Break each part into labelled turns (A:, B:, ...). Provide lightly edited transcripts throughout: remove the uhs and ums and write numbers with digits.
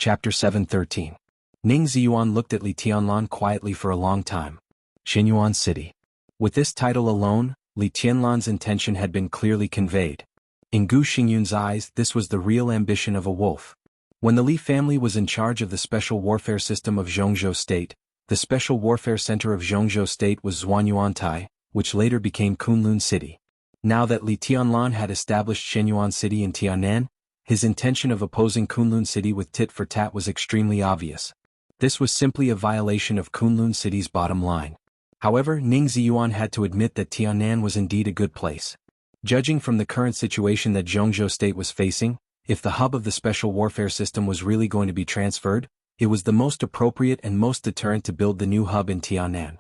A: Chapter 7:13. Ning Ziyuan looked at Li Tianlan quietly for a long time. Xinyuan City. With this title alone, Li Tianlan's intention had been clearly conveyed. In Gu Xingyun's eyes, this was the real ambition of a wolf. When the Li family was in charge of the special warfare system of Zhongzhou State, the special warfare center of Zhongzhou State was Zhuanyuantai, which later became Kunlun City. Now that Li Tianlan had established Xinyuan City in Tianan, his intention of opposing Kunlun City with tit for tat was extremely obvious. This was simply a violation of Kunlun City's bottom line. However, Ning Ziyuan had to admit that Tianan was indeed a good place. Judging from the current situation that Zhongzhou State was facing, if the hub of the special warfare system was really going to be transferred, it was the most appropriate and most deterrent to build the new hub in Tianan.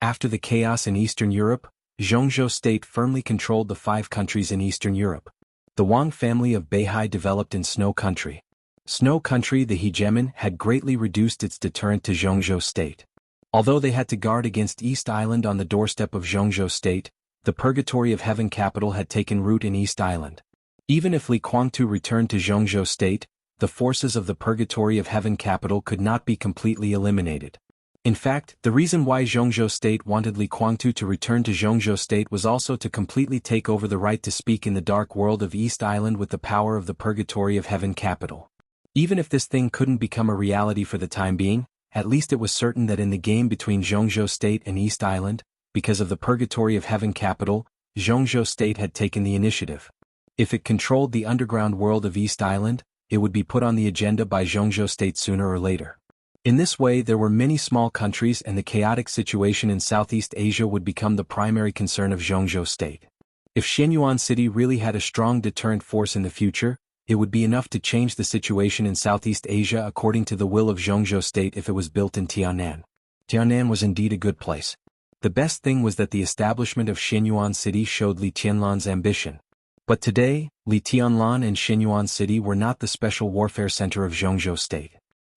A: After the chaos in Eastern Europe, Zhongzhou State firmly controlled the 5 countries in Eastern Europe. The Wang family of Beihai developed in Snow Country. Snow Country, the hegemon, had greatly reduced its deterrent to Zhongzhou State. Although they had to guard against East Island on the doorstep of Zhongzhou State, the Purgatory of Heaven capital had taken root in East Island. Even if Li Guangtu returned to Zhongzhou State, the forces of the Purgatory of Heaven capital could not be completely eliminated. In fact, the reason why Zhongzhou State wanted Li Guangtu to return to Zhongzhou State was also to completely take over the right to speak in the dark world of East Island with the power of the Purgatory of Heaven capital. Even if this thing couldn't become a reality for the time being, at least it was certain that in the game between Zhongzhou State and East Island, because of the Purgatory of Heaven capital, Zhongzhou State had taken the initiative. If it controlled the underground world of East Island, it would be put on the agenda by Zhongzhou State sooner or later. In this way, there were many small countries, and the chaotic situation in Southeast Asia would become the primary concern of Zhongzhou State. If Xinyuan City really had a strong deterrent force in the future, it would be enough to change the situation in Southeast Asia according to the will of Zhongzhou State if it was built in Tianan. Tianan was indeed a good place. The best thing was that the establishment of Xinyuan City showed Li Tianlan's ambition. But today, Li Tianlan and Xinyuan City were not the special warfare center of Zhongzhou State.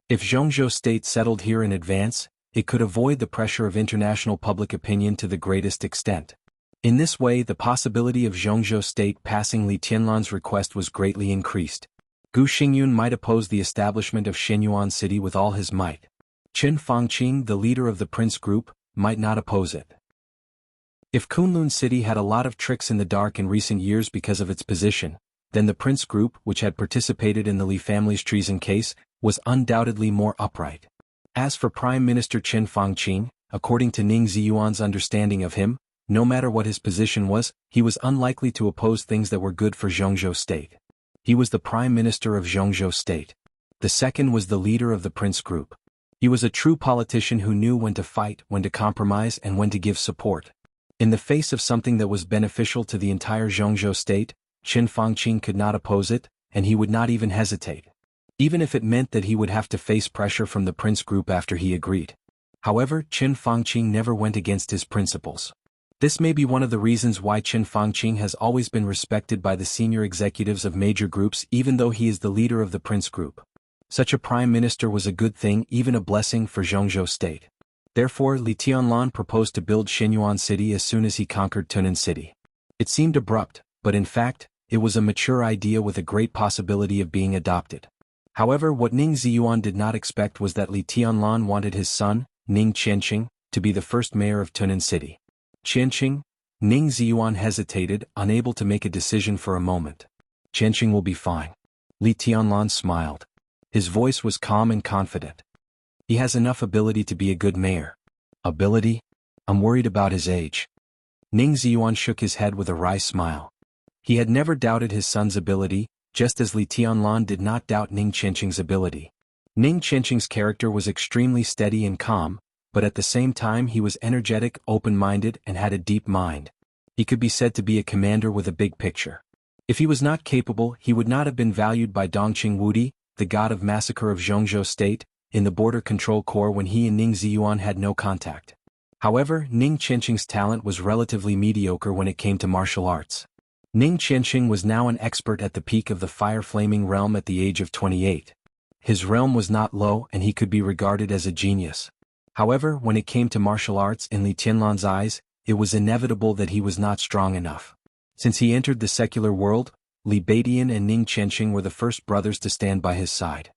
A: If Zhongzhou State settled here in advance, it could avoid the pressure of international public opinion to the greatest extent. In this way, the possibility of Zhongzhou State passing Li Tianlan's request was greatly increased. Gu Xingyun might oppose the establishment of Xinyuan City with all his might. Qin Fangqing, the leader of the Prince Group, might not oppose it. If Kunlun City had a lot of tricks in the dark in recent years because of its position, then the Prince Group, which had participated in the Li family's treason case, was undoubtedly more upright. As for Prime Minister Qin Fangqing, according to Ning Ziyuan's understanding of him, no matter what his position was, he was unlikely to oppose things that were good for Zhongzhou State. He was the Prime Minister of Zhongzhou State. The second was the leader of the Prince Group. He was a true politician who knew when to fight, when to compromise, and when to give support. In the face of something that was beneficial to the entire Zhongzhou State, Qin Fangqing could not oppose it, and he would not even hesitate. Even if it meant that he would have to face pressure from the Prince Group after he agreed. However, Qin Fangqing never went against his principles. This may be one of the reasons why Qin Fangqing has always been respected by the senior executives of major groups even though he is the leader of the Prince Group. Such a prime minister was a good thing, even a blessing for Zhongzhou State. Therefore, Li Tianlan proposed to build Xinyuan City as soon as he conquered Tunan City. It seemed abrupt, but in fact, it was a mature idea with a great possibility of being adopted. However, what Ning Ziyuan did not expect was that Li Tianlan wanted his son, Ning Qianqing, to be the first mayor of Tunan City. Qianqing? Ning Ziyuan hesitated, unable to make a decision for a moment. Qianqing will be fine. Li Tianlan smiled. His voice was calm and confident. He has enough ability to be a good mayor. Ability? I'm worried about his age. Ning Ziyuan shook his head with a wry smile. He had never doubted his son's ability, just as Li Tianlan did not doubt Ning Qianqing's ability. Ning Qianqing's character was extremely steady and calm, but at the same time he was energetic, open-minded, and had a deep mind. He could be said to be a commander with a big picture. If he was not capable, he would not have been valued by Dongqing Wudi, the god of massacre of Zhongzhou State, in the Border Control Corps when he and Ning Ziyuan had no contact. However, Ning Qianqing's talent was relatively mediocre when it came to martial arts. Ning Qianqing was now an expert at the peak of the fire-flaming realm at the age of 28. His realm was not low and he could be regarded as a genius. However, when it came to martial arts in Li Tianlan's eyes, it was inevitable that he was not strong enough. Since he entered the secular world, Li Beidian and Ning Qianqing were the first brothers to stand by his side.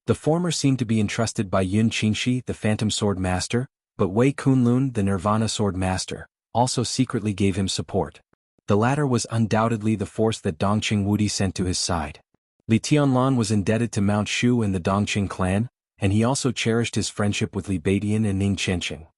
A: The former seemed to be entrusted by Yun Qingxi, the Phantom Sword Master, but Wei Kunlun, the Nirvana Sword Master, also secretly gave him support. The latter was undoubtedly the force that Dongqing Wudi sent to his side. Li Tianlan was indebted to Mount Shu and the Dongqing clan, and he also cherished his friendship with Li Beidian and Ning Qianqing.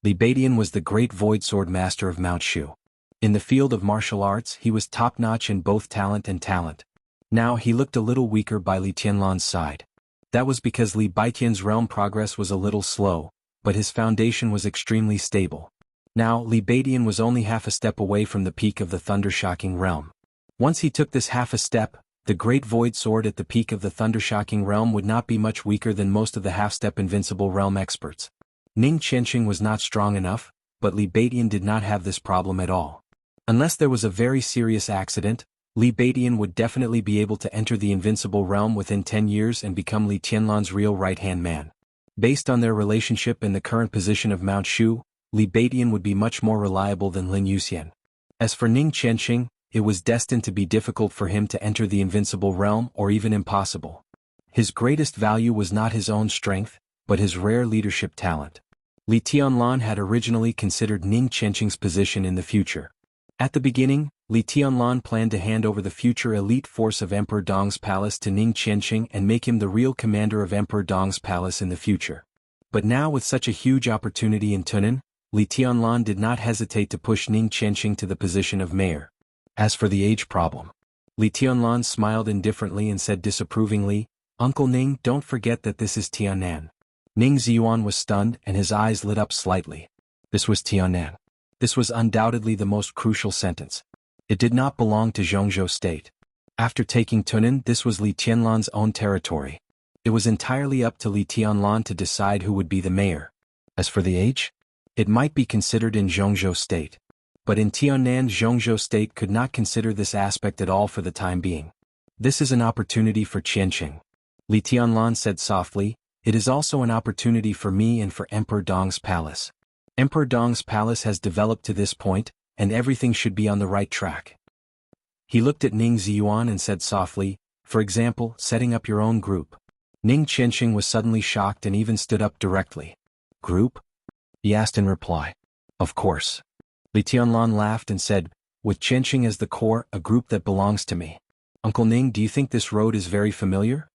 A: Li Beidian was the great void sword master of Mount Shu. In the field of martial arts he was top-notch in both talent and talent. Now he looked a little weaker by Li Tianlan's side. That was because Li Beidian's realm progress was a little slow, but his foundation was extremely stable. Now Li Beidian was only half a step away from the peak of the thunder-shocking realm. Once he took this half a step, the great void sword at the peak of the thunder-shocking realm would not be much weaker than most of the half-step invincible realm experts. Ning Qianqing was not strong enough, but Li Beidian did not have this problem at all. Unless there was a very serious accident, Li Beidian would definitely be able to enter the invincible realm within 10 years and become Li Tianlan's real right-hand man. Based on their relationship and the current position of Mount Shu, Li Beidian would be much more reliable than Lin Yuxian. As for Ning Qianqing, it was destined to be difficult for him to enter the invincible realm or even impossible. His greatest value was not his own strength, but his rare leadership talent. Li Tianlan had originally considered Ning Qianqing's position in the future. At the beginning, Li Tianlan planned to hand over the future elite force of Emperor Dong's palace to Ning Qianqing and make him the real commander of Emperor Dong's palace in the future. But now with such a huge opportunity in Tunan, Li Tianlan did not hesitate to push Ning Qianqing to the position of mayor. As for the age problem, Li Tianlan smiled indifferently and said disapprovingly, "Uncle Ning, don't forget that this is Tianan." Ning Ziyuan was stunned and his eyes lit up slightly. This was Tianan. This was undoubtedly the most crucial sentence. It did not belong to Zhongzhou State. After taking Tunan, this was Li Tianlan's own territory. It was entirely up to Li Tianlan to decide who would be the mayor. As for the age, it might be considered in Zhongzhou State. But in Tianan, Zhongzhou State could not consider this aspect at all for the time being. This is an opportunity for Qianqing. Li Tianlan said softly, "It is also an opportunity for me and for Emperor Dong's palace. Emperor Dong's palace has developed to this point, and everything should be on the right track." He looked at Ning Ziyuan and said softly, "For example, setting up your own group." Ning Qianqing was suddenly shocked and even stood up directly. "Group?" he asked in reply. "Of course." Li Tianlan laughed and said, "With Qianqing as the core, a group that belongs to me. Uncle Ning, do you think this road is very familiar?"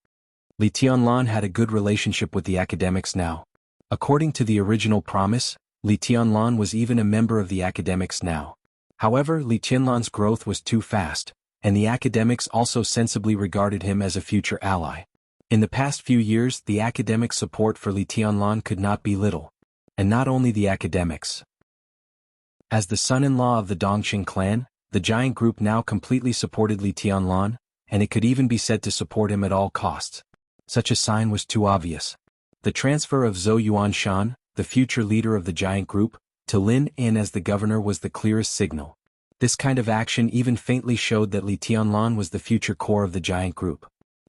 A: Li Tianlan had a good relationship with the academics now. According to the original promise, Li Tianlan was even a member of the academics now. However, Li Tianlan's growth was too fast, and the academics also sensibly regarded him as a future ally. In the past few years, the academic support for Li Tianlan could not be little. And not only the academics. As the son-in-law of the Dongqing clan, the giant group now completely supported Li Tianlan, and it could even be said to support him at all costs. Such a sign was too obvious. The transfer of Zhou Yuanshan, the future leader of the giant group, to Lin Yin as the governor was the clearest signal. This kind of action even faintly showed that Li Tianlan was the future core of the giant group.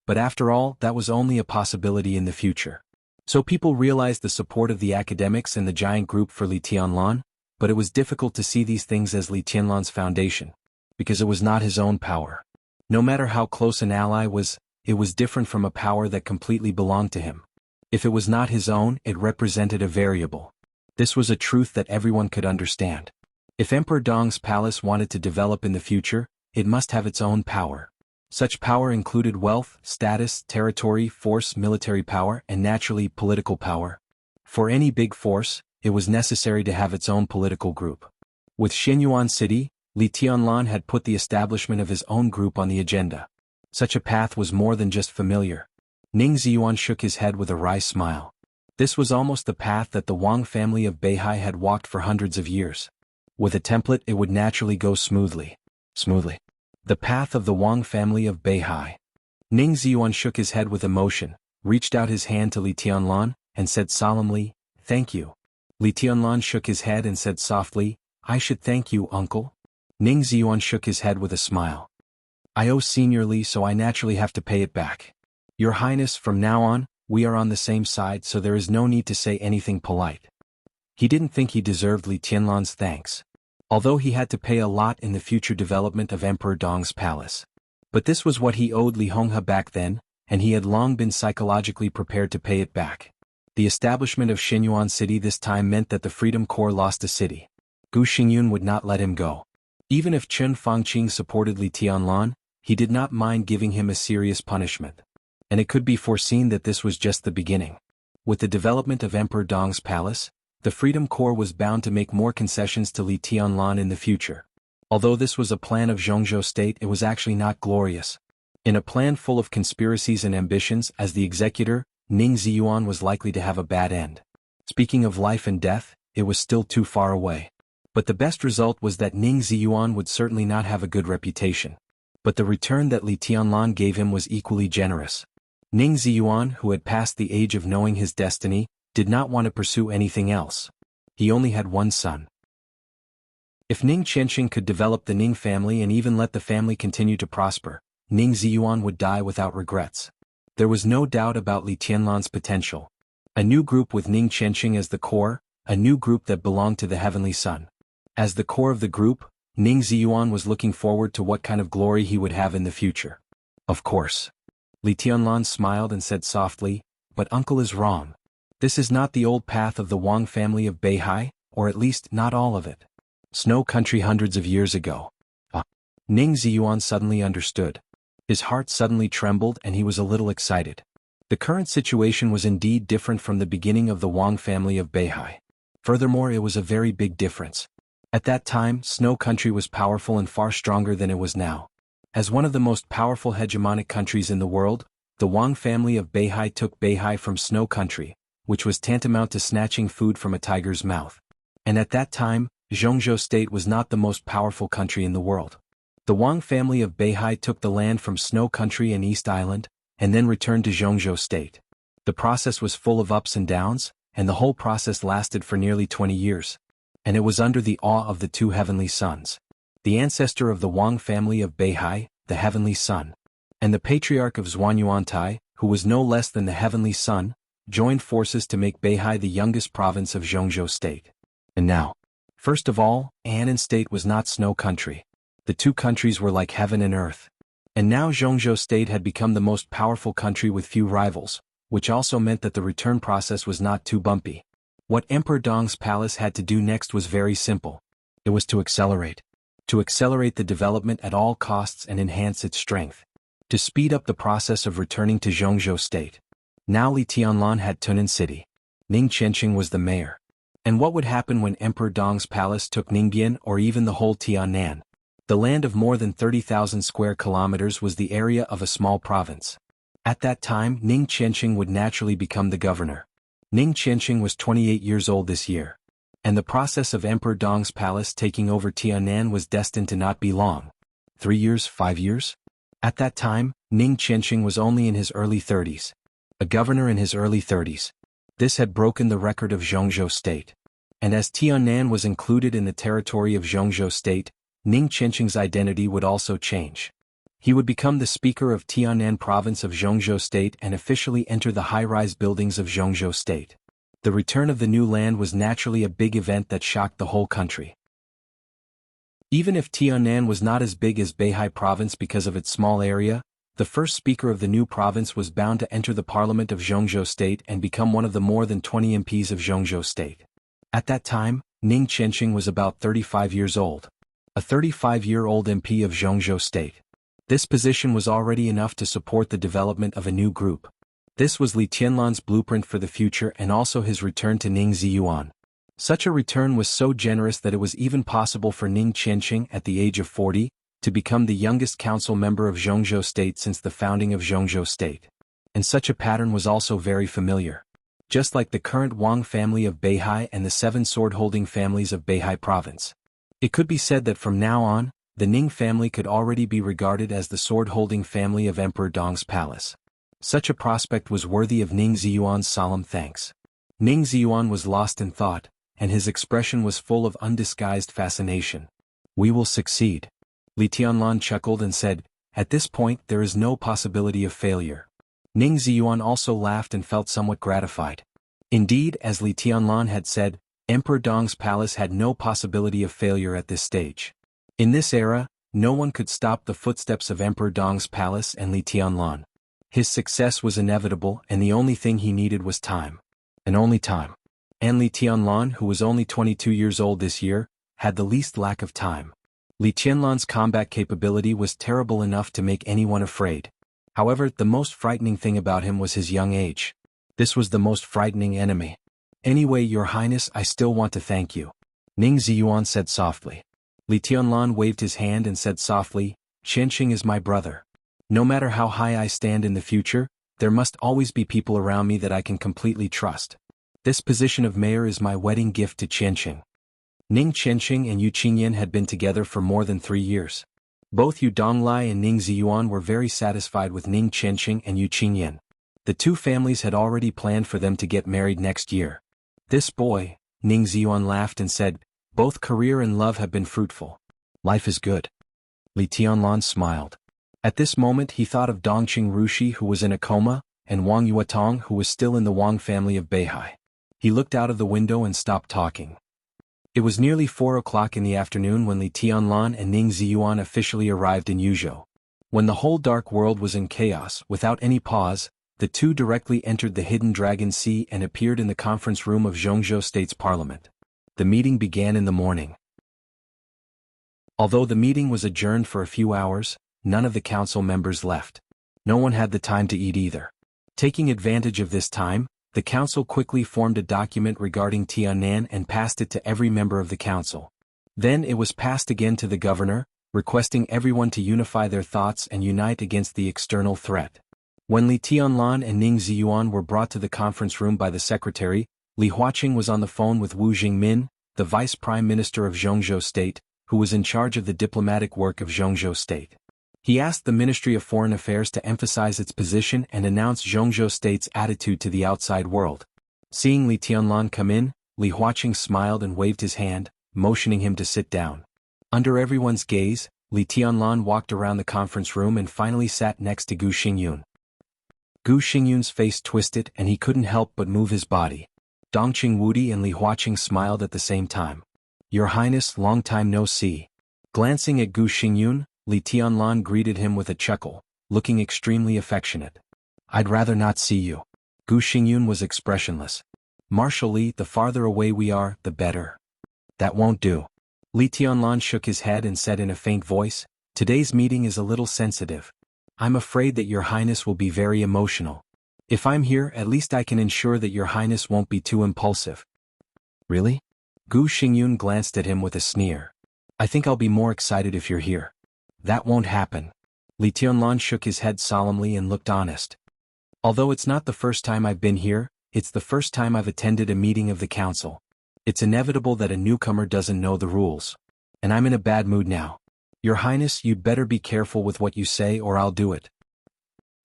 A: But after all, that was only a possibility in the future. So people realized the support of the academics and the giant group for Li Tianlan, but it was difficult to see these things as Li Tianlan's foundation, because it was not his own power. No matter how close an ally was, it was different from a power that completely belonged to him. If it was not his own, it represented a variable. This was a truth that everyone could understand. If Emperor Dong's palace wanted to develop in the future, it must have its own power. Such power included wealth, status, territory, force, military power, and naturally political power. For any big force, it was necessary to have its own political group. With Xinyuan City, Li Tianlan had put the establishment of his own group on the agenda. Such a path was more than just familiar. Ning Ziyuan shook his head with a wry smile. This was almost the path that the Wang family of Beihai had walked for hundreds of years. With a template, it would naturally go smoothly. The path of the Wang family of Beihai. Ning Ziyuan shook his head with emotion, reached out his hand to Li Tianlan, and said solemnly, "Thank you." Li Tianlan shook his head and said softly, "I should thank you, uncle." Ning Ziyuan shook his head with a smile. "I owe seniorly, so I naturally have to pay it back. Your Highness, from now on, we are on the same side, so there is no need to say anything polite." He didn't think he deserved Li Tianlan's thanks. Although he had to pay a lot in the future development of Emperor Dong's palace. But this was what he owed Li Honghe back then, and he had long been psychologically prepared to pay it back. The establishment of Xinyuan City this time meant that the Freedom Corps lost a city. Gu Xingyun would not let him go. Even if Chen Fangqing supported Li Tianlan, he did not mind giving him a serious punishment. And it could be foreseen that this was just the beginning. With the development of Emperor Dong's palace, the Freedom Corps was bound to make more concessions to Li Tianlan in the future. Although this was a plan of Zhongzhou state, it was actually not glorious. In a plan full of conspiracies and ambitions, as the executor, Ning Ziyuan was likely to have a bad end. Speaking of life and death, it was still too far away. But the best result was that Ning Ziyuan would certainly not have a good reputation. But the return that Li Tianlan gave him was equally generous. Ning Ziyuan, who had passed the age of knowing his destiny, did not want to pursue anything else. He only had one son. If Ning Qianqing could develop the Ning family and even let the family continue to prosper, Ning Ziyuan would die without regrets. There was no doubt about Li Tianlan's potential. A new group with Ning Qianqing as the core, a new group that belonged to the Heavenly Sun. As the core of the group, Ning Ziyuan was looking forward to what kind of glory he would have in the future. Of course. Li Tianlan smiled and said softly, "But uncle is wrong. This is not the old path of the Wang family of Beihai, or at least not all of it. Snow country hundreds of years ago." Ning Ziyuan suddenly understood. His heart suddenly trembled and he was a little excited. The current situation was indeed different from the beginning of the Wang family of Beihai. Furthermore, it was a very big difference. At that time, Snow country was powerful and far stronger than it was now. As one of the most powerful hegemonic countries in the world, the Wang family of Beihai took Beihai from Snow country, which was tantamount to snatching food from a tiger's mouth. And at that time, Zhongzhou state was not the most powerful country in the world. The Wang family of Beihai took the land from Snow country and East Island, and then returned to Zhongzhou state. The process was full of ups and downs, and the whole process lasted for nearly 20 years. And it was under the awe of the two heavenly sons. The ancestor of the Wang family of Beihai, the heavenly son, and the patriarch of Zhuanyuantai, who was no less than the heavenly son, joined forces to make Beihai the youngest province of Zhongzhou state. And now, first of all, Annan state was not Snow country. The two countries were like heaven and earth. And now Zhongzhou state had become the most powerful country with few rivals, which also meant that the return process was not too bumpy. What Emperor Dong's palace had to do next was very simple. It was to accelerate. To accelerate the development at all costs and enhance its strength. To speed up the process of returning to Zhongzhou state. Now Li Tianlan had Tunan city. Ning Qianqing was the mayor. And what would happen when Emperor Dong's palace took Ningbian or even the whole Tiannan? The land of more than 30,000 square kilometers was the area of a small province. At that time, Ning Qianqing would naturally become the governor. Ning Qianqing was 28 years old this year. And the process of Emperor Dong's palace taking over Tiannan was destined to not be long. 3 years, 5 years? At that time, Ning Qianqing was only in his early 30s. A governor in his early 30s. This had broken the record of Zhongzhou state. And as Tiannan was included in the territory of Zhongzhou state, Ning Qianqing's identity would also change. He would become the speaker of Tiannan province of Zhongzhou state and officially enter the high-rise buildings of Zhongzhou state. The return of the new land was naturally a big event that shocked the whole country. Even if Tiannan was not as big as Beihai province because of its small area, the first speaker of the new province was bound to enter the parliament of Zhongzhou state and become one of the more than 20 MPs of Zhongzhou state. At that time, Ning Qianqing was about 35 years old. A 35-year-old MP of Zhongzhou state. This position was already enough to support the development of a new group. This was Li Tianlan's blueprint for the future and also his return to Ning Ziyuan. Such a return was so generous that it was even possible for Ning Qianqing at the age of 40, to become the youngest council member of Zhongzhou state since the founding of Zhongzhou state. And such a pattern was also very familiar. Just like the current Wang family of Beihai and the 7 sword-holding families of Beihai province. It could be said that from now on, the Ning family could already be regarded as the sword-holding family of Emperor Dong's palace. Such a prospect was worthy of Ning Ziyuan's solemn thanks. Ning Ziyuan was lost in thought, and his expression was full of undisguised fascination. "We will succeed." Li Tianlan chuckled and said, "At this point there is no possibility of failure." Ning Ziyuan also laughed and felt somewhat gratified. Indeed, as Li Tianlan had said, Emperor Dong's palace had no possibility of failure at this stage. In this era, no one could stop the footsteps of Emperor Dong's palace and Li Tianlan. His success was inevitable and the only thing he needed was time. And only time. And Li Tianlan, who was only 22 years old this year, had the least lack of time. Li Tianlan's combat capability was terrible enough to make anyone afraid. However, the most frightening thing about him was his young age. This was the most frightening enemy. Anyway, Your Highness, I still want to thank you. Ning Ziyuan said softly. Li Tianlan waved his hand and said softly, Qianqing is my brother. No matter how high I stand in the future, there must always be people around me that I can completely trust. This position of mayor is my wedding gift to Qianqing. Ning Qianqing and Yu Qingyan had been together for more than 3 years. Both Yu Donglai and Ning Ziyuan were very satisfied with Ning Qianqing and Yu Qingyan. The two families had already planned for them to get married next year. This boy, Ning Ziyuan laughed and said, both career and love have been fruitful. Life is good. Li Tianlan smiled. At this moment he thought of Dongqing Rushi who was in a coma, and Wang Yuatong who was still in the Wang family of Beihai. He looked out of the window and stopped talking. It was nearly 4 o'clock in the afternoon when Li Tianlan and Ning Ziyuan officially arrived in Yuzhou. When the whole dark world was in chaos, without any pause, the two directly entered the hidden Dragon Sea and appeared in the conference room of Zhongzhou State's parliament. The meeting began in the morning. Although the meeting was adjourned for a few hours, none of the council members left. No one had the time to eat either. Taking advantage of this time, the council quickly formed a document regarding Tiannan and passed it to every member of the council. Then it was passed again to the governor, requesting everyone to unify their thoughts and unite against the external threat. When Li Tianlan and Ning Ziyuan were brought to the conference room by the secretary, Li Huaqing was on the phone with Wu Jingmin, the vice prime minister of Zhongzhou State, who was in charge of the diplomatic work of Zhongzhou State. He asked the Ministry of Foreign Affairs to emphasize its position and announce Zhongzhou State's attitude to the outside world. Seeing Li Tianlan come in, Li Huaqing smiled and waved his hand, motioning him to sit down. Under everyone's gaze, Li Tianlan walked around the conference room and finally sat next to Gu Xingyun. Gu Xingyun's face twisted and he couldn't help but move his body. Dongqing Wudi and Li Huaqing smiled at the same time. Your Highness, long time no see. Glancing at Gu Xingyun, Li Tianlan greeted him with a chuckle, looking extremely affectionate. I'd rather not see you. Gu Xingyun was expressionless. Marshal Li, the farther away we are, the better. That won't do. Li Tianlan shook his head and said in a faint voice, today's meeting is a little sensitive. I'm afraid that Your Highness will be very emotional. If I'm here, at least I can ensure that Your Highness won't be too impulsive. Really? Gu Xingyun glanced at him with a sneer. I think I'll be more excited if you're here. That won't happen. Li Tianlan shook his head solemnly and looked honest. Although it's not the first time I've been here, it's the first time I've attended a meeting of the council. It's inevitable that a newcomer doesn't know the rules. And I'm in a bad mood now. Your Highness, you'd better be careful with what you say or I'll do it.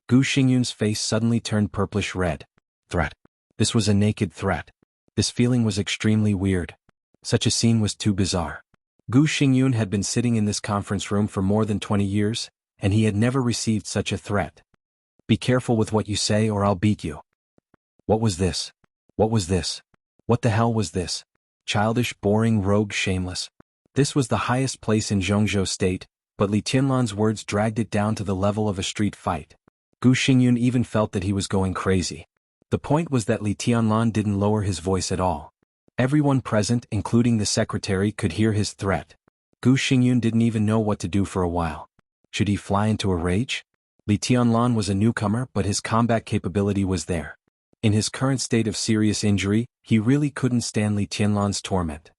A: Gu Xingyun's face suddenly turned purplish red. Threat. This was a naked threat. This feeling was extremely weird. Such a scene was too bizarre. Gu Xingyun had been sitting in this conference room for more than 20 years, and he had never received such a threat. Be careful with what you say or I'll beat you. What was this? What was this? What the hell was this? Childish, boring, rogue, shameless. This was the highest place in Zhongzhou State, but Li Tianlan's words dragged it down to the level of a street fight. Gu Xingyun even felt that he was going crazy. The point was that Li Tianlan didn't lower his voice at all. Everyone present, including the secretary, could hear his threat. Gu Xingyun didn't even know what to do for a while. Should he fly into a rage? Li Tianlan was a newcomer, but his combat capability was there. In his current state of serious injury, he really couldn't stand Li Tianlan's torment.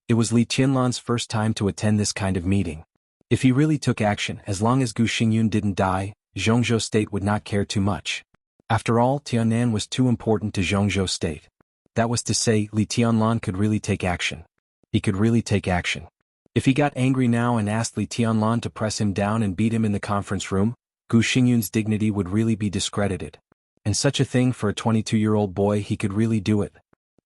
A: It was Li Tianlan's first time to attend this kind of meeting. If he really took action, as long as Gu Xingyun didn't die, Zhongzhou State would not care too much. After all, Tiannan was too important to Zhongzhou State. That was to say, Li Tianlan could really take action. He could really take action. If he got angry now and asked Li Tianlan to press him down and beat him in the conference room, Gu Xingyun's dignity would really be discredited. And such a thing for a 22-year-old boy, he could really do it.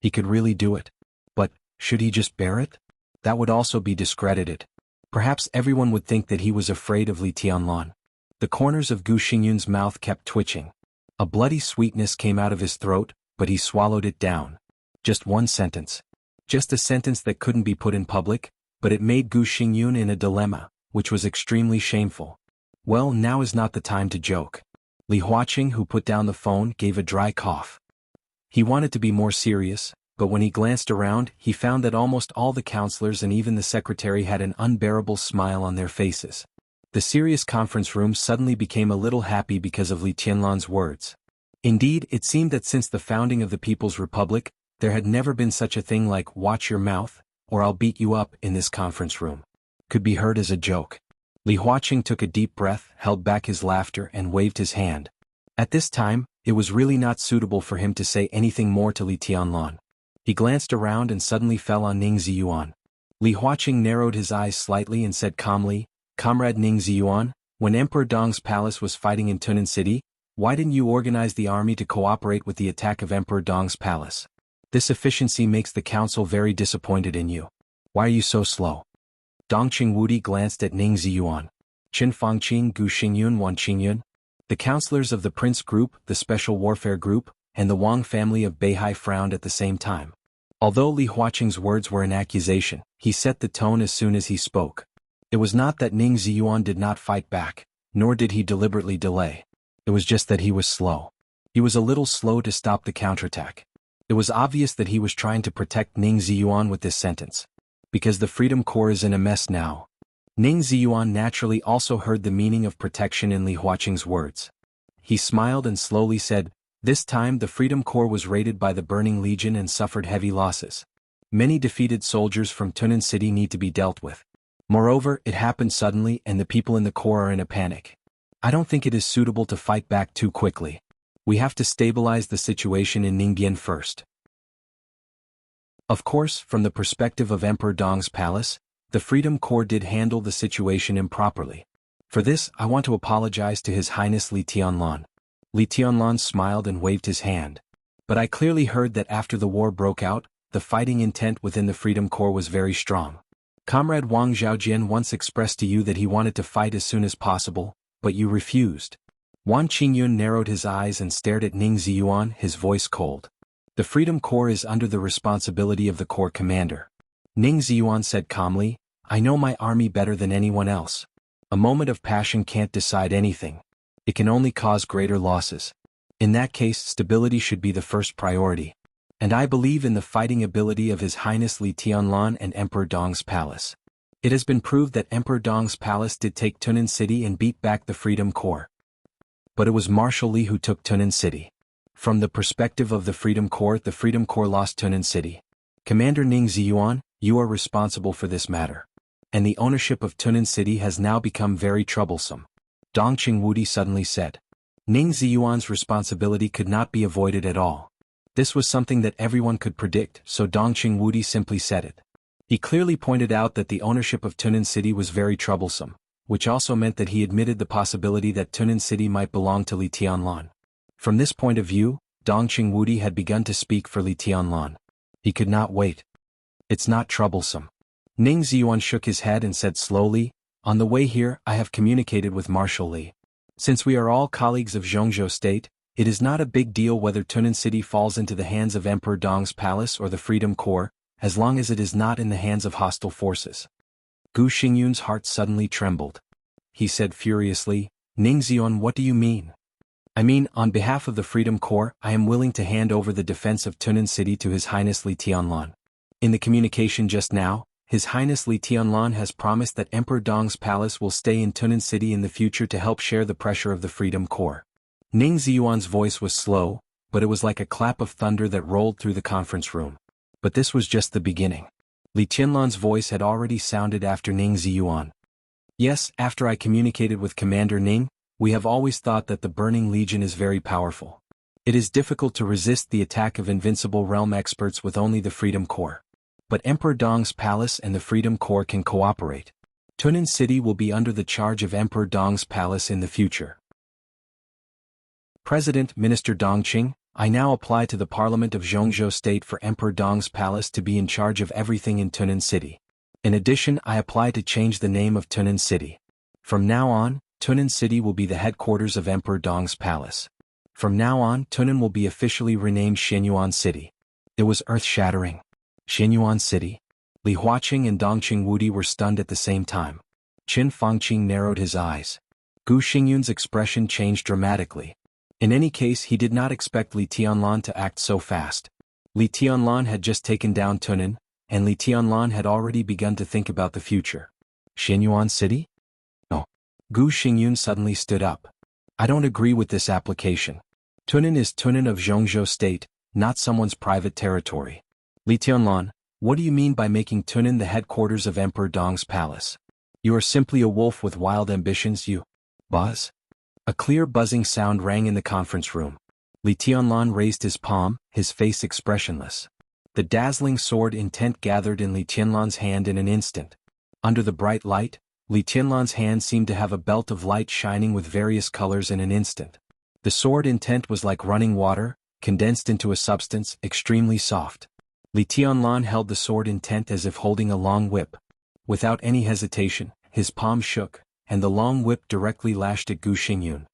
A: He could really do it. But, should he just bear it? That would also be discredited. Perhaps everyone would think that he was afraid of Li Tianlan. The corners of Gu Xingyun's mouth kept twitching. A bloody sweetness came out of his throat, but he swallowed it down. Just one sentence. Just a sentence that couldn't be put in public, but it made Gu Xingyun in a dilemma, which was extremely shameful. Well, now is not the time to joke. Li Huaqing, who put down the phone, gave a dry cough. He wanted to be more serious, but when he glanced around, he found that almost all the counselors and even the secretary had an unbearable smile on their faces. The serious conference room suddenly became a little happy because of Li Tianlan's words. Indeed, it seemed that since the founding of the People's Republic, there had never been such a thing like "watch your mouth, or I'll beat you up" in this conference room. Could be heard as a joke. Li Huaqing took a deep breath, held back his laughter and waved his hand. At this time, it was really not suitable for him to say anything more to Li Tianlan. He glanced around and suddenly fell on Ning Ziyuan. Li Huaqing narrowed his eyes slightly and said calmly, "Comrade Ning Ziyuan, when Emperor Dong's palace was fighting in Tunan City, why didn't you organize the army to cooperate with the attack of Emperor Dong's palace? This efficiency makes the council very disappointed in you. Why are you so slow?" Dongqing Wudi glanced at Ning Ziyuan. Qin Fangqing, Gu Xingyun, Wan Qingyun. The counselors of the Prince Group, the Special Warfare Group, and the Wang family of Beihai frowned at the same time. Although Li Huaqing's words were an accusation, he set the tone as soon as he spoke. It was not that Ning Ziyuan did not fight back, nor did he deliberately delay. It was just that he was slow. He was a little slow to stop the counterattack. It was obvious that he was trying to protect Ning Ziyuan with this sentence. Because the Freedom Corps is in a mess now. Ning Ziyuan naturally also heard the meaning of protection in Li Huaqing's words. He smiled and slowly said, "This time the Freedom Corps was raided by the Burning Legion and suffered heavy losses. Many defeated soldiers from Tunan City need to be dealt with. Moreover, it happened suddenly and the people in the Corps are in a panic. I don't think it is suitable to fight back too quickly. We have to stabilize the situation in Ningbian first." Of course, from the perspective of Emperor Dong's palace, the Freedom Corps did handle the situation improperly. For this, I want to apologize to His Highness Li Tianlan. Li Tianlan smiled and waved his hand. But I clearly heard that after the war broke out, the fighting intent within the Freedom Corps was very strong. Comrade Wang Zhaojian once expressed to you that he wanted to fight as soon as possible, but you refused. Wan Qingyun narrowed his eyes and stared at Ning Ziyuan, his voice cold. The Freedom Corps is under the responsibility of the Corps commander. Ning Ziyuan said calmly, "I know my army better than anyone else. A moment of passion can't decide anything. It can only cause greater losses. In that case, stability should be the first priority. And I believe in the fighting ability of His Highness Li Tianlan and Emperor Dong's palace. It has been proved that Emperor Dong's palace did take Tunan City and beat back the Freedom Corps. But it was Marshal Li who took Tunan City. From the perspective of the Freedom Corps lost Tunan City. Commander Ning Ziyuan, you are responsible for this matter. And the ownership of Tunan City has now become very troublesome." Dongqing Wudi suddenly said. Ning Ziyuan's responsibility could not be avoided at all. This was something that everyone could predict, so Dongqing Wudi simply said it. He clearly pointed out that the ownership of Tunan City was very troublesome, which also meant that he admitted the possibility that Tunan City might belong to Li Tianlan. From this point of view, Dongqing Wudi had begun to speak for Li Tianlan. He could not wait. "It's not troublesome." Ning Ziyuan shook his head and said slowly, "On the way here, I have communicated with Marshal Li. Since we are all colleagues of Zhongzhou State, it is not a big deal whether Tunan City falls into the hands of Emperor Dong's palace or the Freedom Corps, as long as it is not in the hands of hostile forces." Gu Xingyun's heart suddenly trembled. He said furiously, "Ning Ziyuan, what do you mean?" "I mean, on behalf of the Freedom Corps, I am willing to hand over the defense of Tunan City to His Highness Li Tianlan. In the communication just now, His Highness Li Tianlan has promised that Emperor Dong's palace will stay in Tunan City in the future to help share the pressure of the Freedom Corps." Ning Ziyuan's voice was slow, but it was like a clap of thunder that rolled through the conference room. But this was just the beginning. Li Tianlan's voice had already sounded after Ning Ziyuan. "Yes, after I communicated with Commander Ning, we have always thought that the Burning Legion is very powerful. It is difficult to resist the attack of Invincible Realm experts with only the Freedom Corps. But Emperor Dong's palace and the Freedom Corps can cooperate. Tunan City will be under the charge of Emperor Dong's palace in the future. President Minister Dongqing, I now apply to the Parliament of Zhongzhou State for Emperor Dong's palace to be in charge of everything in Tunan City. In addition, I apply to change the name of Tunan City. From now on, Tunan City will be the headquarters of Emperor Dong's palace. From now on, Tunan will be officially renamed Xianyuan City." It was earth-shattering. Xianyuan City? Li Huaqing and Dongqing Wudi were stunned at the same time. Qin Fangqing narrowed his eyes. Gu Xingyun's expression changed dramatically. In any case, he did not expect Li Tianlan to act so fast. Li Tianlan had just taken down Tunin, and Li Tianlan had already begun to think about the future. Xinyuan City? Oh. Gu Xingyun suddenly stood up. I don't agree with this application. Tunin is Tunin of Zhongzhou State, not someone's private territory. Li Tianlan, what do you mean by making Tunin the headquarters of Emperor Dong's palace? You are simply a wolf with wild ambitions, you. Buzz? A clear buzzing sound rang in the conference room. Li Tianlan raised his palm, his face expressionless. The dazzling sword intent gathered in Li Tianlan's hand in an instant. Under the bright light, Li Tianlan's hand seemed to have a belt of light shining with various colors in an instant. The sword intent was like running water, condensed into a substance extremely soft. Li Tianlan held the sword intent as if holding a long whip. Without any hesitation, his palm shook, and the long whip directly lashed at Gu Xingyun.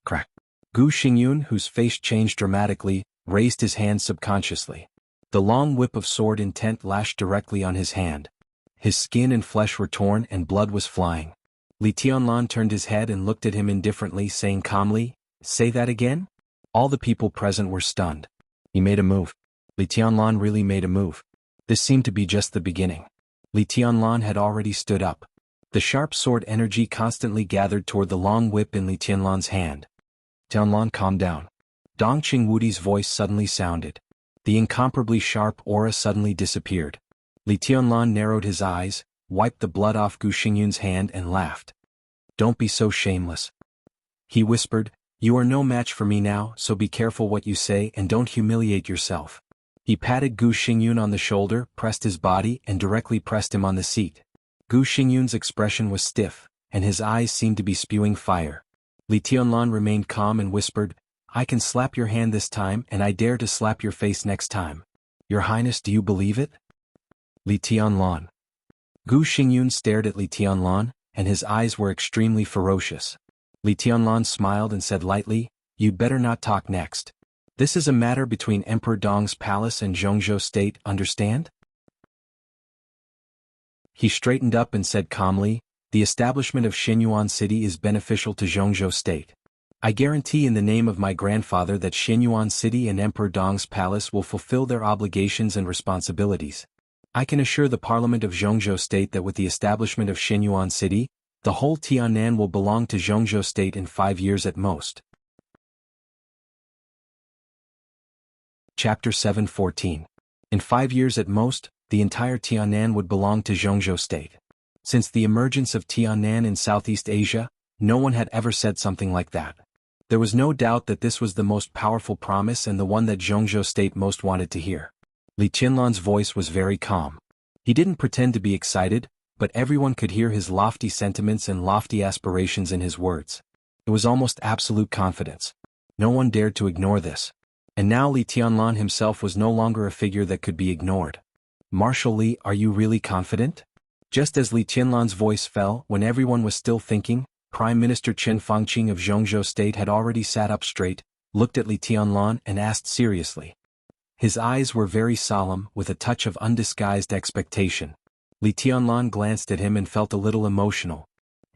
A: Crack. Gu Xingyun, whose face changed dramatically, raised his hand subconsciously. The long whip of sword intent lashed directly on his hand. His skin and flesh were torn and blood was flying. Li Tianlan turned his head and looked at him indifferently, saying calmly, "Say that again?" All the people present were stunned. He made a move. Li Tianlan really made a move. This seemed to be just the beginning. Li Tianlan had already stood up. The sharp sword energy constantly gathered toward the long whip in Li Tianlan's hand. Tianlan, calm down. Dong Qingwudi's voice suddenly sounded. The incomparably sharp aura suddenly disappeared. Li Tianlan narrowed his eyes, wiped the blood off Gu Xingyun's hand and laughed. Don't be so shameless. He whispered, you are no match for me now, so be careful what you say and don't humiliate yourself. He patted Gu Xingyun on the shoulder, pressed his body and directly pressed him on the seat. Gu Xingyun's expression was stiff, and his eyes seemed to be spewing fire. Li Tianlan remained calm and whispered, I can slap your hand this time and I dare to slap your face next time. Your Highness, do you believe it? Li Tianlan. Gu Xingyun stared at Li Tianlan, and his eyes were extremely ferocious. Li Tianlan smiled and said lightly, you'd better not talk next. This is a matter between Emperor Dong's palace and Zhongzhou State, understand? He straightened up and said calmly, the establishment of Xinyuan City is beneficial to Zhongzhou State. I guarantee in the name of my grandfather that Xinyuan City and Emperor Dong's palace will fulfill their obligations and responsibilities. I can assure the Parliament of Zhongzhou State that with the establishment of Xinyuan City, the whole Tiannan will belong to Zhongzhou State in 5 years at most. Chapter 7:14. In 5 years at most, the entire Tiannan would belong to Zhongzhou State. Since the emergence of Tiannan in Southeast Asia, no one had ever said something like that. There was no doubt that this was the most powerful promise and the one that Zhongzhou State most wanted to hear. Li Tianlan's voice was very calm. He didn't pretend to be excited, but everyone could hear his lofty sentiments and lofty aspirations in his words. It was almost absolute confidence. No one dared to ignore this. And now Li Tianlan himself was no longer a figure that could be ignored. Marshal Li, are you really confident? Just as Li Tianlan's voice fell, when everyone was still thinking, Prime Minister Chen Fangqing of Zhongzhou State had already sat up straight, looked at Li Tianlan and asked seriously. His eyes were very solemn, with a touch of undisguised expectation. Li Tianlan glanced at him and felt a little emotional.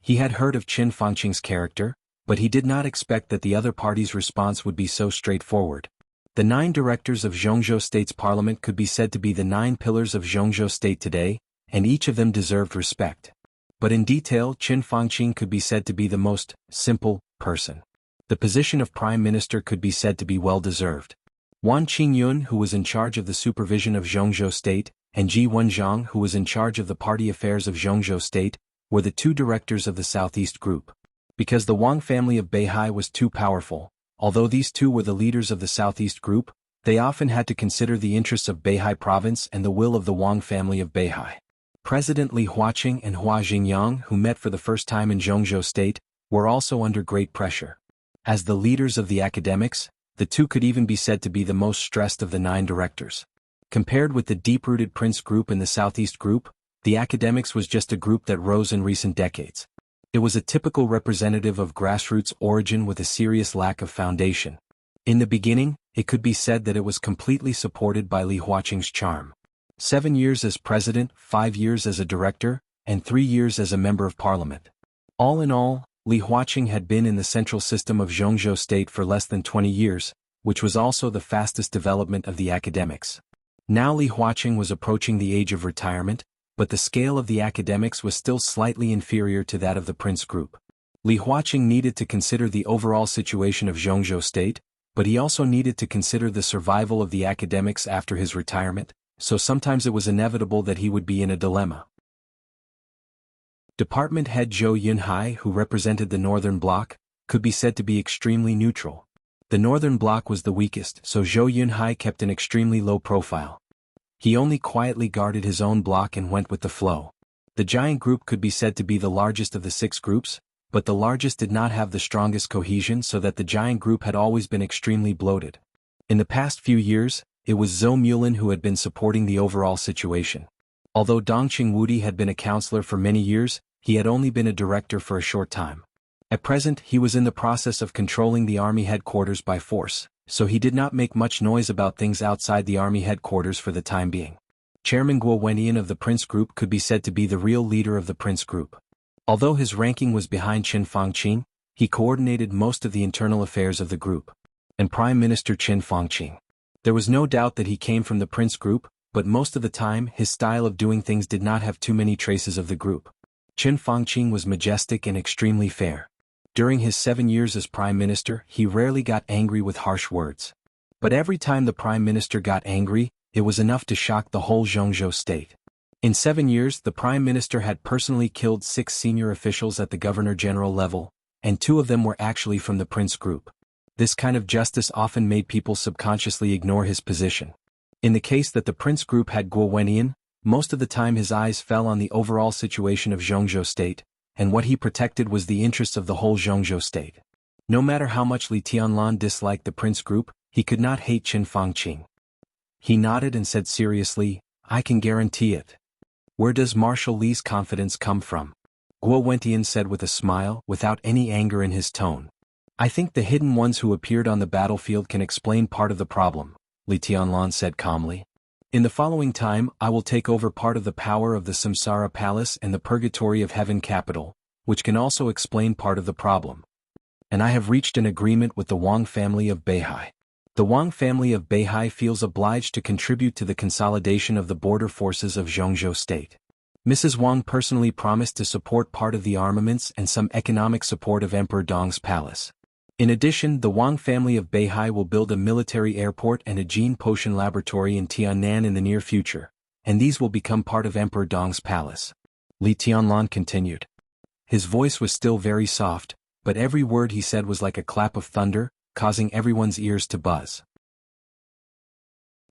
A: He had heard of Chen Fangqing's character, but he did not expect that the other party's response would be so straightforward. The 9 directors of Zhongzhou State's parliament could be said to be the 9 pillars of Zhongzhou State today, and each of them deserved respect. But in detail, Chen Fangqing could be said to be the most simple person. The position of prime minister could be said to be well-deserved. Wan Qingyun, who was in charge of the supervision of Zhongzhou State, and Ji Wenzhang, who was in charge of the party affairs of Zhongzhou State, were the 2 directors of the Southeast Group. Because the Wang family of Beihai was too powerful, although these 2 were the leaders of the Southeast Group, they often had to consider the interests of Beihai province and the will of the Wang family of Beihai. President Li Huaqing and Hua Jingyang, who met for the first time in Zhongzhou State, were also under great pressure. As the leaders of the academics, the 2 could even be said to be the most stressed of the 9 directors. Compared with the deep-rooted Prince Group and the Southeast Group, the academics was just a group that rose in recent decades. It was a typical representative of grassroots origin with a serious lack of foundation. In the beginning, it could be said that it was completely supported by Li Huaqing's charm. 7 years as president, 5 years as a director, and 3 years as a member of parliament. All in all, Li Huaqing had been in the central system of Zhongzhou State for less than 20 years, which was also the fastest development of the academics. Now Li Huaqing was approaching the age of retirement, but the scale of the academics was still slightly inferior to that of the Prince Group. Li Huaqing needed to consider the overall situation of Zhongzhou State, but he also needed to consider the survival of the academics after his retirement, so sometimes it was inevitable that he would be in a dilemma. Department head Zhou Yunhai, who represented the Northern Bloc, could be said to be extremely neutral. The Northern Bloc was the weakest, so Zhou Yunhai kept an extremely low profile. He only quietly guarded his own bloc and went with the flow. The giant group could be said to be the largest of the 6 groups, but the largest did not have the strongest cohesion, so that the giant group had always been extremely bloated. In the past few years, it was Zhou Mulin who had been supporting the overall situation. Although Dongqing Wudi had been a counselor for many years, he had only been a director for a short time. At present he was in the process of controlling the army headquarters by force, so he did not make much noise about things outside the army headquarters for the time being. Chairman Guo Wenyan of the Prince Group could be said to be the real leader of the Prince Group. Although his ranking was behind Qin Fangqing, he coordinated most of the internal affairs of the group. And Prime Minister Qin Fangqing. There was no doubt that he came from the Prince Group, but most of the time his style of doing things did not have too many traces of the group. Qin Fangqing was majestic and extremely fair. During his 7 years as Prime Minister, he rarely got angry with harsh words. But every time the Prime Minister got angry, it was enough to shock the whole Zhongzhou state. In 7 years, the Prime Minister had personally killed 6 senior officials at the Governor-General level, and 2 of them were actually from the Prince Group. This kind of justice often made people subconsciously ignore his position. In the case that the Prince Group had Guo Wenyan, most of the time his eyes fell on the overall situation of Zhongzhou state, and what he protected was the interests of the whole Zhongzhou state. No matter how much Li Tianlan disliked the Prince Group, he could not hate Qin Fangqing. He nodded and said seriously, "I can guarantee it." "Where does Marshal Li's confidence come from?" Guo Wenyan said with a smile, without any anger in his tone. "I think the hidden ones who appeared on the battlefield can explain part of the problem," Li Tianlan said calmly. "In the following time I will take over part of the power of the Samsara Palace and the Purgatory of Heaven capital, which can also explain part of the problem. And I have reached an agreement with the Wang family of Beihai. The Wang family of Beihai feels obliged to contribute to the consolidation of the border forces of Zhongzhou state. Mrs. Wang personally promised to support part of the armaments and some economic support of Emperor Dong's palace. In addition, the Wang family of Beihai will build a military airport and a gene potion laboratory in Tiannan in the near future, and these will become part of Emperor Dong's palace." Li Tianlan continued. His voice was still very soft, but every word he said was like a clap of thunder, causing everyone's ears to buzz.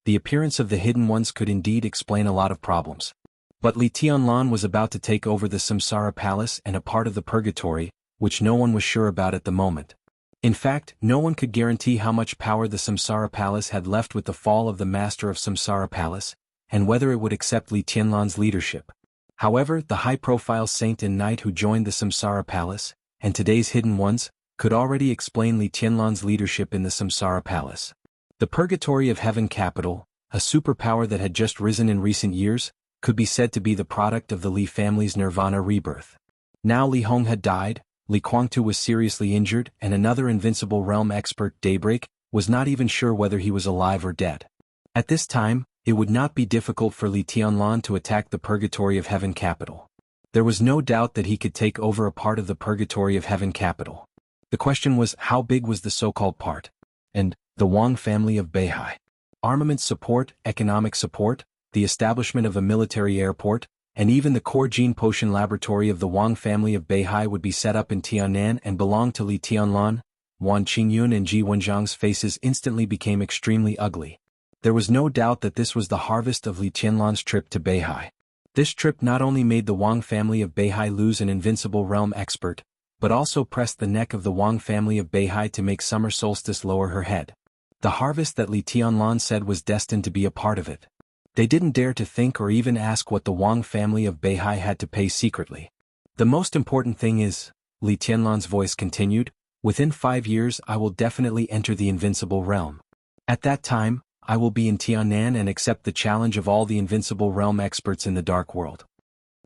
A: The appearance of the hidden ones could indeed explain a lot of problems. But Li Tianlan was about to take over the Samsara Palace and a part of the Purgatory, which no one was sure about at the moment. In fact, no one could guarantee how much power the Samsara Palace had left with the fall of the Master of Samsara Palace, and whether it would accept Li Tianlan's leadership. However, the high-profile saint and knight who joined the Samsara Palace, and today's hidden ones, could already explain Li Tianlan's leadership in the Samsara Palace. The Purgatory of Heaven capital, a superpower that had just risen in recent years, could be said to be the product of the Li family's nirvana rebirth. Now Li Hong had died, Li Guangtu was seriously injured, and another invincible realm expert, Daybreak, was not even sure whether he was alive or dead. At this time, it would not be difficult for Li Tianlan to attack the Purgatory of Heaven capital. There was no doubt that he could take over a part of the Purgatory of Heaven capital. The question was, how big was the so-called part? And the Wang family of Beihai. Armament support, economic support, the establishment of a military airport, and even the core gene potion laboratory of the Wang family of Beihai would be set up in Tiannan and belong to Li Tianlan. Wan Qingyun and Ji Wenjiang's faces instantly became extremely ugly. There was no doubt that this was the harvest of Li Tianlan's trip to Beihai. This trip not only made the Wang family of Beihai lose an invincible realm expert, but also pressed the neck of the Wang family of Beihai to make summer solstice lower her head. The harvest that Li Tianlan said was destined to be a part of it. They didn't dare to think or even ask what the Wang family of Beihai had to pay secretly. "The most important thing is," Li Tianlan's voice continued, "within 5 years I will definitely enter the invincible realm. At that time, I will be in Tiannan and accept the challenge of all the invincible realm experts in the dark world."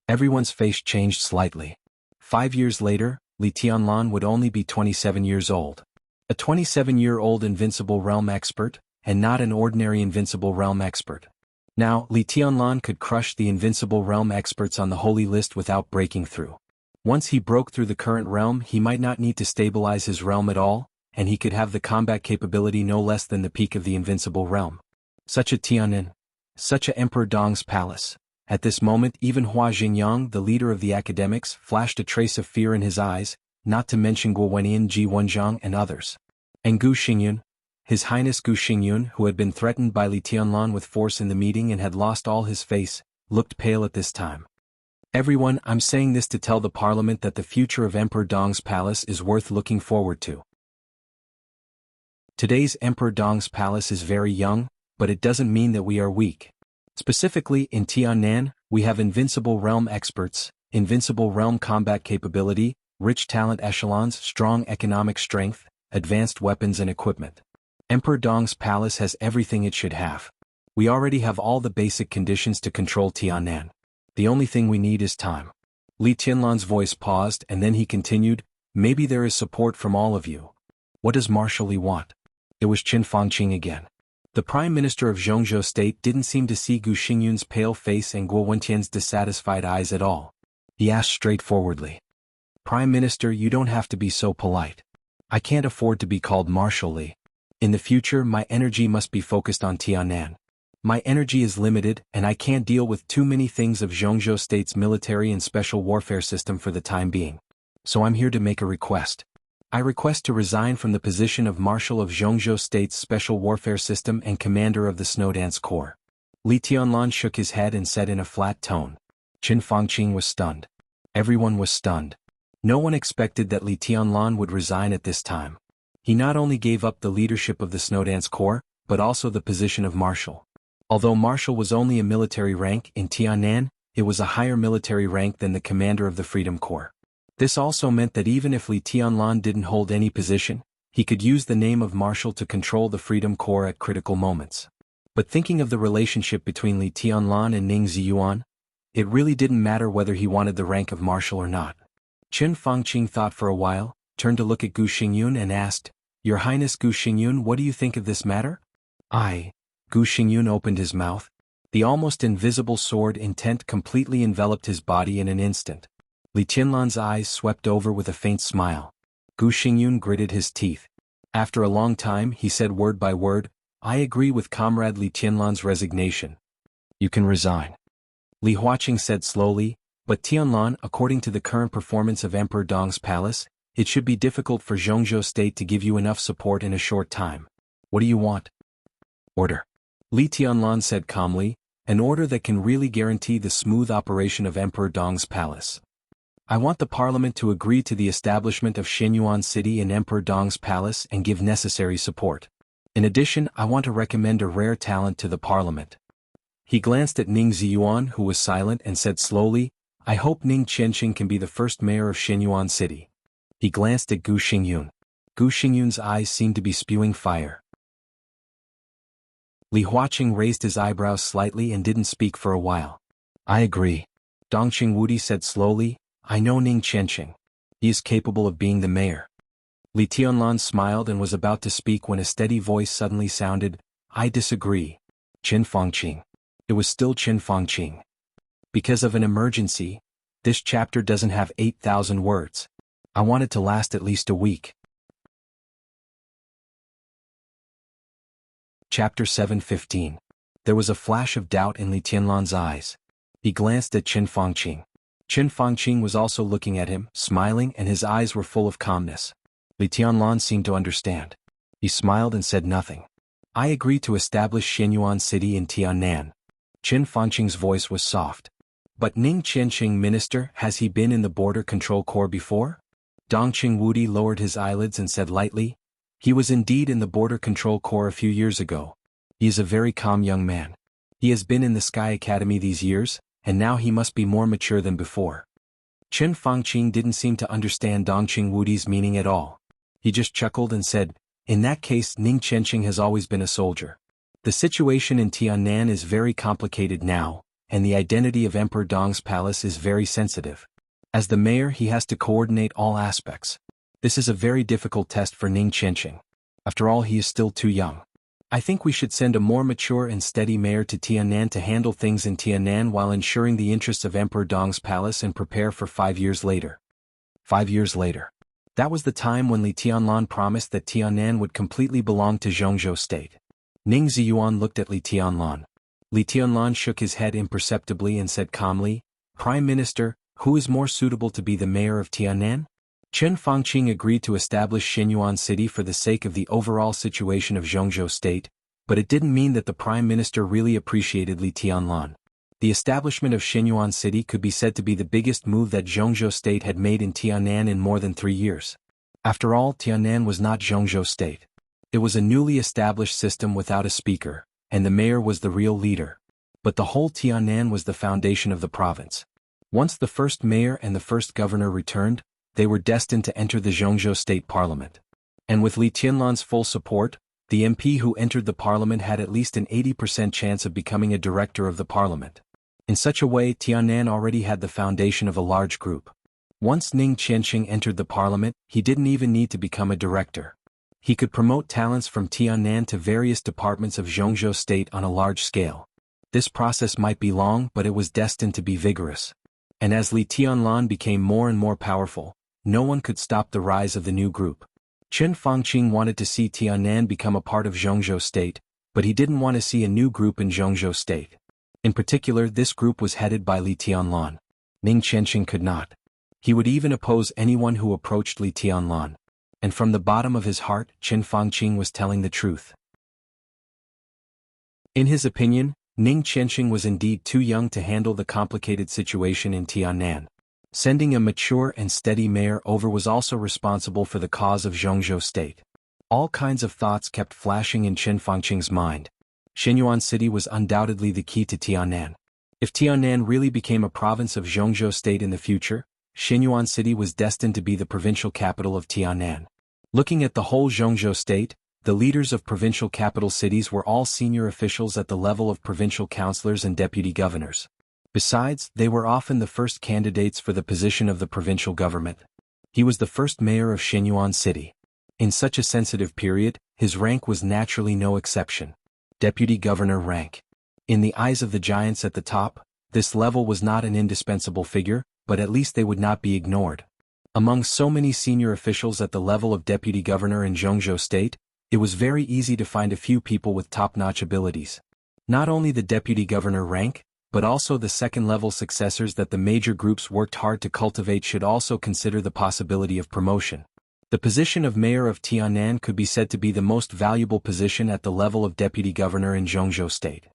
A: Everyone's face changed slightly. 5 years later, Li Tianlan would only be 27 years old. A 27-year-old invincible realm expert, and not an ordinary invincible realm expert. Now, Li Tianlan could crush the invincible realm experts on the holy list without breaking through. Once he broke through the current realm, he might not need to stabilize his realm at all, and he could have the combat capability no less than the peak of the invincible realm. Such a Tianan. Such a Emperor Dong's palace. At this moment even Hua Jingyang, the leader of the academics, flashed a trace of fear in his eyes, not to mention Guo Wenyan, Ji Wenjiang and others. And Gu Xingyun, His Highness Gu Xingyun, who had been threatened by Li Tianlan with force in the meeting and had lost all his face, looked pale at this time. Everyone, I'm saying this to tell the parliament that the future of Emperor Dong's palace is worth looking forward to. Today's Emperor Dong's palace is very young, but it doesn't mean that we are weak. Specifically, in Tiannan, we have invincible realm experts, invincible realm combat capability, rich talent echelons, strong economic strength, advanced weapons and equipment. Emperor Dong's palace has everything it should have. We already have all the basic conditions to control Tiannan. The only thing we need is time. Li Tianlan's voice paused and then he continued, maybe there is support from all of you. What does Marshal Li want? It was Qin Fangqing again. The Prime Minister of Zhongzhou State didn't seem to see Gu Xingyun's pale face and Guo Wentian's dissatisfied eyes at all. He asked straightforwardly. Prime Minister, you don't have to be so polite. I can't afford to be called Marshal Li. In the future my energy must be focused on Tiannan. My energy is limited and I can't deal with too many things of Zhongzhou State's military and special warfare system for the time being. So I'm here to make a request. I request to resign from the position of Marshal of Zhongzhou State's Special Warfare System and Commander of the Snowdance Corps. Li Tianlan shook his head and said in a flat tone. Qin Fangqing was stunned. Everyone was stunned. No one expected that Li Tianlan would resign at this time. He not only gave up the leadership of the Snowdance Corps, but also the position of Marshal. Although Marshal was only a military rank in Tiannan, it was a higher military rank than the Commander of the Freedom Corps. This also meant that even if Li Tianlan didn't hold any position, he could use the name of Marshal to control the Freedom Corps at critical moments. But thinking of the relationship between Li Tianlan and Ning Ziyuan, it really didn't matter whether he wanted the rank of Marshal or not. Qin Fangqing thought for a while, turned to look at Gu Xingyun and asked, Your Highness Gu Xingyun, what do you think of this matter? Gu Xingyun opened his mouth. The almost invisible sword intent completely enveloped his body in an instant. Li Tianlan's eyes swept over with a faint smile. Gu Xingyun gritted his teeth. After a long time he said word by word, I agree with Comrade Li Tianlan's resignation. You can resign. Li Huaqing said slowly, but Tianlan, according to the current performance of Emperor Dong's palace, it should be difficult for Zhongzhou State to give you enough support in a short time. What do you want? Order. Li Tianlan said calmly, an order that can really guarantee the smooth operation of Emperor Dong's palace. I want the parliament to agree to the establishment of Shenyuan City in Emperor Dong's palace and give necessary support. In addition, I want to recommend a rare talent to the parliament. He glanced at Ning Ziyuan, who was silent, and said slowly, I hope Ning Qianqing can be the first mayor of Shenyuan City. He glanced at Gu Xingyun. Gu Xingyun's eyes seemed to be spewing fire. Li Huaqing raised his eyebrows slightly and didn't speak for a while. I agree. Dongqing Wudi said slowly, I know Ning Qianqing. He is capable of being the mayor. Li Tianlan smiled and was about to speak when a steady voice suddenly sounded, I disagree. Qin Fangqing. It was still Qin Fangqing. Because of an emergency, this chapter doesn't have 8,000 words. I want it to last at least a week. Chapter 7:15. There was a flash of doubt in Li Tianlan's eyes. He glanced at Qin Fangqing. Qin Fangqing was also looking at him, smiling, and his eyes were full of calmness. Li Tianlan seemed to understand. He smiled and said nothing. I agree to establish Shenyuan City in Tiannan. Qin Fangqing's voice was soft. But Ning Qianqing, minister, has he been in the Border Control Corps before? Dongqing Wudi lowered his eyelids and said lightly, he was indeed in the Border Control Corps a few years ago. He is a very calm young man. He has been in the Sky Academy these years, and now he must be more mature than before. Qin Fangqing didn't seem to understand Dongqing Wudi's meaning at all. He just chuckled and said, in that case Ning Qianqing has always been a soldier. The situation in Tiannan is very complicated now, and the identity of Emperor Dong's palace is very sensitive. As the mayor, he has to coordinate all aspects. This is a very difficult test for Ning Qianqing. After all, he is still too young. I think we should send a more mature and steady mayor to Tianan to handle things in Tianan while ensuring the interests of Emperor Dong's palace and prepare for 5 years later. 5 years later. That was the time when Li Tianlan promised that Tianan would completely belong to Zhongzhou state. Ning Ziyuan looked at Li Tianlan. Li Tianlan shook his head imperceptibly and said calmly, "Prime Minister, who is more suitable to be the mayor of Tianan?" Chen Fangqing agreed to establish Shenyuan City for the sake of the overall situation of Zhongzhou state, but it didn't mean that the Prime Minister really appreciated Li Tianlan. The establishment of Shenyuan City could be said to be the biggest move that Zhongzhou state had made in Tianan in more than 3 years. After all, Tianan was not Zhongzhou state. It was a newly established system without a speaker, and the mayor was the real leader. But the whole Tianan was the foundation of the province. Once the first mayor and the first governor returned, they were destined to enter the Zhongzhou state parliament. And with Li Tianlan's full support, the MP who entered the parliament had at least an 80% chance of becoming a director of the parliament. In such a way, Tianan already had the foundation of a large group. Once Ning Qianqing entered the parliament, he didn't even need to become a director. He could promote talents from Tianan to various departments of Zhongzhou state on a large scale. This process might be long, but it was destined to be vigorous. And as Li Tianlan became more and more powerful, no one could stop the rise of the new group. Chen Fangqing wanted to see Tianan become a part of Zhongzhou state, but he didn't want to see a new group in Zhongzhou state. In particular, this group was headed by Li Tianlan. Ning Qianqing could not. He would even oppose anyone who approached Li Tianlan. And from the bottom of his heart, Chen Fangqing was telling the truth. In his opinion, Ning Qianqing was indeed too young to handle the complicated situation in Tianan. Sending a mature and steady mayor over was also responsible for the cause of Zhongzhou state. All kinds of thoughts kept flashing in Chen Fangqing's mind. Shenyuan City was undoubtedly the key to Tianan. If Tianan really became a province of Zhongzhou state in the future, Shenyuan City was destined to be the provincial capital of Tianan. Looking at the whole Zhongzhou state, the leaders of provincial capital cities were all senior officials at the level of provincial councillors and deputy governors. Besides, they were often the first candidates for the position of the provincial government. He was the first mayor of Shenyuan City. In such a sensitive period, his rank was naturally no exception. Deputy governor rank. In the eyes of the giants at the top, this level was not an indispensable figure, but at least they would not be ignored. Among so many senior officials at the level of deputy governor in Zhongzhou state, it was very easy to find a few people with top-notch abilities. Not only the deputy governor rank, but also the second-level successors that the major groups worked hard to cultivate should also consider the possibility of promotion. The position of mayor of Tianan could be said to be the most valuable position at the level of deputy governor in Zhongzhou state.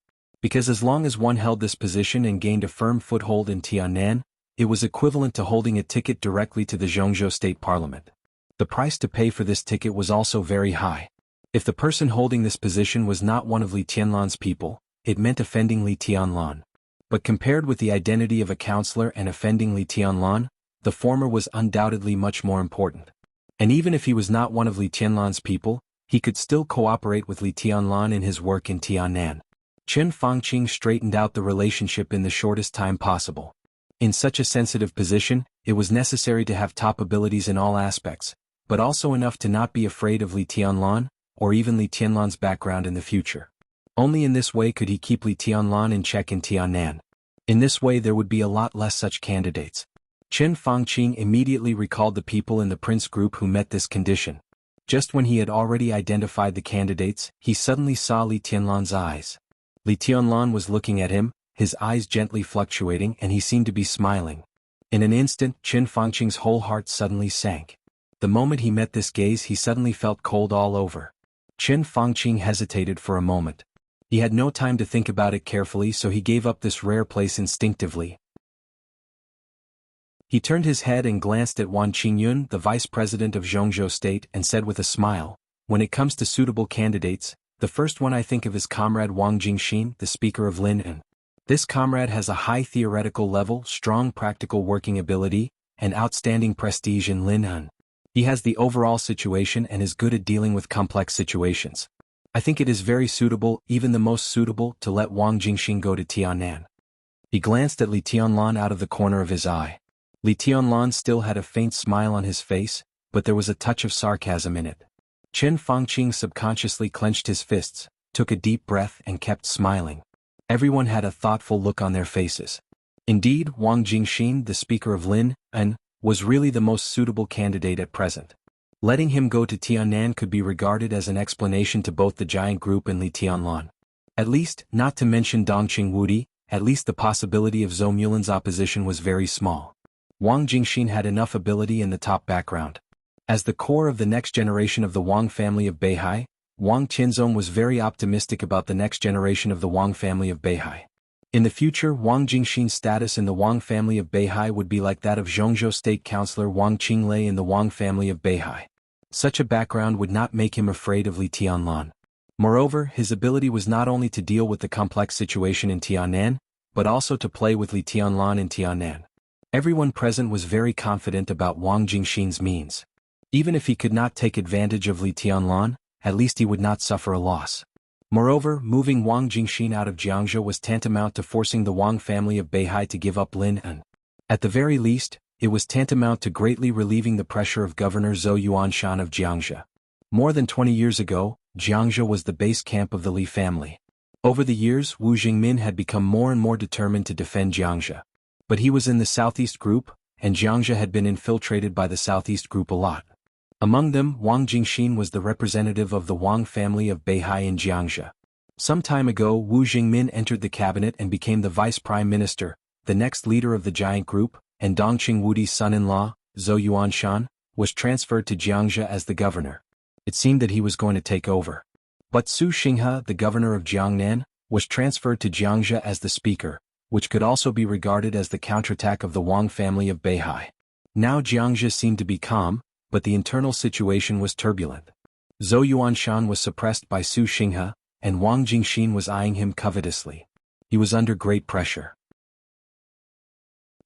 A: Because as long as one held this position and gained a firm foothold in Tianan, it was equivalent to holding a ticket directly to the Zhongzhou state parliament. The price to pay for this ticket was also very high. If the person holding this position was not one of Li Tianlan's people, it meant offending Li Tianlan. But compared with the identity of a councillor and offending Li Tianlan, the former was undoubtedly much more important. And even if he was not one of Li Tianlan's people, he could still cooperate with Li Tianlan in his work in Tianan. Chen Fangqing straightened out the relationship in the shortest time possible. In such a sensitive position, it was necessary to have top abilities in all aspects, but also enough to not be afraid of Li Tianlan, or even Li Tianlan's background in the future. Only in this way could he keep Li Tianlan in check in Tianan. In this way there would be a lot less such candidates. Chen Fangqing immediately recalled the people in the prince group who met this condition. Just when he had already identified the candidates, he suddenly saw Li Tianlan's eyes. Li Tianlan was looking at him, his eyes gently fluctuating, and he seemed to be smiling. In an instant, Chen Fangqing's whole heart suddenly sank. The moment he met this gaze, he suddenly felt cold all over. Chen Fangqing hesitated for a moment. He had no time to think about it carefully, so he gave up this rare place instinctively. He turned his head and glanced at Wang Qingyun, the vice president of Zhongzhou state, and said with a smile, "When it comes to suitable candidates, the first one I think of is comrade Wang Jingxin, the speaker of Lin'an. This comrade has a high theoretical level, strong practical working ability, and outstanding prestige in Lin'an. He has the overall situation and is good at dealing with complex situations. I think it is very suitable, even the most suitable, to let Wang Jingxin go to Tianan." He glanced at Li Tianlan out of the corner of his eye. Li Tianlan still had a faint smile on his face, but there was a touch of sarcasm in it. Chen Fangqing subconsciously clenched his fists, took a deep breath and kept smiling. Everyone had a thoughtful look on their faces. Indeed, Wang Jingxin, the speaker of Lin An, was really the most suitable candidate at present. Letting him go to Tiannan could be regarded as an explanation to both the giant group and Li Tianlan. At least, not to mention Dongqing Wudi, at least the possibility of Zhou Mulan's opposition was very small. Wang Jingxin had enough ability in the top background. As the core of the next generation of the Wang family of Beihai, Wang Tianzong was very optimistic about the next generation of the Wang family of Beihai. In the future, Wang Jingxin's status in the Wang family of Beihai would be like that of Zhongzhou State Councillor Wang Qinglei in the Wang family of Beihai. Such a background would not make him afraid of Li Tianlan. Moreover, his ability was not only to deal with the complex situation in Tiannan, but also to play with Li Tianlan in Tiannan. Everyone present was very confident about Wang Jingxin's means. Even if he could not take advantage of Li Tianlan, at least he would not suffer a loss. Moreover, moving Wang Jingxin out of Jiangzhou was tantamount to forcing the Wang family of Beihai to give up Lin An. At the very least, it was tantamount to greatly relieving the pressure of Governor Zhou Yuanshan of Jiangzhou. More than 20 years ago, Jiangzhou was the base camp of the Li family. Over the years, Wu Jingmin had become more and more determined to defend Jiangzhou. But he was in the Southeast Group, and Jiangzhou had been infiltrated by the Southeast Group a lot. Among them, Wang Jingxin was the representative of the Wang family of Beihai in Jiangzhou. Some time ago, Wu Jingmin entered the cabinet and became the vice prime minister, the next leader of the giant group, and Dongqing Wudi's son-in-law, Zhou Yuanshan, was transferred to Jiangzhou as the governor. It seemed that he was going to take over. But Su Xinghe, the governor of Jiangnan, was transferred to Jiangzhou as the speaker, which could also be regarded as the counterattack of the Wang family of Beihai. Now Jiangzhou seemed to be calm, but the internal situation was turbulent. Zhou Yuanshan was suppressed by Su Xinghe, and Wang Jingxin was eyeing him covetously. He was under great pressure.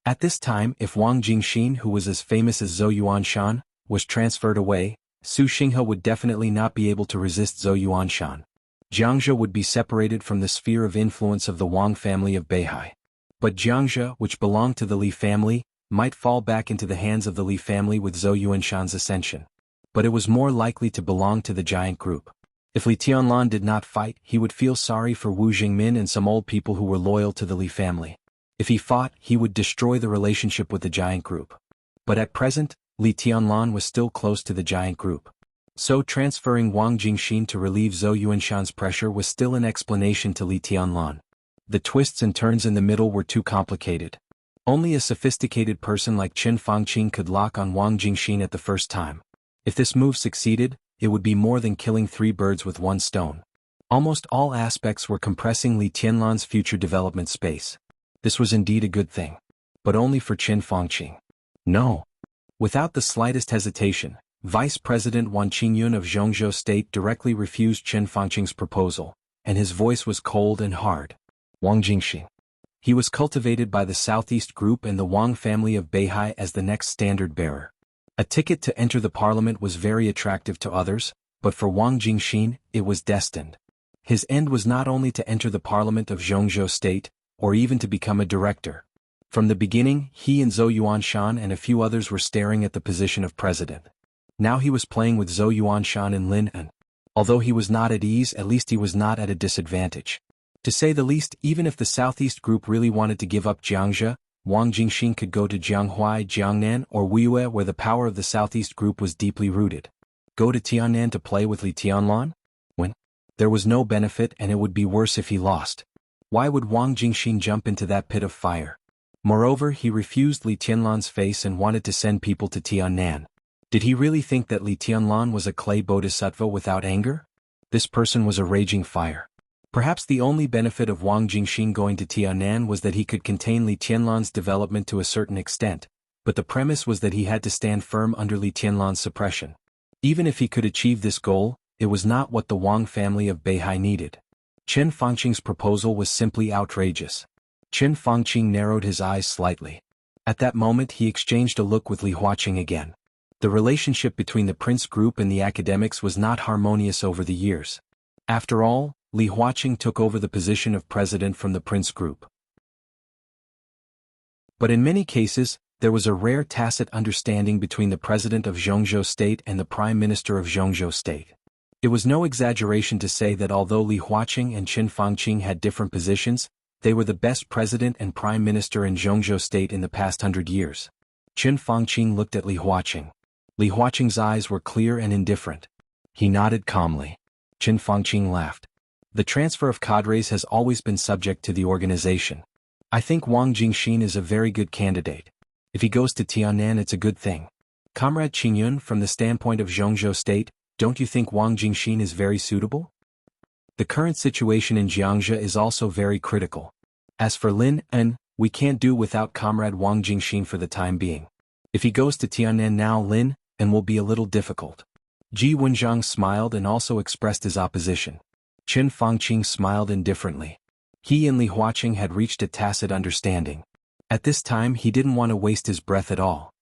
A: At this time, if Wang Jingxin, who was as famous as Zhou Yuanshan, was transferred away, Su Xinghe would definitely not be able to resist Zhou Yuanshan. Jiangzhou would be separated from the sphere of influence of the Wang family of Beihai. But Jiangzhou, which belonged to the Li family, might fall back into the hands of the Li family with Zhou Yuanshan's ascension. But it was more likely to belong to the giant group. If Li Tianlan did not fight, he would feel sorry for Wu Jingmin and some old people who were loyal to the Li family. If he fought, he would destroy the relationship with the giant group. But at present, Li Tianlan was still close to the giant group. So transferring Wang Jingxin to relieve Zhou Yuanshan's pressure was still an explanation to Li Tianlan. The twists and turns in the middle were too complicated. Only a sophisticated person like Chen Fangqing could lock on Wang Jingxin at the first time. If this move succeeded, it would be more than killing 3 birds with 1 stone. Almost all aspects were compressing Li Tianlan's future development space. This was indeed a good thing. But only for Chen Fangqing. No. Without the slightest hesitation, Vice President Wan Qingyun of Zhongzhou State directly refused Chen Fangqing's proposal, and his voice was cold and hard. Wang Jingxin. He was cultivated by the Southeast Group and the Wang family of Beihai as the next standard-bearer. A ticket to enter the parliament was very attractive to others, but for Wang Jingxin, it was destined. His end was not only to enter the parliament of Zhongzhou State, or even to become a director. From the beginning, he and Zhou Yuanshan and a few others were staring at the position of president. Now he was playing with Zhou Yuanshan and Lin An. Although he was not at ease, at least he was not at a disadvantage. To say the least, even if the Southeast Group really wanted to give up Jiangzhou, Wang Jingxin could go to Jianghuai, Jiangnan, or Wuyue where the power of the Southeast Group was deeply rooted. Go to Tiannan to play with Li Tianlan? When? There was no benefit and it would be worse if he lost. Why would Wang Jingxin jump into that pit of fire? Moreover, he refused Li Tianlan's face and wanted to send people to Tiannan. Did he really think that Li Tianlan was a clay bodhisattva without anger? This person was a raging fire. Perhaps the only benefit of Wang Jingxin going to Tiannan was that he could contain Li Tianlan's development to a certain extent, but the premise was that he had to stand firm under Li Tianlan's suppression. Even if he could achieve this goal, it was not what the Wang family of Beihai needed. Chen Fangqing's proposal was simply outrageous. Chen Fangqing narrowed his eyes slightly. At that moment he exchanged a look with Li Huaqing again. The relationship between the Prince Group and the academics was not harmonious over the years. After all, Li Huaqing took over the position of president from the Prince Group. But in many cases, There was a rare tacit understanding between the president of Zhongzhou State and the prime minister of Zhongzhou State. It was no exaggeration to say that although Li Huaqing and Qin Fangqing had different positions, they were the best president and prime minister in Zhongzhou State in the past 100 years. Qin Fangqing looked at Li Huaqing. Li Huaqing's eyes were clear and indifferent. He nodded calmly. Qin Fangqing laughed. The transfer of cadres has always been subject to the organization. I think Wang Jingxin is a very good candidate. If he goes to Tianan, it's a good thing. Comrade Qingyun, from the standpoint of Zhongzhou State, don't you think Wang Jingxin is very suitable? The current situation in Jiangxia is also very critical. As for Lin En, we can't do without Comrade Wang Jingxin for the time being. If he goes to Tianan now, Lin En will be a little difficult. Ji Wenjiang smiled and also expressed his opposition. Qin Fangqing smiled indifferently. He and Li Huaqing had reached a tacit understanding. At this time he didn't want to waste his breath at all.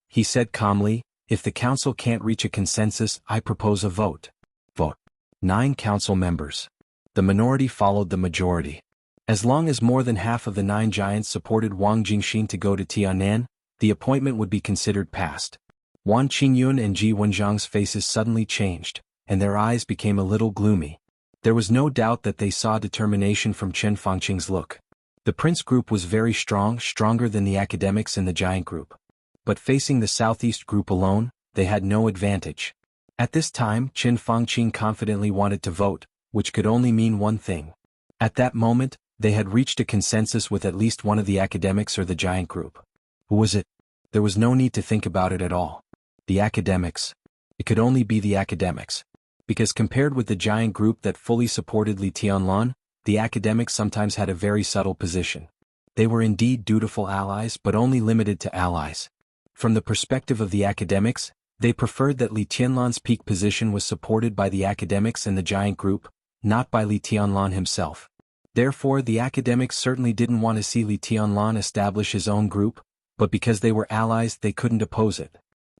A: He said calmly, if the council can't reach a consensus, I propose a vote. Vote. 9 council members. The minority followed the majority. As long as more than half of the 9 giants supported Wang Jingxin to go to Tianan, the appointment would be considered passed. Wan Qingyun and Ji Wenjiang's faces suddenly changed, and their eyes became a little gloomy. There was no doubt that they saw determination from Qin Fangqing's look. The Prince group was very strong, stronger than the academics in the giant group. But facing the Southeast group alone, they had no advantage. At this time, Qin Fangqing confidently wanted to vote, which could only mean one thing. At that moment, they had reached a consensus with at least one of the academics or the giant group. Who was it? There was no need to think about it at all. The academics. It could only be the academics. Because compared with the giant group that fully supported Li Tianlan, the academics sometimes had a very subtle position. They were indeed dutiful allies but only limited to allies. From the perspective of the academics, they preferred that Li Tianlan's peak position was supported by the academics and the giant group, not by Li Tianlan himself. Therefore the academics certainly didn't want to see Li Tianlan establish his own group, but because they were allies they couldn't oppose it.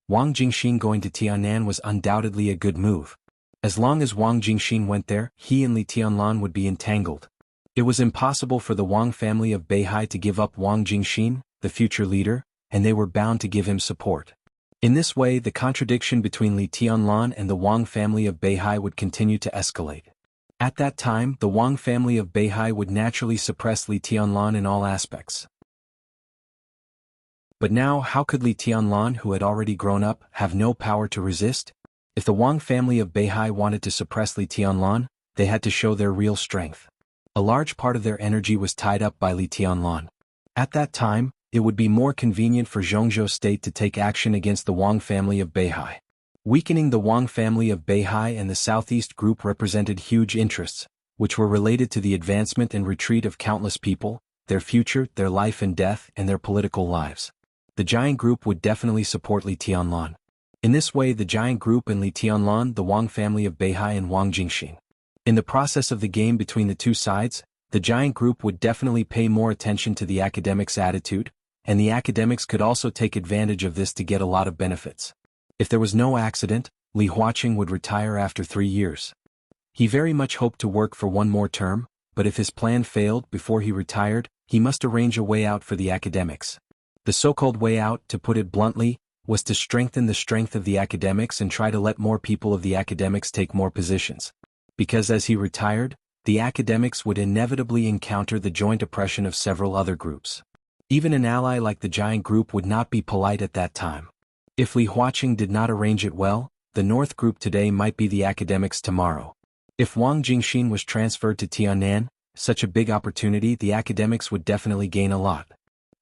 A: Wang Jingxin going to Tianan was undoubtedly a good move. As long as Wang Jingxin went there, he and Li Tianlan would be entangled. It was impossible for the Wang family of Beihai to give up Wang Jingxin, the future leader, and they were bound to give him support. In this way the contradiction between Li Tianlan and the Wang family of Beihai would continue to escalate. At that time the Wang family of Beihai would naturally suppress Li Tianlan in all aspects. But now how could Li Tianlan, who had already grown up, have no power to resist? If the Wang family of Beihai wanted to suppress Li Tianlan, they had to show their real strength. A large part of their energy was tied up by Li Tianlan. At that time, it would be more convenient for Zhongzhou State to take action against the Wang family of Beihai. Weakening the Wang family of Beihai and the Southeast group represented huge interests, which were related to the advancement and retreat of countless people, their future, their life and death, and their political lives. The giant group would definitely support Li Tianlan. In this way the giant group and Li Tianlan, the Wang family of Beihai and Wang Jingxin. In the process of the game between the two sides, the giant group would definitely pay more attention to the academics' attitude, and the academics could also take advantage of this to get a lot of benefits. If there was no accident, Li Huaqing would retire after 3 years. He very much hoped to work for one more term, but if his plan failed before he retired, he must arrange a way out for the academics. The so-called way out, to put it bluntly, was to strengthen the strength of the academics and try to let more people of the academics take more positions. Because as he retired, the academics would inevitably encounter the joint oppression of several other groups. Even an ally like the giant group would not be polite at that time. If Li Huaqing did not arrange it well, the North group today might be the academics tomorrow. If Wang Jingxin was transferred to Tianan, such a big opportunity, the academics would definitely gain a lot.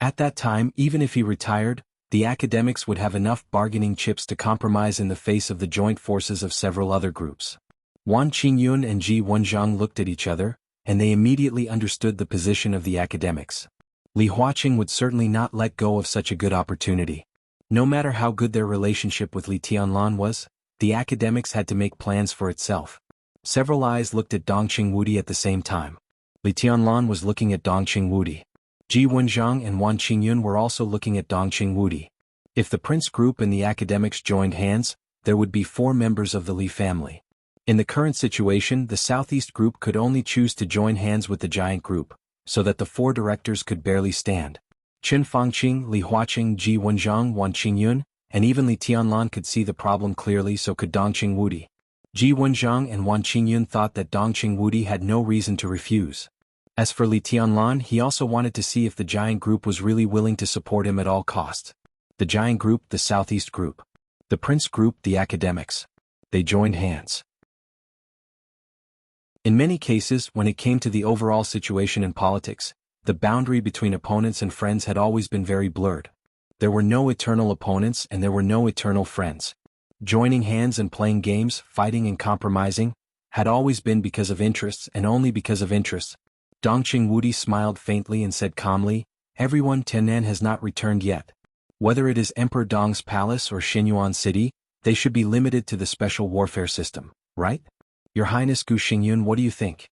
A: At that time, even if he retired, the academics would have enough bargaining chips to compromise in the face of the joint forces of several other groups. Wan Qingyun and Ji Wenjiang looked at each other, and they immediately understood the position of the academics. Li Huaqing would certainly not let go of such a good opportunity. No matter how good their relationship with Li Tianlan was, the academics had to make plans for itself. Several eyes looked at Dongqing Wudi at the same time. Li Tianlan was looking at Dongqing Wudi. Ji Wenjiang and Wan Qingyun were also looking at Dongqing Wudi. If the Prince group and the academics joined hands, there would be 4 members of the Li family. In the current situation, the Southeast group could only choose to join hands with the giant group, so that the 4 directors could barely stand. Chen Fangqing, Li Huaqing, Ji Wenjiang, Wan Qingyun, and even Li Tianlan could see the problem clearly, so could Dongqing Wudi. Ji Wenjiang and Wan Qingyun thought that Dongqing Wudi had no reason to refuse. As for Li Tianlan, he also wanted to see if the giant group was really willing to support him at all costs. The giant group, the Southeast group. The Prince group, the academics. They joined hands. In many cases, when it came to the overall situation in politics, the boundary between opponents and friends had always been very blurred. There were no eternal opponents and there were no eternal friends. Joining hands and playing games, fighting and compromising, had always been because of interests and only because of interests. Dongqing Wudi smiled faintly and said calmly, "Everyone, Tiannan has not returned yet. Whether it is Emperor Dong's palace or Xinyuan City, they should be limited to the special warfare system, right? Your Highness Gu Xingyun, what do you think?"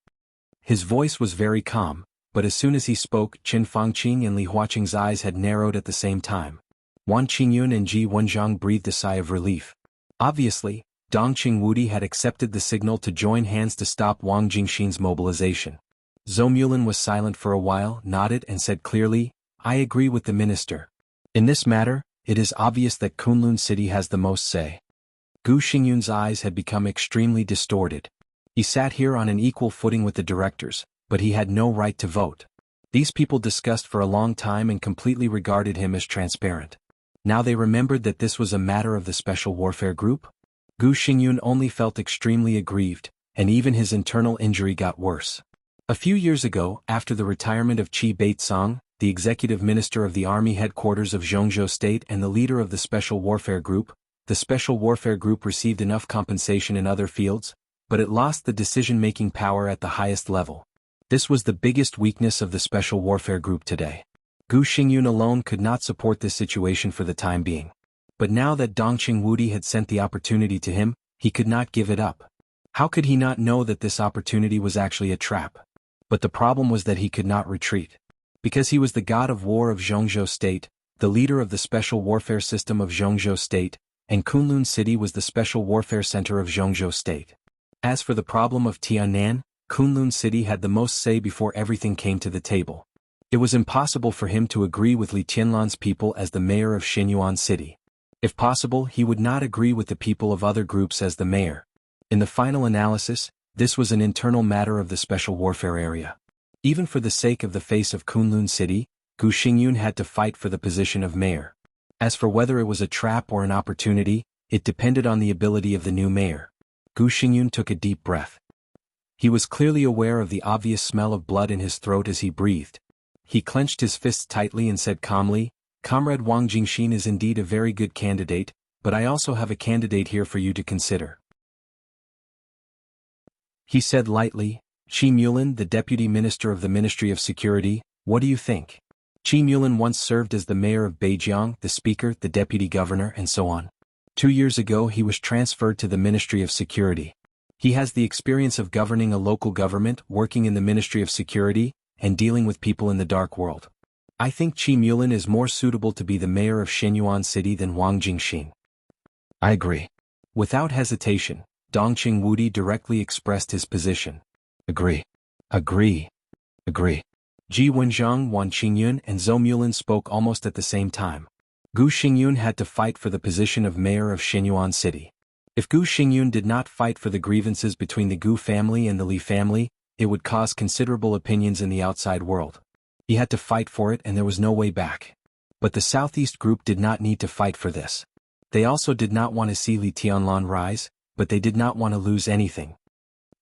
A: His voice was very calm, but as soon as he spoke, Chen Fangqing and Li Huaqing's eyes had narrowed at the same time. Wan Qingyun and Ji Wenjiang breathed a sigh of relief. Obviously, Dongqing Wudi had accepted the signal to join hands to stop Wang Jingxin's mobilization. Zhou Mulin was silent for a while, nodded and said clearly, "I agree with the minister. In this matter, it is obvious that Kunlun City has the most say." Gu Xingyun's eyes had become extremely distorted. He sat here on an equal footing with the directors, but he had no right to vote. These people discussed for a long time and completely regarded him as transparent. Now they remembered that this was a matter of the special warfare group? Gu Xingyun only felt extremely aggrieved, and even his internal injury got worse. A few years ago, after the retirement of Qi Baitzong, the executive minister of the army headquarters of Zhongzhou State and the leader of the Special Warfare Group, the Special Warfare Group received enough compensation in other fields, but it lost the decision-making power at the highest level. This was the biggest weakness of the Special Warfare Group today. Gu Xingyun alone could not support this situation for the time being. But now that Dongqing Wudi had sent the opportunity to him, he could not give it up. How could he not know that this opportunity was actually a trap? But the problem was that he could not retreat. Because he was the god of war of Zhongzhou State, the leader of the special warfare system of Zhongzhou State, and Kunlun City was the special warfare center of Zhongzhou State. As for the problem of Tiannan, Kunlun City had the most say before everything came to the table. It was impossible for him to agree with Li Tianlan's people as the mayor of Xinyuan City. If possible, he would not agree with the people of other groups as the mayor. In the final analysis, this was an internal matter of the special warfare area. Even for the sake of the face of Kunlun City, Gu Xingyun had to fight for the position of mayor. As for whether it was a trap or an opportunity, it depended on the ability of the new mayor. Gu Xingyun took a deep breath. He was clearly aware of the obvious smell of blood in his throat as he breathed. He clenched his fists tightly and said calmly, "Comrade Wang Jingxin is indeed a very good candidate, but I also have a candidate here for you to consider." He said lightly, "Qi Mulin, the Deputy Minister of the Ministry of Security, what do you think?" Qi Mulin once served as the mayor of Beijiang, the speaker, the deputy governor, and so on. 2 years ago he was transferred to the Ministry of Security. He has the experience of governing a local government, working in the Ministry of Security, and dealing with people in the dark world. I think Qi Mulin is more suitable to be the mayor of Xinyuan City than Wang Jingxin. I agree. Without hesitation, Dongqing Wudi directly expressed his position. Agree. Agree. Agree. Ji Wenjiang, Wan Qingyun and Zhou Mulin spoke almost at the same time. Gu Xingyun had to fight for the position of mayor of Xinyuan City. If Gu Xingyun did not fight for the grievances between the Gu family and the Li family, it would cause considerable opinions in the outside world. He had to fight for it and there was no way back. But the Southeast group did not need to fight for this. They also did not want to see Li Tianlan rise, but they did not want to lose anything.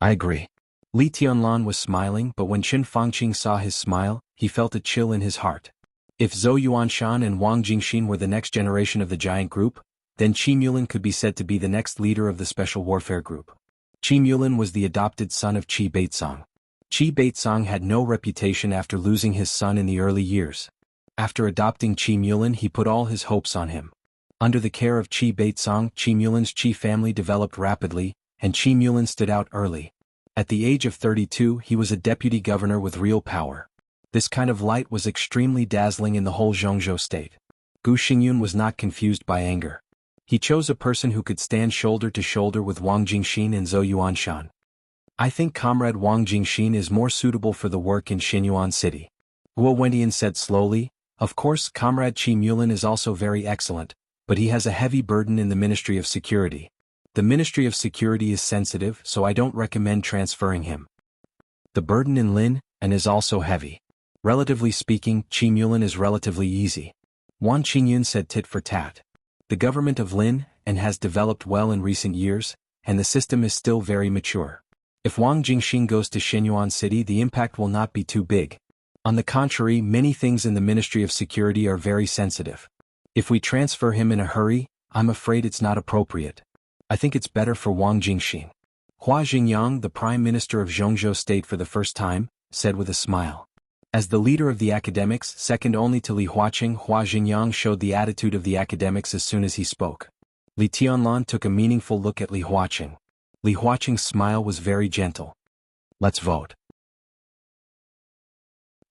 A: I agree. Li Tianlan was smiling, but when Chen Fangqing saw his smile, he felt a chill in his heart. If Zhou Yuanshan and Wang Jingxin were the next generation of the giant group, then Qi Mulin could be said to be the next leader of the special warfare group. Qi Mulin was the adopted son of Qi Baitzong. Qi Baitzong had no reputation after losing his son in the early years. After adopting Qi Mulin, he put all his hopes on him. Under the care of Qi Baitzong, Qi Mulin's Qi family developed rapidly, and Qi Mulin stood out early. At the age of 32, he was a deputy governor with real power. This kind of light was extremely dazzling in the whole Zhongzhou state. Gu Xingyun was not confused by anger. He chose a person who could stand shoulder to shoulder with Wang Jingxin and Zhou Yuanshan. I think Comrade Wang Jingxin is more suitable for the work in Xinyuan City. Guo Wendian said slowly, Of course, Comrade Chi Mulin is also very excellent, but he has a heavy burden in the Ministry of Security. The Ministry of Security is sensitive, so I don't recommend transferring him. The burden in Lin and is also heavy. Relatively speaking, Chi Mulin is relatively easy. Wang Qingyun said tit for tat. The government of Lin and has developed well in recent years, and the system is still very mature. If Wang Jingxin goes to Shenyuan City, the impact will not be too big. On the contrary, many things in the Ministry of Security are very sensitive. If we transfer him in a hurry, I'm afraid it's not appropriate. I think it's better for Wang Jingxin. Hua Jingyang, the Prime Minister of Zhongzhou State for the first time, said with a smile. As the leader of the academics, second only to Li Huaqing, Hua Jingyang showed the attitude of the academics as soon as he spoke. Li Tianlan took a meaningful look at Li Huaqing. Li Huaqing's smile was very gentle. Let's vote.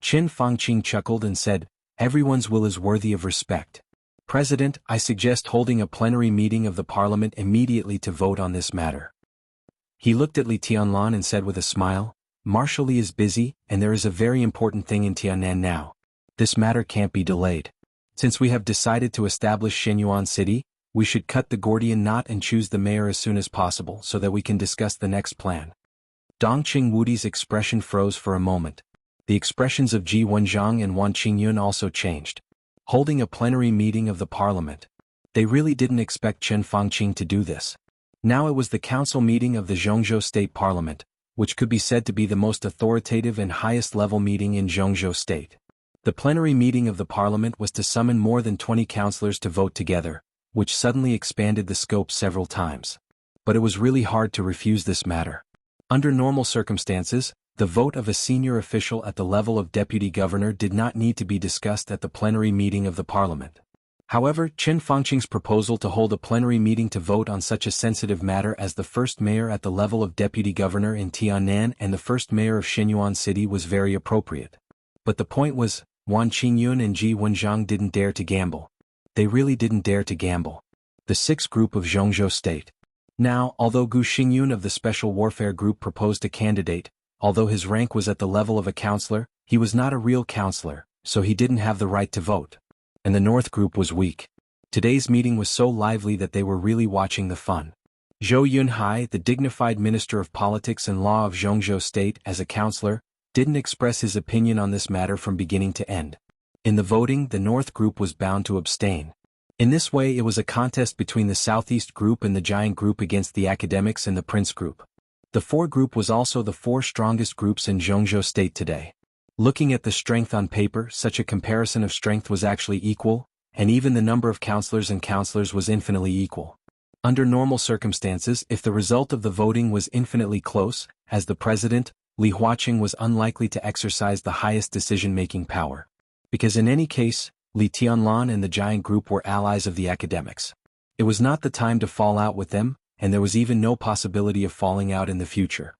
A: Qin Fangqing chuckled and said, everyone's will is worthy of respect. President, I suggest holding a plenary meeting of the parliament immediately to vote on this matter. He looked at Li Tianlan and said with a smile, Marshal Li is busy, and there is a very important thing in Tiannan now. This matter can't be delayed. Since we have decided to establish Shenyuan City, we should cut the Gordian knot and choose the mayor as soon as possible so that we can discuss the next plan. Dongqing Wudi's expression froze for a moment. The expressions of Ji Wenjiang and Wang Qingyun also changed. Holding a plenary meeting of the parliament. They really didn't expect Qin Fangqing to do this. Now it was the council meeting of the Zhongzhou State Parliament, which could be said to be the most authoritative and highest-level meeting in Zhongzhou State. The plenary meeting of the parliament was to summon more than 20 councillors to vote together, which suddenly expanded the scope several times. But it was really hard to refuse this matter. Under normal circumstances, the vote of a senior official at the level of deputy governor did not need to be discussed at the plenary meeting of the parliament. However, Qin Fangqing's proposal to hold a plenary meeting to vote on such a sensitive matter as the first mayor at the level of deputy governor in Tiannan and the first mayor of Shenyuan City was very appropriate. But the point was, Wang Qingyun and Ji Wenjiang didn't dare to gamble. They really didn't dare to gamble. The sixth group of Zhongzhou State. Now, although Gu Xingyun of the Special Warfare Group proposed a candidate, although his rank was at the level of a councillor, he was not a real councillor, so he didn't have the right to vote. And the North Group was weak. Today's meeting was so lively that they were really watching the fun. Zhou Yunhai, the dignified Minister of Politics and Law of Zhongzhou State as a councillor, didn't express his opinion on this matter from beginning to end. In the voting, the North Group was bound to abstain. In this way, it was a contest between the Southeast Group and the Giant Group against the Academics and the Prince Group. The Four Group was also the four strongest groups in Zhongzhou State today. Looking at the strength on paper, such a comparison of strength was actually equal, and even the number of councillors and councillors was infinitely equal. Under normal circumstances, if the result of the voting was infinitely close, as the president, Li Huaqing was unlikely to exercise the highest decision-making power. Because in any case, Li Tianlan and the Giant Group were allies of the academics. It was not the time to fall out with them, and there was even no possibility of falling out in the future.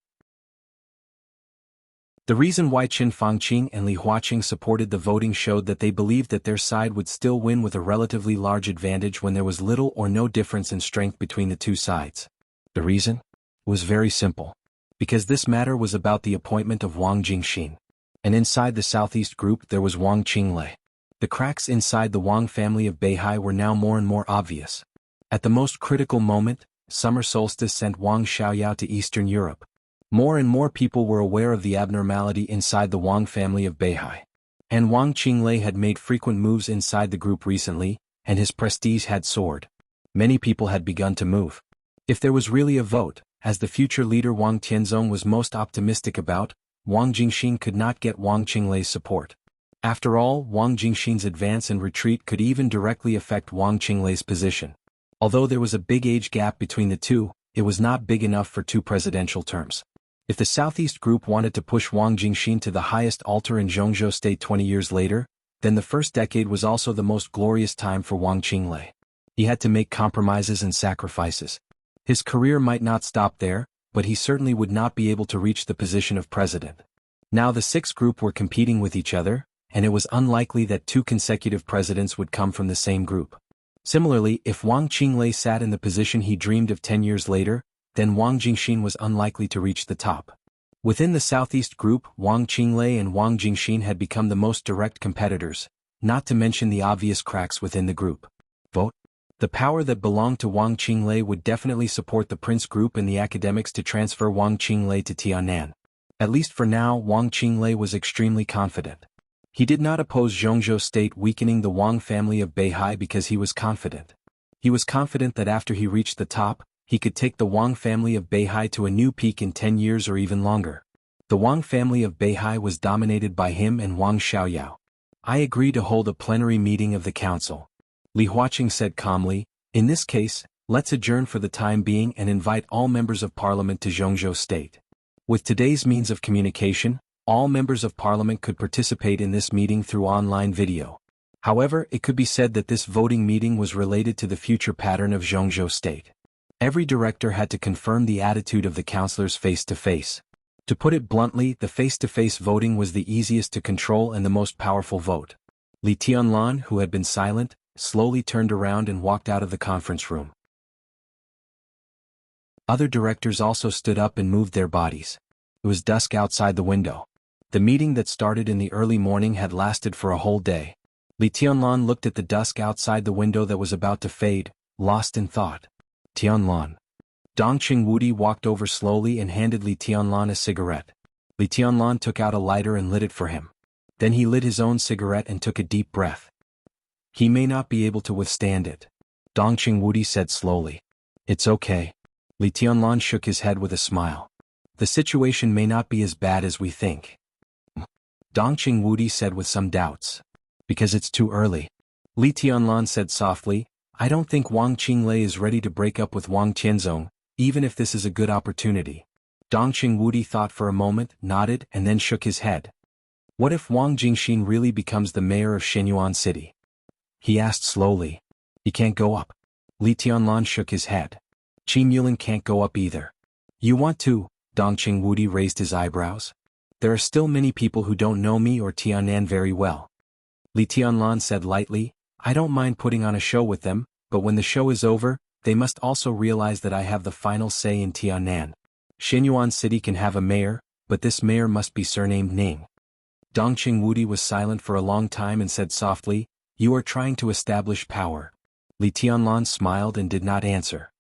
A: The reason why Qin Fangqing and Li Huaqing supported the voting showed that they believed that their side would still win with a relatively large advantage when there was little or no difference in strength between the two sides. The reason? Was very simple. Because this matter was about the appointment of Wang Jingxin. And inside the Southeast Group there was Wang Qinglei. The cracks inside the Wang family of Beihai were now more and more obvious. At the most critical moment, summer solstice sent Wang Xiaoyao to Eastern Europe. More and more people were aware of the abnormality inside the Wang family of Beihai. And Wang Qinglei had made frequent moves inside the group recently, and his prestige had soared. Many people had begun to move. If there was really a vote, as the future leader Wang Tianzong was most optimistic about, Wang Jingxin could not get Wang Qinglei's support. After all, Wang Jingxin's advance and retreat could even directly affect Wang Qinglei's position. Although there was a big age gap between the two, it was not big enough for 2 presidential terms. If the Southeast Group wanted to push Wang Jingxin to the highest altar in Zhongzhou State 20 years later, then the first decade was also the most glorious time for Wang Qinglei. He had to make compromises and sacrifices. His career might not stop there, but he certainly would not be able to reach the position of president. Now the 6th group were competing with each other, and it was unlikely that 2 consecutive presidents would come from the same group. Similarly, if Wang Qinglei sat in the position he dreamed of 10 years later, then Wang Jingxin was unlikely to reach the top. Within the Southeast Group, Wang Qinglei and Wang Jingxin had become the most direct competitors, not to mention the obvious cracks within the group. Vote. The power that belonged to Wang Qinglei would definitely support the Prince Group and the academics to transfer Wang Qinglei to Tianan. At least for now, Wang Qinglei was extremely confident. He did not oppose Zhongzhou State weakening the Wang family of Beihai because he was confident. He was confident that after he reached the top, he could take the Wang family of Beihai to a new peak in 10 years or even longer. The Wang family of Beihai was dominated by him and Wang Xiaoyao. I agree to hold a plenary meeting of the council. Li Huaqing said calmly, in this case, let's adjourn for the time being and invite all members of parliament to Zhongzhou State. With today's means of communication, all members of parliament could participate in this meeting through online video. However, it could be said that this voting meeting was related to the future pattern of Zhongzhou State. Every director had to confirm the attitude of the councillors face-to-face. To put it bluntly, the face-to-face voting was the easiest to control and the most powerful vote. Li Tianlan, who had been silent, slowly turned around and walked out of the conference room. Other directors also stood up and moved their bodies. It was dusk outside the window. The meeting that started in the early morning had lasted for a whole day. Li Tianlan looked at the dusk outside the window that was about to fade, lost in thought. Tianlan. Dongqing Wudi walked over slowly and handed Li Tianlan a cigarette. Li Tianlan took out a lighter and lit it for him. Then he lit his own cigarette and took a deep breath. He may not be able to withstand it. Dongqing Wudi said slowly. It's okay. Li Tianlan shook his head with a smile. The situation may not be as bad as we think. Dongqing Wudi said with some doubts. Because it's too early. Li Tianlan said softly, I don't think Wang Qinglei is ready to break up with Wang Tianzong, even if this is a good opportunity. Dongqing Wudi thought for a moment, nodded, and then shook his head. What if Wang Jingxin really becomes the mayor of Shenyuan City? He asked slowly. He can't go up. Li Tianlan shook his head. Qi Mulan can't go up either. You want to? Dongqing Wudi raised his eyebrows. There are still many people who don't know me or Tianan very well. Li Tianlan said lightly, I don't mind putting on a show with them, but when the show is over, they must also realize that I have the final say in Tianan. Shenyuan City can have a mayor, but this mayor must be surnamed Ning. Dongqing Wudi was silent for a long time and said softly, You are trying to establish power. Li Tianlan smiled and did not answer.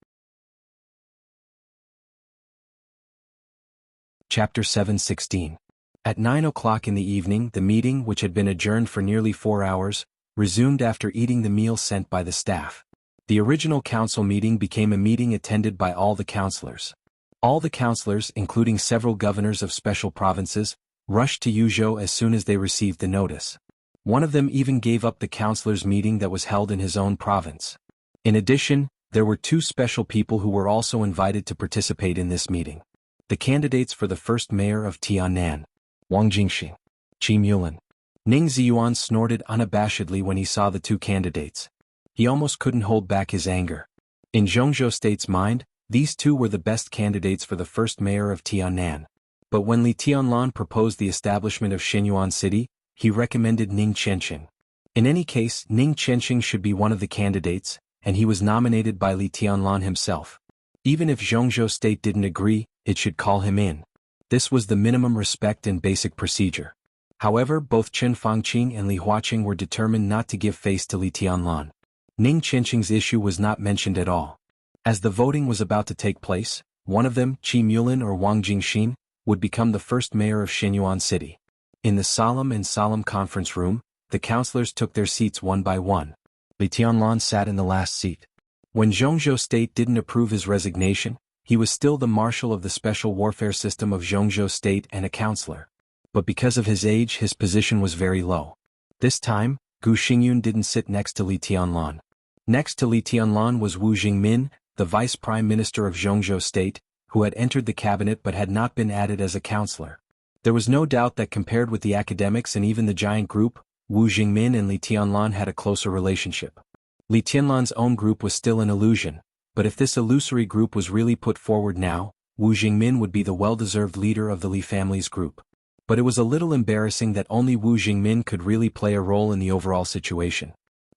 A: Chapter 7:16. At 9 o'clock in the evening, the meeting, which had been adjourned for nearly 4 hours, resumed after eating the meal sent by the staff. The original council meeting became a meeting attended by all the councillors. All the councillors, including several governors of special provinces, rushed to Yuzhou as soon as they received the notice. One of them even gave up the councillors' meeting that was held in his own province. In addition, there were 2 special people who were also invited to participate in this meeting. The candidates for the first mayor of Tianan. Wang Jingxin. Qi Mulan. Ning Ziyuan snorted unabashedly when he saw the 2 candidates. He almost couldn't hold back his anger. In Zhongzhou State's mind, these 2 were the best candidates for the first mayor of Tianan. But when Li Tianlan proposed the establishment of Shenyuan City, he recommended Ning Qianqing. In any case, Ning Qianqing should be one of the candidates, and he was nominated by Li Tianlan himself. Even if Zhongzhou State didn't agree, it should call him in. This was the minimum respect and basic procedure. However, both Chen Fangqing and Li Huaqing were determined not to give face to Li Tianlan. Ning Qianqing's issue was not mentioned at all. As the voting was about to take place, one of them, Qi Mulan or Wang Jingxin, would become the first mayor of Shenyuan City. In the solemn conference room, the councillors took their seats one by one. Li Tianlan sat in the last seat. When Zhongzhou State didn't approve his resignation, he was still the marshal of the special warfare system of Zhongzhou State and a councillor. But because of his age, his position was very low. This time, Gu Xingyun didn't sit next to Li Tianlan. Next to Li Tianlan was Wu Jingmin, the vice prime minister of Zhongzhou State, who had entered the cabinet but had not been added as a councillor. There was no doubt that compared with the academics and even the giant group, Wu Jingmin and Li Tianlan had a closer relationship. Li Tianlan's own group was still an illusion, but if this illusory group was really put forward now, Wu Jingmin would be the well-deserved leader of the Li family's group. But it was a little embarrassing that only Wu Jingmin could really play a role in the overall situation.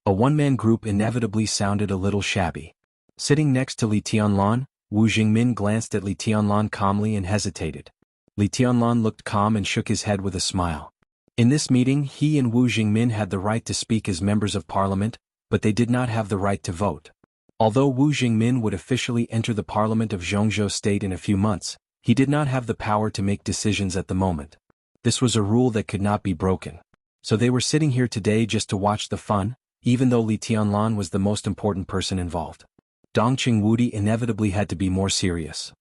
A: A one-man group inevitably sounded a little shabby. Sitting next to Li Tianlan, Wu Jingmin glanced at Li Tianlan calmly and hesitated. Li Tianlan looked calm and shook his head with a smile. In this meeting he and Wu Jingmin had the right to speak as members of parliament, but they did not have the right to vote. Although Wu Jingmin would officially enter the parliament of Zhongzhou State in a few months, he did not have the power to make decisions at the moment. This was a rule that could not be broken. So they were sitting here today just to watch the fun, even though Li Tianlan was the most important person involved. Dongqing Wudi inevitably had to be more serious.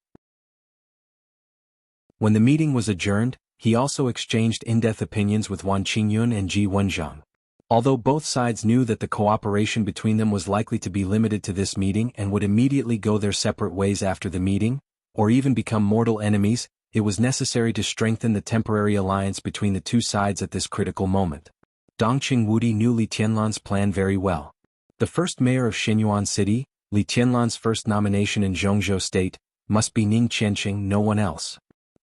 A: When the meeting was adjourned, he also exchanged in-depth opinions with Wan Qingyun and Ji Wenxiang. Although both sides knew that the cooperation between them was likely to be limited to this meeting and would immediately go their separate ways after the meeting, or even become mortal enemies, it was necessary to strengthen the temporary alliance between the two sides at this critical moment. Dongqing Wudi knew Li Tianlan's plan very well. The first mayor of Xinyuan City, Li Tianlan's first nomination in Zhongzhou State, must be Ning Qianqing, no one else.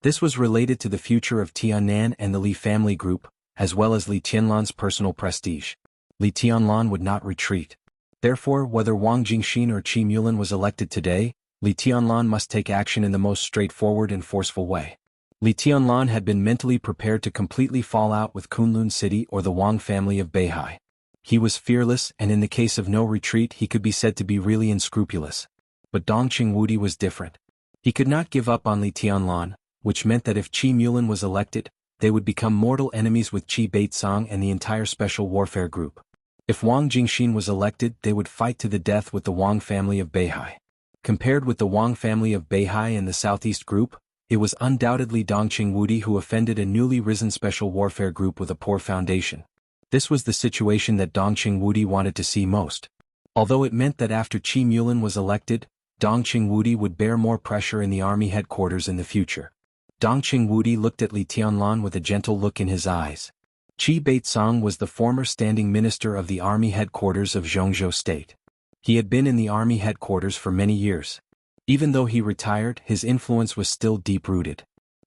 A: This was related to the future of Tiannan and the Li family group, as well as Li Tianlan's personal prestige. Li Tianlan would not retreat. Therefore, whether Wang Jingxin or Qi Mulan was elected today, Li Tianlan must take action in the most straightforward and forceful way. Li Tianlan had been mentally prepared to completely fall out with Kunlun City or the Wang family of Beihai. He was fearless, and in the case of no retreat he could be said to be really unscrupulous. But Dongqing Wudi was different. He could not give up on Li Tianlan, which meant that if Qi Mulan was elected, they would become mortal enemies with Qi Baitsong and the entire special warfare group. If Wang Jingxin was elected, they would fight to the death with the Wang family of Beihai. Compared with the Wang family of Beihai and the Southeast group, it was undoubtedly Dongqing Wudi who offended a newly risen special warfare group with a poor foundation. This was the situation that Dongqing Wudi wanted to see most. Although it meant that after Qi Mulan was elected, Dongqing Wudi would bear more pressure in the army headquarters in the future. Dongqing Wudi looked at Li Tianlan with a gentle look in his eyes. Qi Baitsong was the former standing minister of the army headquarters of Zhongzhou State. He had been in the army headquarters for many years. Even though he retired, his influence was still deep-rooted.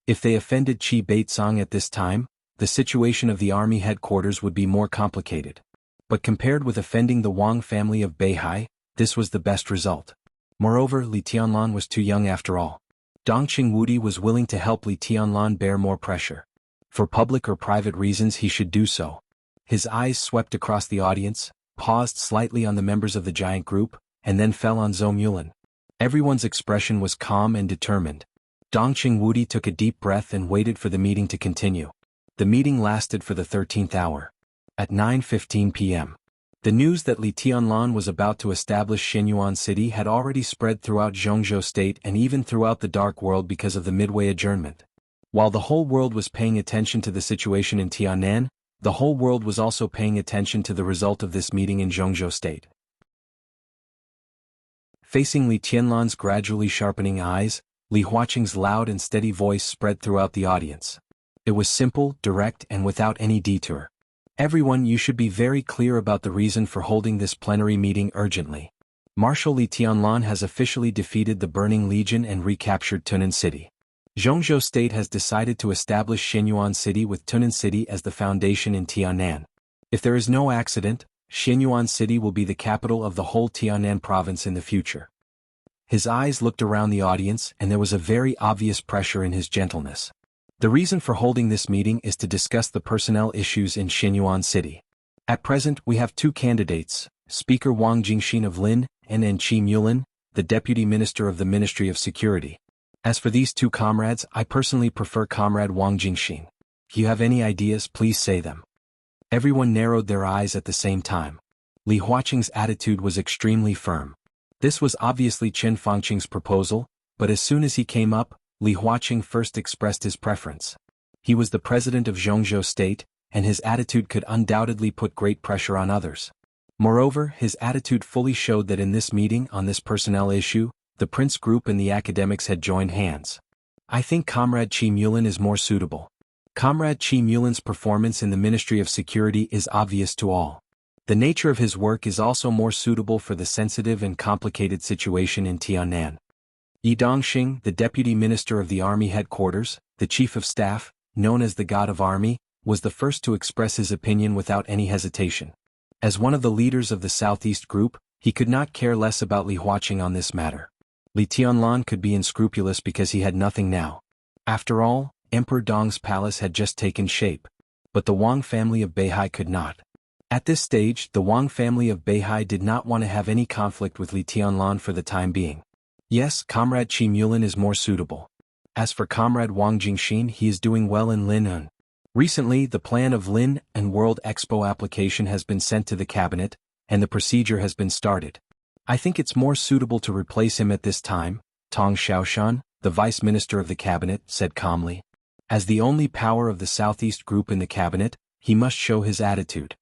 A: If they offended Qi Baitsong at this time, the situation of the army headquarters would be more complicated. But compared with offending the Wang family of Beihai, this was the best result. Moreover, Li Tianlan was too young after all. Dongqing Wudi was willing to help Li Tianlan bear more pressure. For public or private reasons he should do so. His eyes swept across the audience, paused slightly on the members of the giant group, and then fell on Zhou Mulan. Everyone's expression was calm and determined. Dongqing Wudi took a deep breath and waited for the meeting to continue. The meeting lasted for the 13th hour. At 9:15 p.m. The news that Li Tianlan was about to establish Xinyuan City had already spread throughout Zhongzhou State and even throughout the Dark World because of the midway adjournment. While the whole world was paying attention to the situation in Tiannan, the whole world was also paying attention to the result of this meeting in Zhongzhou State. Facing Li Tianlan's gradually sharpening eyes, Li Huaqing's loud and steady voice spread throughout the audience. It was simple, direct, and without any detour. Everyone, you should be very clear about the reason for holding this plenary meeting urgently. Marshal Li Tianlan has officially defeated the Burning Legion and recaptured Tunnan City. Zhongzhou State has decided to establish Xinyuan City with Tunnan City as the foundation in Tiannan. If there is no accident, Xinyuan City will be the capital of the whole Tiannan province in the future. His eyes looked around the audience and there was a very obvious pressure in his gentleness. The reason for holding this meeting is to discuss the personnel issues in Xinyuan City. At present, we have two candidates, Speaker Wang Jingxin of Lin and Qi Mulan, the Deputy Minister of the Ministry of Security. As for these two comrades, I personally prefer Comrade Wang Jingxin. If you have any ideas, please say them. Everyone narrowed their eyes at the same time. Li Huaqing's attitude was extremely firm. This was obviously Chen Fangqing's proposal, but as soon as he came up, Li Huaqing first expressed his preference. He was the president of Zhongzhou State, and his attitude could undoubtedly put great pressure on others. Moreover, his attitude fully showed that in this meeting on this personnel issue, the Prince Group and the academics had joined hands. I think Comrade Qi Mulan is more suitable. Comrade Qi Mulan's performance in the Ministry of Security is obvious to all. The nature of his work is also more suitable for the sensitive and complicated situation in Tiannan. Yi Dongxing, the Deputy Minister of the Army Headquarters, the Chief of Staff, known as the God of Army, was the first to express his opinion without any hesitation. As one of the leaders of the Southeast Group, he could not care less about Li Huaqing on this matter. Li Tianlan could be unscrupulous because he had nothing now. After all, Emperor Dong's palace had just taken shape. but the Wang family of Beihai could not. At this stage, the Wang family of Beihai did not want to have any conflict with Li Tianlan for the time being. Yes, Comrade Qi Mulin is more suitable. As for Comrade Wang Jingxin, he is doing well in Lin'an. Recently, the plan of Lin and World Expo application has been sent to the cabinet, and the procedure has been started. I think it's more suitable to replace him at this time, Tong Xiaoshan, the vice minister of the cabinet, said calmly. As the only power of the Southeast group in the cabinet, he must show his attitude.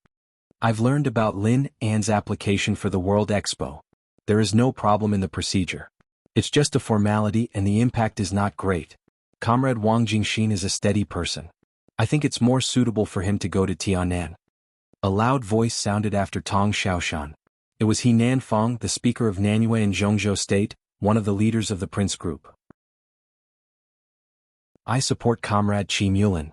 A: I've learned about Lin An's application for the World Expo. There is no problem in the procedure. It's just a formality and the impact is not great. Comrade Wang Jingxin is a steady person. I think it's more suitable for him to go to Tianan. A loud voice sounded after Tong Xiaoshan. It was He Nanfang, the speaker of Nanyue in Zhongzhou State, one of the leaders of the Prince Group. I support Comrade Qi Mulin.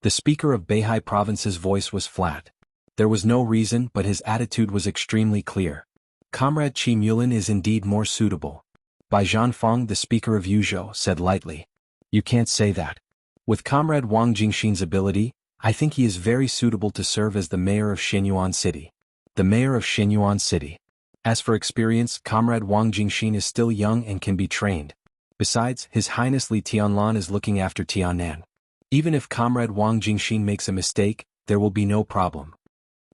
A: The speaker of Beihai Province's voice was flat. There was no reason, but his attitude was extremely clear. Comrade Qi Mulin is indeed more suitable. Bai Zhanfang, the speaker of Yuzhou, said lightly. You can't say that. With Comrade Wang Jingxin's ability, I think he is very suitable to serve as the mayor of Shenyuan City. The mayor of Shenyuan City. As for experience, Comrade Wang Jingxin is still young and can be trained. Besides, His Highness Li Tianlan is looking after Tianan. Even if Comrade Wang Jingxin makes a mistake, there will be no problem.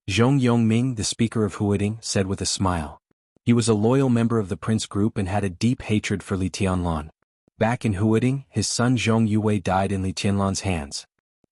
A: Zhong Yongming, the speaker of Huading, said with a smile. He was a loyal member of the Prince Group and had a deep hatred for Li Tianlan. Back in Huading, his son Zhong Yue died in Li Tianlan's hands.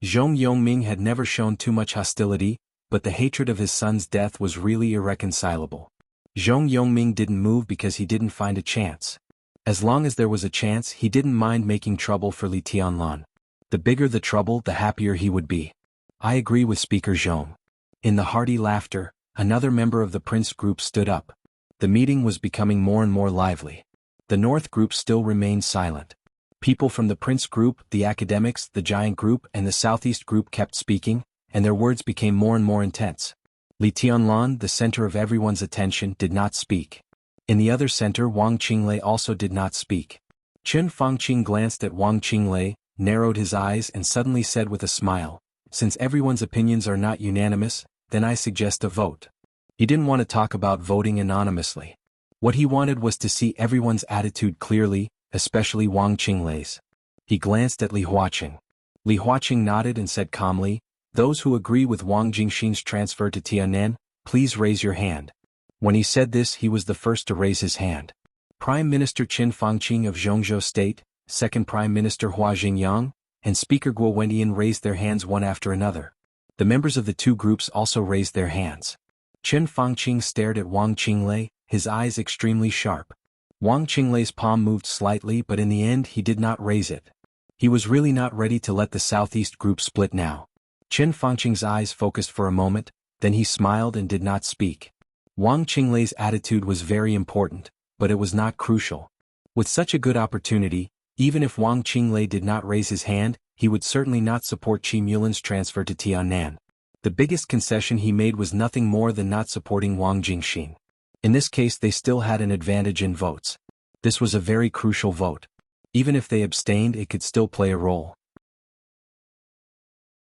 A: Zhong Yongming had never shown too much hostility, but the hatred of his son's death was really irreconcilable. Zhong Yongming didn't move because he didn't find a chance. As long as there was a chance, he didn't mind making trouble for Li Tianlan. The bigger the trouble, the happier he would be. I agree with Speaker Zhong. In the hearty laughter, another member of the Prince Group stood up. The meeting was becoming more and more lively. The North Group still remained silent. People from the Prince Group, the Academics, the Giant Group and the Southeast Group kept speaking, and their words became more and more intense. Li Tianlan, the center of everyone's attention, did not speak. In the other center, Wang Qinglei also did not speak. Chen Fangqing glanced at Wang Qinglei, narrowed his eyes and suddenly said with a smile, since everyone's opinions are not unanimous, then I suggest a vote. He didn't want to talk about voting anonymously. What he wanted was to see everyone's attitude clearly, especially Wang Qinglei's. He glanced at Li Huaqing. Li Huaqing nodded and said calmly, those who agree with Wang Jingxin's transfer to Tianan, please raise your hand. When he said this, he was the first to raise his hand. Prime Minister Qin Fangqing of Zhongzhou State, Second Prime Minister Hua Jingyang, and Speaker Guo Wendian raised their hands one after another. The members of the two groups also raised their hands. Chen Fangqing stared at Wang Qinglei, his eyes extremely sharp. Wang Qinglei's palm moved slightly, but in the end he did not raise it. He was really not ready to let the Southeast Group split now. Chen Fangqing's eyes focused for a moment, then he smiled and did not speak. Wang Qinglei's attitude was very important, but it was not crucial. With such a good opportunity, even if Wang Qinglei did not raise his hand, he would certainly not support Qi Mulin's transfer to Tianan. The biggest concession he made was nothing more than not supporting Wang Jingxin. In this case they still had an advantage in votes. This was a very crucial vote. Even if they abstained, it could still play a role.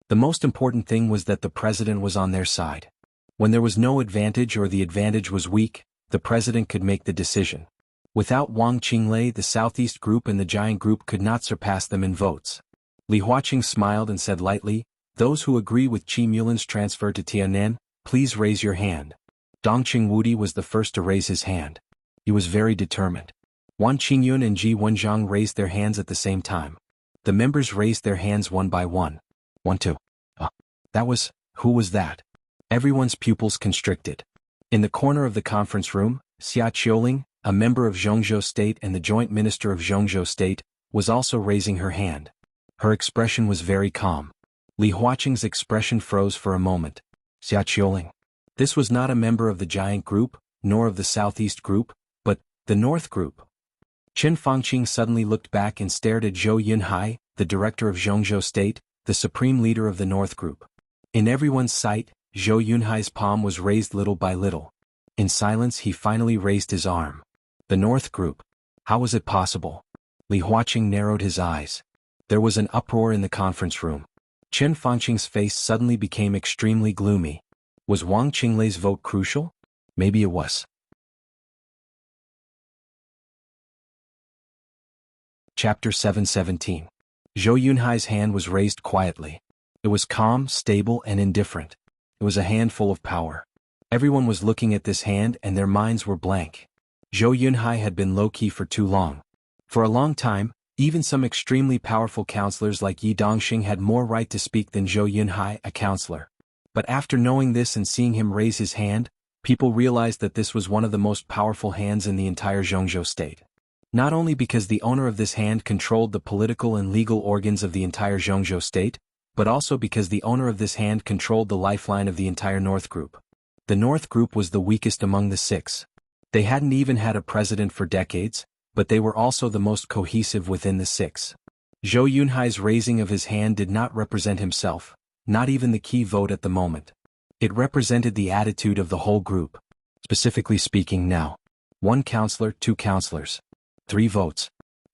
A: The most important thing was that the president was on their side. When there was no advantage or the advantage was weak, the president could make the decision. Without Wang Qinglei, the Southeast Group and the Giant Group could not surpass them in votes. Li Huaqing smiled and said lightly, those who agree with Qi Mulin's transfer to Tianan, please raise your hand. Dongqing Wudi was the first to raise his hand. He was very determined. Wan Qingyun and Ji Wenjiang raised their hands at the same time. The members raised their hands one by one. 1, 2. Who was that? Everyone's pupils constricted. In the corner of the conference room, Xia Qiuling, a member of Zhongzhou State and the Joint Minister of Zhongzhou State, was also raising her hand. Her expression was very calm. Li Huaqing's expression froze for a moment. Xia Qiuling. This was not a member of the Giant Group, nor of the Southeast Group, but the North Group. Chen Fangqing suddenly looked back and stared at Zhou Yunhai, the director of Zhongzhou State, the supreme leader of the North Group. In everyone's sight, Zhou Yunhai's palm was raised little by little. In silence he finally raised his arm. The North Group. How was it possible? Li Huaqing narrowed his eyes. There was an uproar in the conference room. Chen Fangqing's face suddenly became extremely gloomy. Was Wang Qinglei's vote crucial? Maybe it was. Chapter 717. Zhou Yunhai's hand was raised quietly. It was calm, stable, and indifferent. It was a hand full of power. Everyone was looking at this hand and their minds were blank. Zhou Yunhai had been low-key for too long. For a long time, even some extremely powerful counselors like Yi Dongxing had more right to speak than Zhou Yunhai, a counselor. But after knowing this and seeing him raise his hand, people realized that this was one of the most powerful hands in the entire Zhongzhou state. Not only because the owner of this hand controlled the political and legal organs of the entire Zhongzhou state, but also because the owner of this hand controlled the lifeline of the entire North Group. The North Group was the weakest among the six. They hadn't even had a president for decades, but they were also the most cohesive within the six. Zhou Yunhai's raising of his hand did not represent himself, not even the key vote at the moment. It represented the attitude of the whole group. Specifically speaking now. 1 counselor, 2 counselors. 3 votes.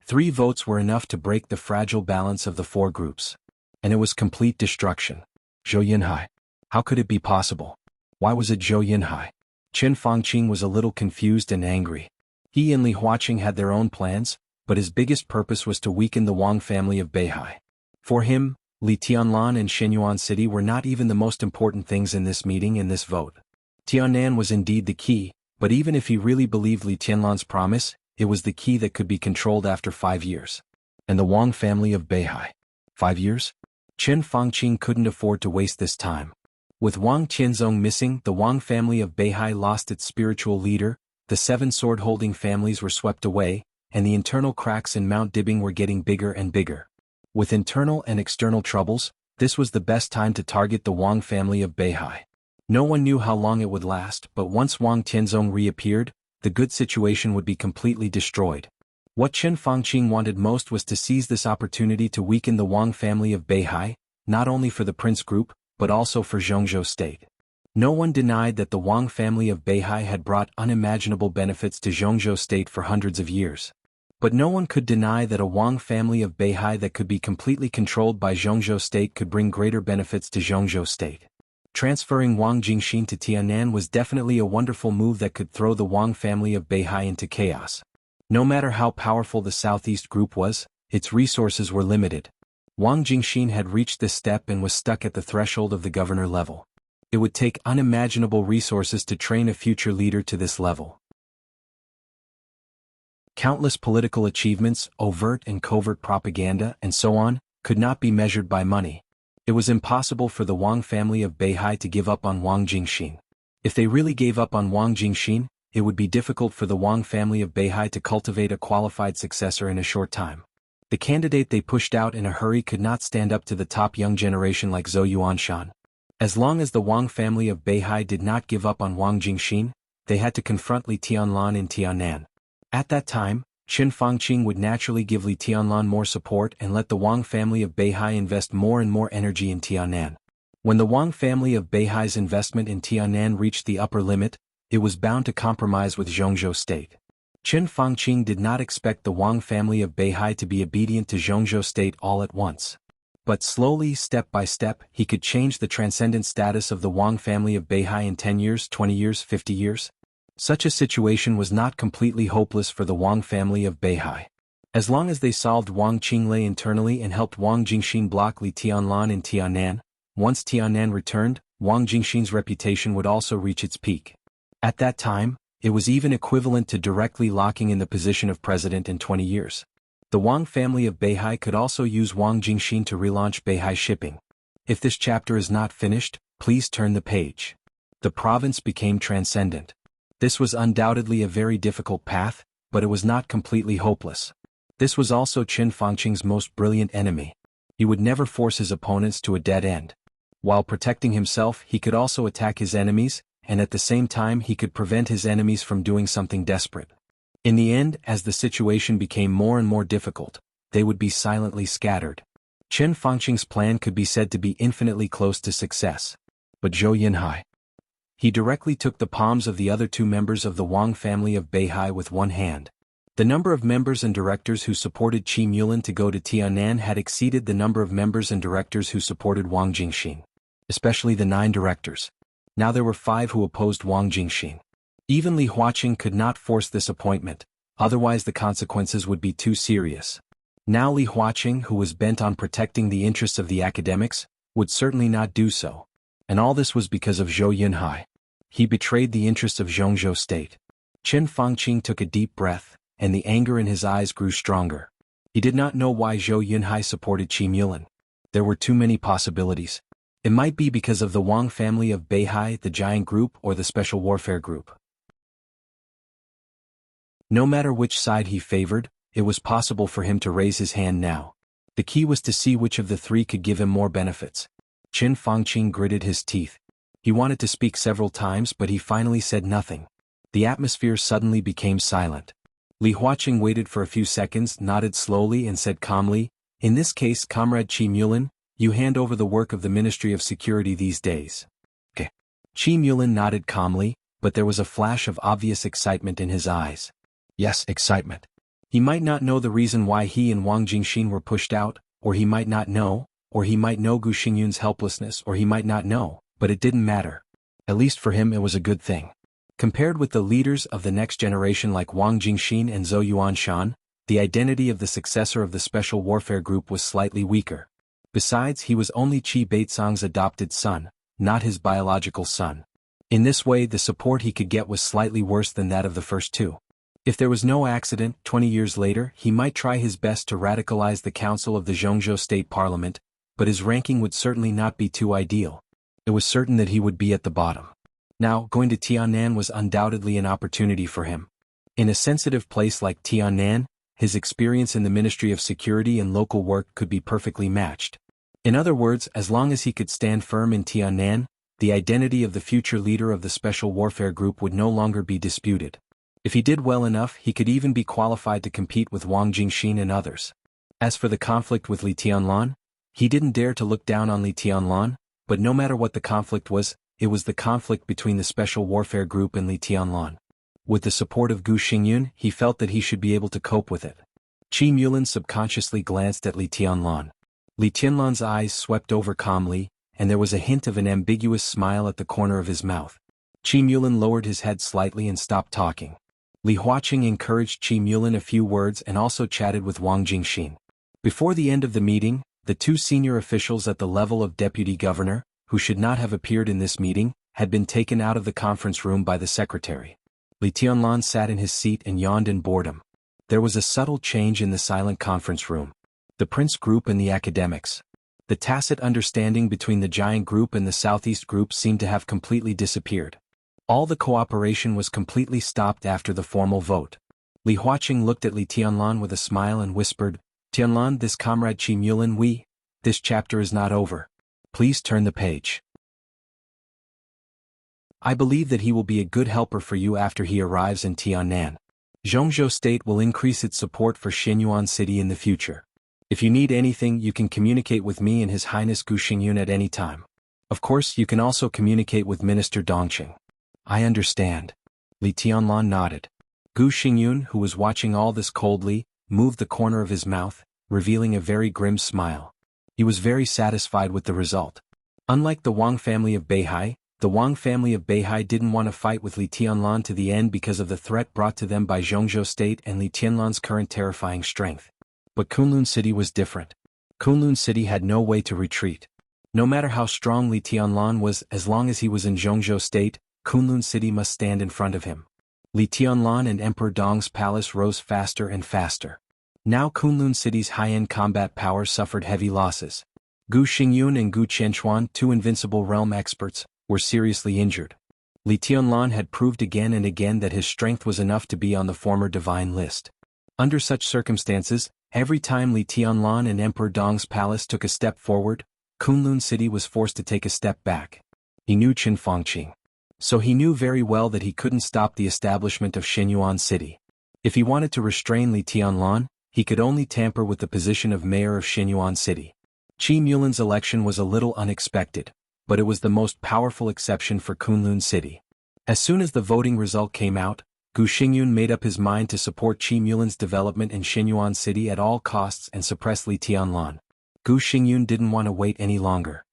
A: 3 votes were enough to break the fragile balance of the 4 groups. And it was complete destruction. Zhou Yunhai. How could it be possible? Why was it Zhou Yunhai? Chen Fangqing was a little confused and angry. He and Li Huaqing had their own plans, but his biggest purpose was to weaken the Wang family of Beihai. For him, Li Tianlan and Shenyuan City were not even the most important things in this meeting and this vote. Tiannan was indeed the key, but even if he really believed Li Tianlan's promise, it was the key that could be controlled after 5 years. And the Wang family of Beihai. 5 years? Chen Fangqing couldn't afford to waste this time. With Wang Tianzong missing, the Wang family of Beihai lost its spiritual leader, the 7 sword-holding families were swept away, and the internal cracks in Mount Dibing were getting bigger and bigger. With internal and external troubles, this was the best time to target the Wang family of Beihai. No one knew how long it would last, but once Wang Tianzong reappeared, the good situation would be completely destroyed. What Chen Fangqing wanted most was to seize this opportunity to weaken the Wang family of Beihai, not only for the Prince Group, but also for Zhongzhou State. No one denied that the Wang family of Beihai had brought unimaginable benefits to Zhongzhou State for hundreds of years. But no one could deny that a Wang family of Beihai that could be completely controlled by Zhongzhou State could bring greater benefits to Zhongzhou State. Transferring Wang Jingxin to Tiannan was definitely a wonderful move that could throw the Wang family of Beihai into chaos. No matter how powerful the Southeast Group was, its resources were limited. Wang Jingxin had reached this step and was stuck at the threshold of the governor level. It would take unimaginable resources to train a future leader to this level. Countless political achievements, overt and covert propaganda, and so on, could not be measured by money. It was impossible for the Wang family of Beihai to give up on Wang Jingxin. If they really gave up on Wang Jingxin, it would be difficult for the Wang family of Beihai to cultivate a qualified successor in a short time. The candidate they pushed out in a hurry could not stand up to the top young generation like Zhou Yuanshan. As long as the Wang family of Beihai did not give up on Wang Jingxin, they had to confront Li Tianlan in Tiannan. At that time, Chen Fangqing would naturally give Li Tianlan more support and let the Wang family of Beihai invest more and more energy in Tiannan. When the Wang family of Beihai's investment in Tiannan reached the upper limit, it was bound to compromise with Zhongzhou State. Chen Fangqing did not expect the Wang family of Beihai to be obedient to Zhongzhou State all at once. But slowly, step by step, he could change the transcendent status of the Wang family of Beihai in 10 years, 20 years, 50 years. Such a situation was not completely hopeless for the Wang family of Beihai. As long as they solved Wang Qinglei internally and helped Wang Jingxin block Li Tianlan in Tiannan, once Tiannan returned, Wang Jingxin's reputation would also reach its peak. At that time, it was even equivalent to directly locking in the position of president in 20 years. The Wang family of Beihai could also use Wang Jingxin to relaunch Beihai shipping. If this chapter is not finished, please turn the page. The province became transcendent. This was undoubtedly a very difficult path, but it was not completely hopeless. This was also Chen Fangqing's most brilliant enemy. He would never force his opponents to a dead end. While protecting himself, he could also attack his enemies, and at the same time he could prevent his enemies from doing something desperate. In the end, as the situation became more and more difficult, they would be silently scattered. Chen Fangqing's plan could be said to be infinitely close to success. But Zhou Yunhai. He directly took the palms of the other 2 members of the Wang family of Beihai with one hand. The number of members and directors who supported Qi Mulan to go to Tianan had exceeded the number of members and directors who supported Wang Jingxin, especially the 9 directors. Now there were 5 who opposed Wang Jingxin. Even Li Huaqing could not force this appointment, otherwise the consequences would be too serious. Now Li Huaqing, who was bent on protecting the interests of the academics, would certainly not do so. And all this was because of Zhou Yunhai. He betrayed the interests of Zhongzhou state. Chen Fangqing took a deep breath, and the anger in his eyes grew stronger. He did not know why Zhou Yunhai supported Qi Mulan. There were too many possibilities. It might be because of the Wang family of Beihai, the giant group, or the special warfare group. No matter which side he favored, it was possible for him to raise his hand now. The key was to see which of the 3 could give him more benefits. Chen Fangqing gritted his teeth. He wanted to speak several times, but he finally said nothing. The atmosphere suddenly became silent. Li Huaqing waited for a few seconds, nodded slowly and said calmly, "In this case, Comrade Qi Mulan, you hand over the work of the Ministry of Security these days." Okay. Qi Mulan nodded calmly, but there was a flash of obvious excitement in his eyes. Yes, excitement. He might not know the reason why he and Wang Jingxin were pushed out, or he might not know, or he might know Gu Xingyun's helplessness, or he might not know, but it didn't matter. At least for him it was a good thing. Compared with the leaders of the next generation like Wang Jingxin and Zhou Yuanshan, the identity of the successor of the Special Warfare Group was slightly weaker. Besides, he was only Qi Beizong's adopted son, not his biological son. In this way, the support he could get was slightly worse than that of the first 2. If there was no accident, 20 years later, he might try his best to radicalize the council of the Zhongzhou State Parliament, but his ranking would certainly not be too ideal. It was certain that he would be at the bottom. Now, going to Tianan was undoubtedly an opportunity for him. In a sensitive place like Tianan, his experience in the Ministry of Security and local work could be perfectly matched. In other words, as long as he could stand firm in Tianan, the identity of the future leader of the Special Warfare Group would no longer be disputed. If he did well enough, he could even be qualified to compete with Wang Jingxin and others. As for the conflict with Li Tianlan, he didn't dare to look down on Li Tianlan, but no matter what the conflict was, it was the conflict between the Special Warfare Group and Li Tianlan. With the support of Gu Xingyun, he felt that he should be able to cope with it. Qi Mulan subconsciously glanced at Li Tianlan. Li Tianlan's eyes swept over calmly, and there was a hint of an ambiguous smile at the corner of his mouth. Qi Mulan lowered his head slightly and stopped talking. Li Huaqing encouraged Qi Mulan a few words and also chatted with Wang Jingxin. Before the end of the meeting, the 2 senior officials at the level of deputy governor, who should not have appeared in this meeting, had been taken out of the conference room by the secretary. Li Tianlan sat in his seat and yawned in boredom. There was a subtle change in the silent conference room. The Prince Group and the academics. The tacit understanding between the Giant Group and the Southeast Group seemed to have completely disappeared. All the cooperation was completely stopped after the formal vote. Li Huaqing looked at Li Tianlan with a smile and whispered, "Tianlan, this Comrade Qi Mulan, this chapter is not over. Please turn the page. I believe that he will be a good helper for you after he arrives in Tianan. Zhongzhou State will increase its support for Shenyuan City in the future. If you need anything, you can communicate with me and His Highness Gu Xingyun at any time. Of course, you can also communicate with Minister Dongqing." "I understand." Li Tianlan nodded. Gu Xingyun, who was watching all this coldly, moved the corner of his mouth, revealing a very grim smile. He was very satisfied with the result. Unlike the Wang family of Beihai, the Wang family of Beihai didn't want to fight with Li Tianlan to the end because of the threat brought to them by Zhongzhou State and Li Tianlan's current terrifying strength. But Kunlun City was different. Kunlun City had no way to retreat. No matter how strong Li Tianlan was, as long as he was in Zhongzhou State, Kunlun City must stand in front of him. Li Tianlan and Emperor Dong's palace rose faster and faster. Now Kunlun City's high-end combat power suffered heavy losses. Gu Xingyun and Gu Qianchuan, 2 invincible realm experts, were seriously injured. Li Tianlan had proved again and again that his strength was enough to be on the former divine list. Under such circumstances, every time Li Tianlan and Emperor Dong's palace took a step forward, Kunlun City was forced to take a step back. He knew Qin Fangqing. So he knew very well that he couldn't stop the establishment of Shenyuan City. If he wanted to restrain Li Tianlan, he could only tamper with the position of mayor of Shenyuan City. Qi Mulan's election was a little unexpected, but it was the most powerful exception for Kunlun City. As soon as the voting result came out, Gu Xingyun made up his mind to support Qi Mulin's development in Xinyuan City at all costs and suppress Li Tianlan. Gu Xingyun didn't want to wait any longer.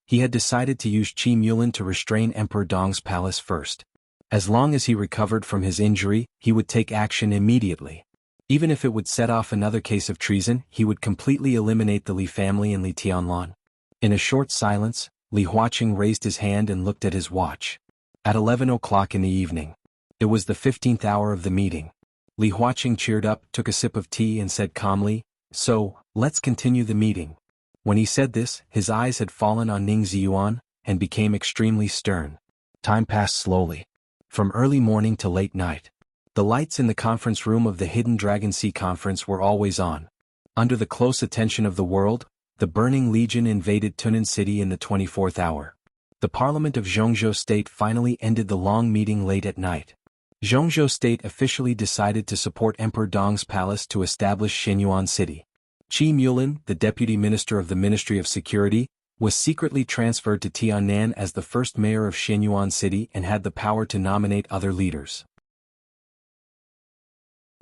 A: He had decided to use Qi Mulin to restrain Emperor Dong's palace first. As long as he recovered from his injury, he would take action immediately. Even if it would set off another case of treason, he would completely eliminate the Li family and Li Tianlan. In a short silence, Li Huaqing raised his hand and looked at his watch. At 11 o'clock in the evening. It was the 15th hour of the meeting. Li Huaqing cheered up, took a sip of tea and said calmly, "So, let's continue the meeting." When he said this, his eyes had fallen on Ning Ziyuan, and became extremely stern. Time passed slowly. From early morning to late night. The lights in the conference room of the Hidden Dragon Sea Conference were always on. Under the close attention of the world, the Burning Legion invaded Tunan City in the 24th hour. The Parliament of Zhongzhou State finally ended the long meeting late at night. Zhongzhou State officially decided to support Emperor Dong's palace to establish Xinyuan City. Qi Mulin, the deputy minister of the Ministry of Security, was secretly transferred to Tiannan as the first mayor of Xinyuan City and had the power to nominate other leaders.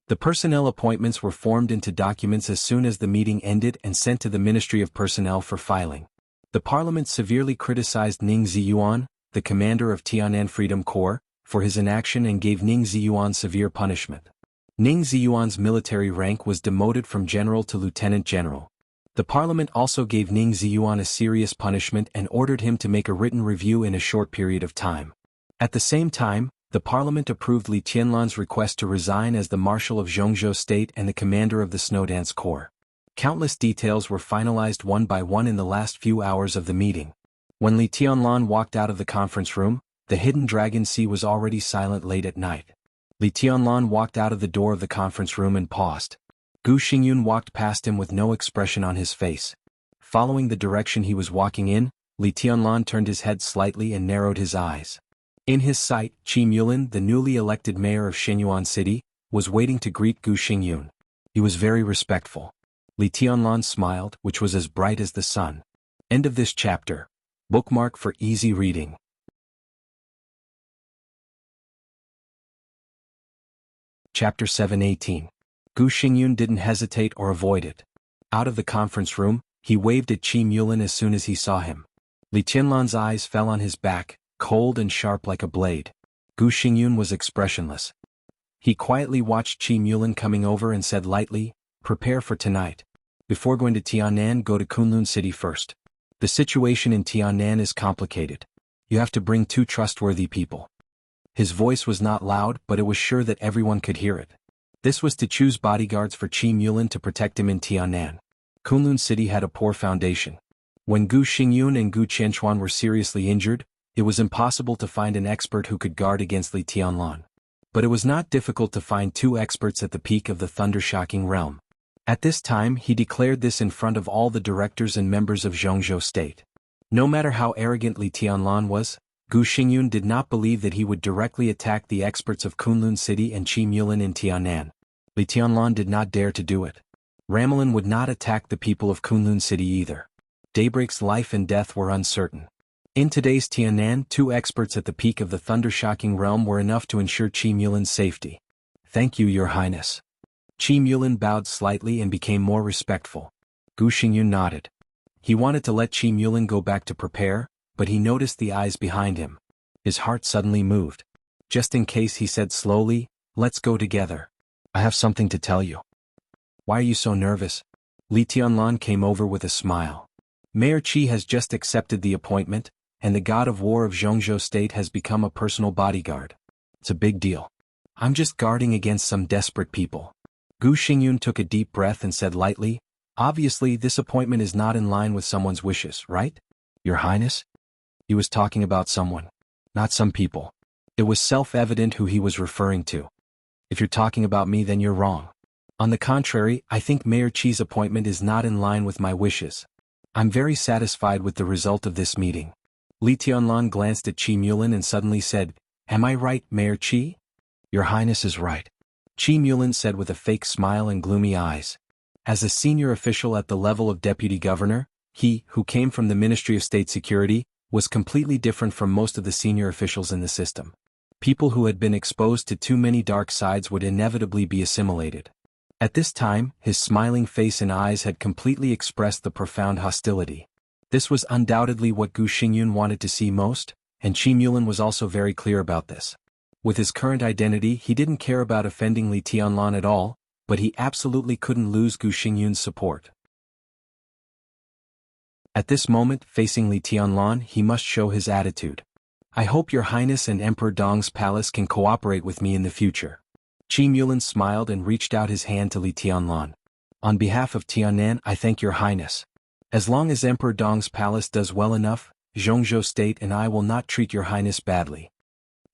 A: The personnel appointments were formed into documents as soon as the meeting ended and sent to the Ministry of Personnel for filing. The parliament severely criticized Ning Ziyuan, the commander of Tiannan Freedom Corps, for his inaction and gave Ning Ziyuan severe punishment. Ning Ziyuan's military rank was demoted from general to lieutenant general. The parliament also gave Ning Ziyuan a serious punishment and ordered him to make a written review in a short period of time. At the same time, the parliament approved Li Tianlan's request to resign as the marshal of Zhongzhou State and the commander of the Snowdance Corps. Countless details were finalized one by one in the last few hours of the meeting. When Li Tianlan walked out of the conference room, the Hidden Dragon Sea was already silent late at night. Li Tianlan walked out of the door of the conference room and paused. Gu Xingyun walked past him with no expression on his face. Following the direction he was walking in, Li Tianlan turned his head slightly and narrowed his eyes. In his sight, Qi Mulin, the newly elected mayor of Xinyuan City, was waiting to greet Gu Xingyun. He was very respectful. Li Tianlan smiled, which was as bright as the sun. End of this chapter. Bookmark for easy reading. Chapter 7:18. Gu Xingyun didn't hesitate or avoid it. Out of the conference room, he waved at Qi Mulin as soon as he saw him. Li Tianlan's eyes fell on his back, cold and sharp like a blade. Gu Xingyun was expressionless. He quietly watched Qi Mulin coming over and said lightly, "Prepare for tonight. Before going to Tiannan, go to Kunlun City first. The situation in Tiannan is complicated. You have to bring 2 trustworthy people." His voice was not loud, but it was sure that everyone could hear it. This was to choose bodyguards for Qi Mulin to protect him in Tiannan. Kunlun City had a poor foundation. When Gu Xingyun and Gu Qianchuan were seriously injured, it was impossible to find an expert who could guard against Li Tianlan. But it was not difficult to find 2 experts at the peak of the thunder-shocking realm. At this time he declared this in front of all the directors and members of Zhongzhou State. No matter how arrogant Li Tianlan was, Gu Xingyun did not believe that he would directly attack the experts of Kunlun City and Qi Mulin in Tiannan. Li Tianlan did not dare to do it. Ramelin would not attack the people of Kunlun City either. Daybreak's life and death were uncertain. In today's Tiannan, 2 experts at the peak of the thunder-shocking realm were enough to ensure Qi Mulin's safety. "Thank you, Your Highness." Qi Mulin bowed slightly and became more respectful. Gu Xingyun nodded. He wanted to let Qi Mulin go back to prepare, but he noticed the eyes behind him. His heart suddenly moved. Just in case, he said slowly, "Let's go together. I have something to tell you." "Why are you so nervous?" Li Tianlan came over with a smile. "Mayor Qi has just accepted the appointment, and the god of war of Zhongzhou State has become a personal bodyguard. It's a big deal. I'm just guarding against some desperate people." Gu Xingyun took a deep breath and said lightly, "Obviously this appointment is not in line with someone's wishes, right, Your Highness?" He was talking about someone, not some people. It was self-evident who he was referring to. "If you're talking about me, then you're wrong. On the contrary, I think Mayor Qi's appointment is not in line with my wishes. I'm very satisfied with the result of this meeting." Li Tianlan glanced at Qi Mulin and suddenly said, "Am I right, Mayor Qi?" "Your Highness is right," Qi Mulin said with a fake smile and gloomy eyes. As a senior official at the level of deputy governor, he, who came from the Ministry of State Security, was completely different from most of the senior officials in the system. People who had been exposed to too many dark sides would inevitably be assimilated. At this time, his smiling face and eyes had completely expressed the profound hostility. This was undoubtedly what Gu Xingyun wanted to see most, and Qi Mulan was also very clear about this. With his current identity, he didn't care about offending Li Tianlan at all, but he absolutely couldn't lose Gu Xingyun's support. At this moment, facing Li Tianlan, he must show his attitude. I hope your Highness and Emperor Dong's palace can cooperate with me in the future. Qi Mulan smiled and reached out his hand to Li Tianlan. On behalf of Tiannan, I thank your Highness. As long as Emperor Dong's palace does well enough, Zhongzhou State and I will not treat your Highness badly.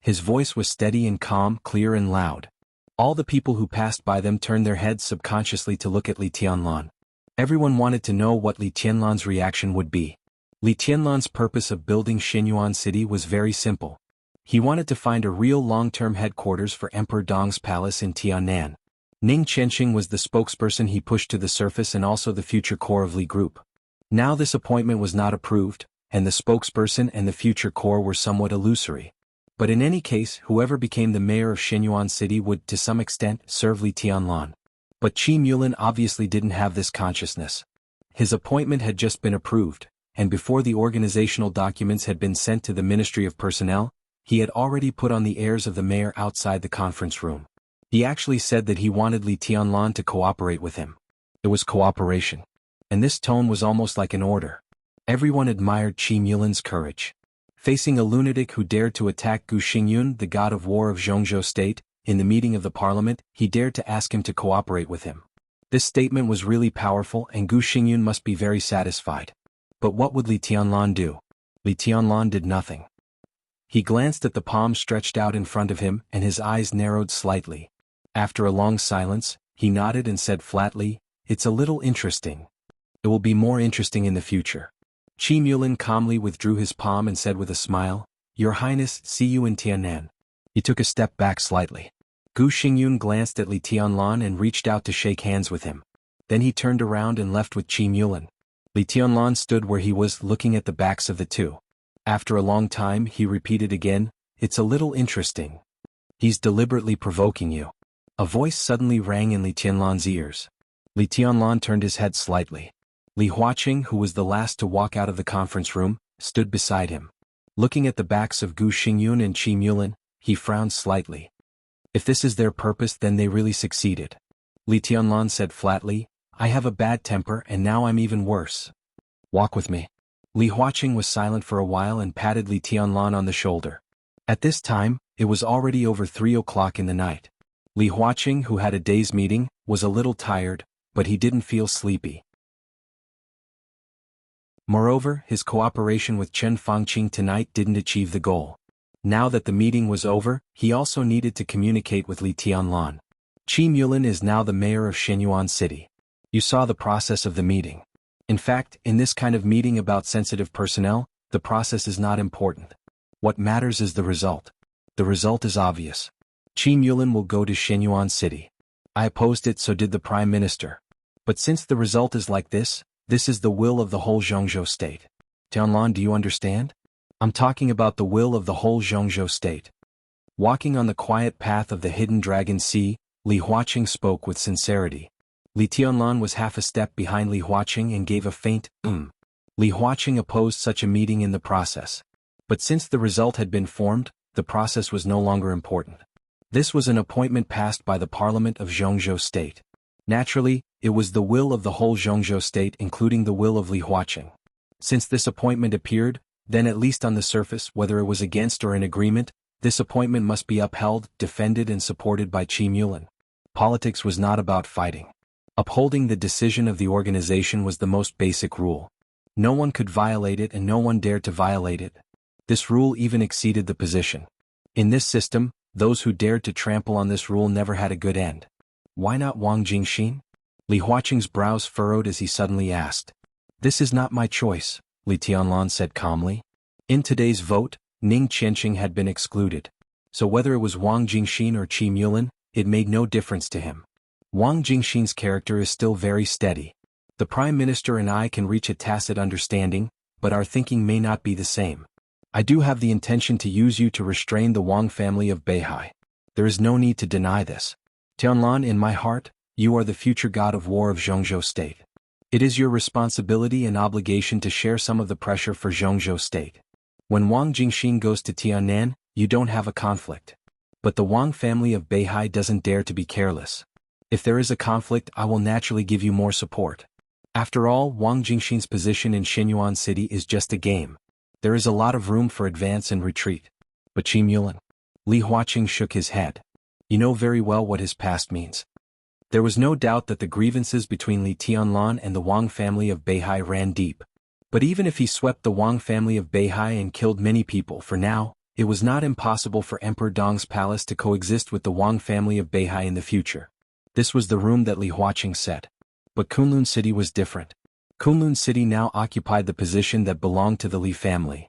A: His voice was steady and calm, clear and loud. All the people who passed by them turned their heads subconsciously to look at Li Tianlan. Everyone wanted to know what Li Tianlan's reaction would be. Li Tianlan's purpose of building Xinyuan City was very simple. He wanted to find a real long-term headquarters for Emperor Dong's palace in Tiannan. Ning Qianqing was the spokesperson he pushed to the surface and also the future core of Li Group. Now this appointment was not approved, and the spokesperson and the future core were somewhat illusory. But in any case, whoever became the mayor of Xinyuan City would, to some extent, serve Li Tianlan. But Qi Mulan obviously didn't have this consciousness. His appointment had just been approved, and before the organizational documents had been sent to the Ministry of Personnel, he had already put on the airs of the mayor outside the conference room. He actually said that he wanted Li Tianlan to cooperate with him. It was cooperation. And this tone was almost like an order. Everyone admired Qi Mulan's courage. Facing a lunatic who dared to attack Gu Xingyun, the god of war of Zhongzhou State, in the meeting of the parliament, he dared to ask him to cooperate with him. This statement was really powerful and Gu Xingyun must be very satisfied. But what would Li Tianlan do? Li Tianlan did nothing. He glanced at the palm stretched out in front of him and his eyes narrowed slightly. After a long silence, he nodded and said flatly, "It's a little interesting. It will be more interesting in the future." Qi Mulan calmly withdrew his palm and said with a smile, "Your Highness, see you in Tiannan." He took a step back slightly. Gu Xingyun glanced at Li Tianlan and reached out to shake hands with him. Then he turned around and left with Qi Mulan. Li Tianlan stood where he was, looking at the backs of the two. After a long time, he repeated again, "It's a little interesting. He's deliberately provoking you." A voice suddenly rang in Li Tianlan's ears. Li Tianlan turned his head slightly. Li Huaqing, who was the last to walk out of the conference room, stood beside him. Looking at the backs of Gu Xingyun and Qi Mulan, he frowned slightly. If this is their purpose, then they really succeeded. Li Tianlan said flatly, "I have a bad temper and now I'm even worse. Walk with me." Li Huaqing was silent for a while and patted Li Tianlan on the shoulder. At this time, it was already over 3 o'clock in the night. Li Huaqing, who had a day's meeting, was a little tired, but he didn't feel sleepy. Moreover, his cooperation with Chen Fangqing tonight didn't achieve the goal. Now that the meeting was over, he also needed to communicate with Li Tianlan. Qi Mulan is now the mayor of Xinyuan City. You saw the process of the meeting. In fact, in this kind of meeting about sensitive personnel, the process is not important. What matters is the result. The result is obvious. Qi Mulan will go to Xinyuan City. I opposed it, so did the Prime Minister. But since the result is like this is the will of the whole Zhongzhou State. Tianlan, do you understand? I'm talking about the will of the whole Zhongzhou State. Walking on the quiet path of the hidden Dragon Sea, Li Huaqing spoke with sincerity. Li Tianlan was half a step behind Li Huaqing and gave a faint, Li Huaqing opposed such a meeting in the process. But since the result had been formed, the process was no longer important. This was an appointment passed by the Parliament of Zhongzhou State. Naturally, it was the will of the whole Zhongzhou State, including the will of Li Huaqing. Since this appointment appeared, then at least on the surface, whether it was against or in agreement, this appointment must be upheld, defended and supported by Qi Mulan. Politics was not about fighting. Upholding the decision of the organization was the most basic rule. No one could violate it and no one dared to violate it. This rule even exceeded the position. In this system, those who dared to trample on this rule never had a good end. Why not Wang Jingxin? Li Huaqing's brows furrowed as he suddenly asked. This is not my choice, Li Tianlan said calmly. In today's vote, Ning Qianqing had been excluded. So whether it was Wang Jingxin or Qi Mulan, it made no difference to him. Wang Jingxin's character is still very steady. The Prime Minister and I can reach a tacit understanding, but our thinking may not be the same. I do have the intention to use you to restrain the Wang family of Beihai. There is no need to deny this. Tianlan, in my heart, you are the future god of war of Zhongzhou State. It is your responsibility and obligation to share some of the pressure for Zhongzhou State. When Wang Jingxin goes to Tiannan, you don't have a conflict. But the Wang family of Beihai doesn't dare to be careless. If there is a conflict, I will naturally give you more support. After all, Wang Jingxin's position in Xinyuan City is just a game. There is a lot of room for advance and retreat. But Qi Mulan. Li Huaqing shook his head. You know very well what his past means. There was no doubt that the grievances between Li Tianlan and the Wang family of Beihai ran deep. But even if he swept the Wang family of Beihai and killed many people for now, it was not impossible for Emperor Dong's palace to coexist with the Wang family of Beihai in the future. This was the room that Li Huaqing said. But Kunlun City was different. Kunlun City now occupied the position that belonged to the Li family.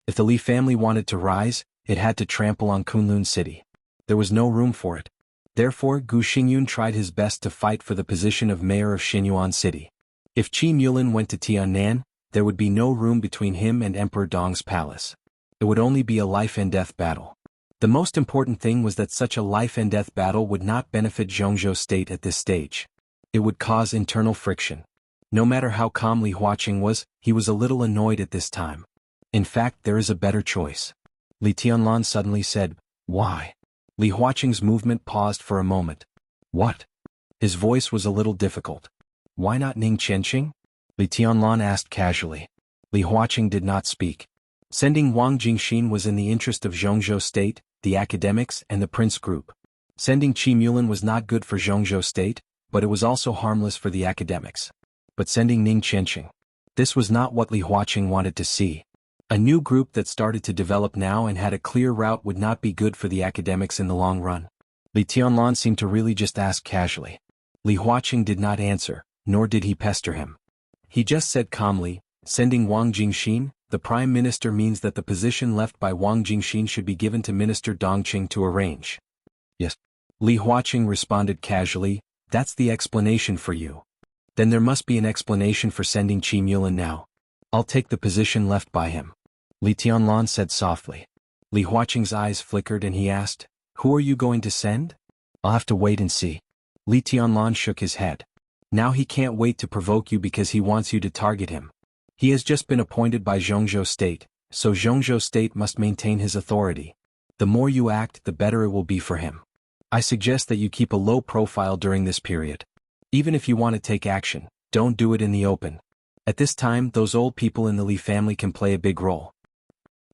A: If the Li family wanted to rise, it had to trample on Kunlun City. There was no room for it. Therefore, Gu Xingyun tried his best to fight for the position of mayor of Xinyuan City. If Qi Mulan went to Tiannan, there would be no room between him and Emperor Dong's palace. It would only be a life-and-death battle. The most important thing was that such a life-and-death battle would not benefit Zhongzhou State at this stage. It would cause internal friction. No matter how calm Li Huaqing was, he was a little annoyed at this time. In fact, there is a better choice. Li Tianlan suddenly said, "Why?" Li Huaqing's movement paused for a moment. "What?" His voice was a little difficult. "Why not Ning Qianqing?" Li Tianlan asked casually. Li Huaqing did not speak. Sending Wang Jingxin was in the interest of Zhongzhou State, the academics, and the Prince Group. Sending Qi Mulan was not good for Zhongzhou State, but it was also harmless for the academics. But sending Ning Qianqing. This was not what Li Huaqing wanted to see. A new group that started to develop now and had a clear route would not be good for the academics in the long run. Li Tianlan seemed to really just ask casually. Li Huaqing did not answer, nor did he pester him. He just said calmly, "Sending Wang Jingxin, the Prime Minister means that the position left by Wang Jingxin should be given to Minister Dongqing to arrange." "Yes." Li Huaqing responded casually, "That's the explanation for you. Then there must be an explanation for sending Qi Mulan now. I'll take the position left by him." Li Tianlan said softly. Li Huaqing's eyes flickered and he asked, "Who are you going to send?" "I'll have to wait and see." Li Tianlan shook his head. "Now he can't wait to provoke you because he wants you to target him. He has just been appointed by Zhongzhou State, so Zhongzhou State must maintain his authority. The more you act, the better it will be for him. I suggest that you keep a low profile during this period. Even if you want to take action, don't do it in the open. At this time, those old people in the Li family can play a big role.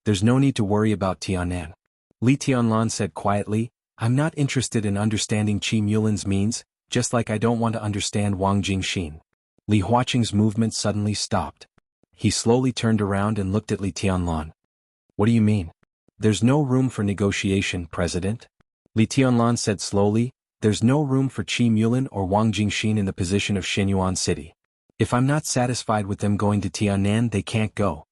A: There's no need to worry about Tiannan." Li Tianlan said quietly, "I'm not interested in understanding Qi Mulan's means, just like I don't want to understand Wang Jingxin." Li Huaqing's movement suddenly stopped. He slowly turned around and looked at Li Tianlan. "What do you mean?" "There's no room for negotiation, President." Li Tianlan said slowly, "There's no room for Qi Mulan or Wang Jingxin in the position of Xinyuan City. If I'm not satisfied with them going to Tiannan, they can't go."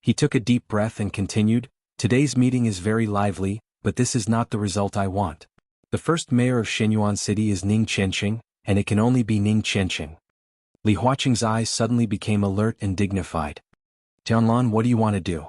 A: He took a deep breath and continued, "Today's meeting is very lively, but this is not the result I want. The first mayor of Xinyuan City is Ning Qianqing, and it can only be Ning Qianqing." Li Huaqing's eyes suddenly became alert and dignified. "Tianlan, what do you want to do?"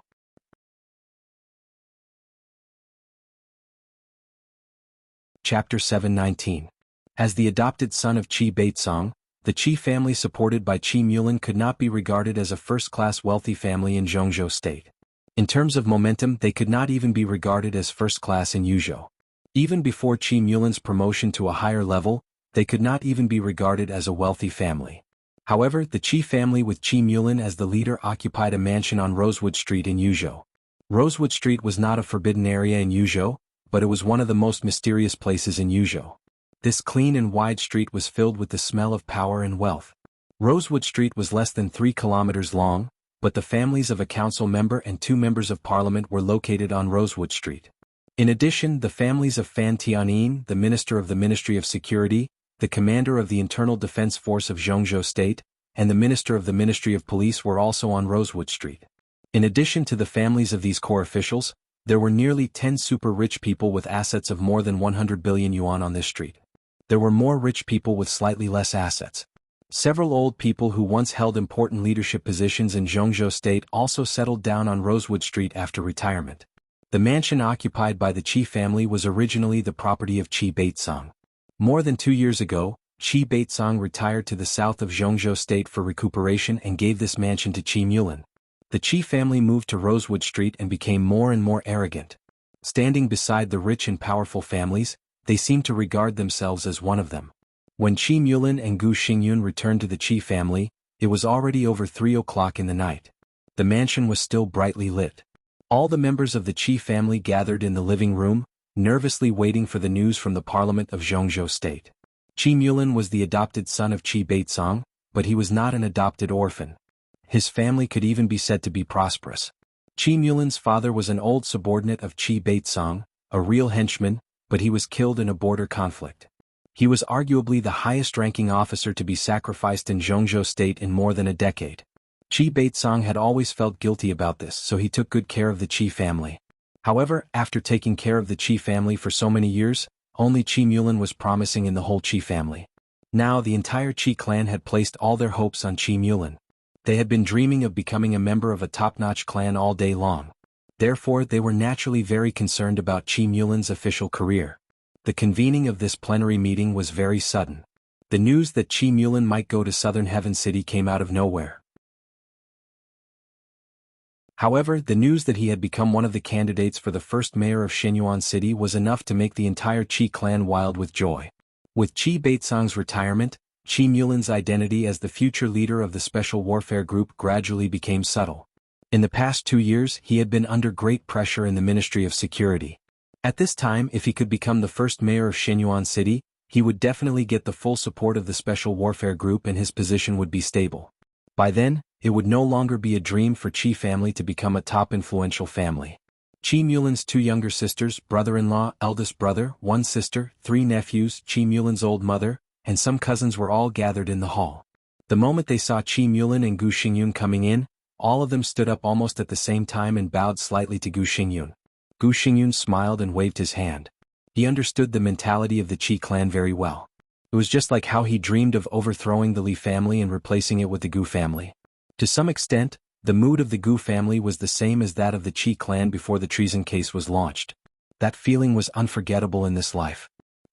A: Chapter 719. As the adopted son of Qi Beizong, the Qi family supported by Qi Mulan could not be regarded as a first-class wealthy family in Zhongzhou State. In terms of momentum, they could not even be regarded as first-class in Yuzhou. Even before Qi Mulan's promotion to a higher level, they could not even be regarded as a wealthy family. However, the Qi family with Qi Mulan as the leader occupied a mansion on Rosewood Street in Yuzhou. Rosewood Street was not a forbidden area in Yuzhou, but it was one of the most mysterious places in Yuzhou. This clean and wide street was filled with the smell of power and wealth. Rosewood Street was less than 3 kilometers long, but the families of a council member and 2 members of parliament were located on Rosewood Street. In addition, the families of Fan Tianyin, the minister of the Ministry of Security, the commander of the Internal Defense Force of Zhongzhou State, and the minister of the Ministry of Police were also on Rosewood Street. In addition to the families of these core officials, there were nearly 10 super-rich people with assets of more than 100 billion yuan on this street. There were more rich people with slightly less assets. Several old people who once held important leadership positions in Zhongzhou State also settled down on Rosewood Street after retirement. The mansion occupied by the Qi family was originally the property of Qi Baitsong. More than 2 years ago, Qi Baitsong retired to the south of Zhongzhou State for recuperation and gave this mansion to Qi Mulin. The Qi family moved to Rosewood Street and became more and more arrogant. Standing beside the rich and powerful families, they seemed to regard themselves as one of them. When Qi Mulin and Gu Xingyun returned to the Qi family, it was already over 3 o'clock in the night. The mansion was still brightly lit. All the members of the Qi family gathered in the living room, nervously waiting for the news from the parliament of Zhongzhou State. Qi Mulin was the adopted son of Qi Baitsong, but he was not an adopted orphan. His family could even be said to be prosperous. Qi Mulin's father was an old subordinate of Qi Baitsong, a real henchman, but he was killed in a border conflict. He was arguably the highest-ranking officer to be sacrificed in Zhongzhou State in more than a decade. Qi Baitsong had always felt guilty about this, so he took good care of the Qi family. However, after taking care of the Qi family for so many years, only Qi Mulin was promising in the whole Qi family. Now the entire Qi clan had placed all their hopes on Qi Mulin. They had been dreaming of becoming a member of a top-notch clan all day long. Therefore, they were naturally very concerned about Qi Mulin's official career. The convening of this plenary meeting was very sudden. The news that Qi Mulin might go to Southern Heaven City came out of nowhere. However, the news that he had become one of the candidates for the first mayor of Shenyuan City was enough to make the entire Qi clan wild with joy. With Qi Baitsong's retirement, Qi Mulin's identity as the future leader of the Special Warfare Group gradually became subtle. In the past 2 years, he had been under great pressure in the Ministry of Security. At this time, if he could become the first mayor of Shenyuan City, he would definitely get the full support of the Special Warfare Group and his position would be stable. By then, it would no longer be a dream for Qi family to become a top influential family. Qi Mulin's 2 younger sisters, brother-in-law, eldest brother, 1 sister, 3 nephews, Qi Mulin's old mother, and some cousins were all gathered in the hall. The moment they saw Qi Mulin and Gu Xingyun coming in, all of them stood up almost at the same time and bowed slightly to Gu Xingyun. Gu Xingyun smiled and waved his hand. He understood the mentality of the Qi clan very well. It was just like how he dreamed of overthrowing the Li family and replacing it with the Gu family. To some extent, the mood of the Gu family was the same as that of the Qi clan before the treason case was launched. That feeling was unforgettable in this life.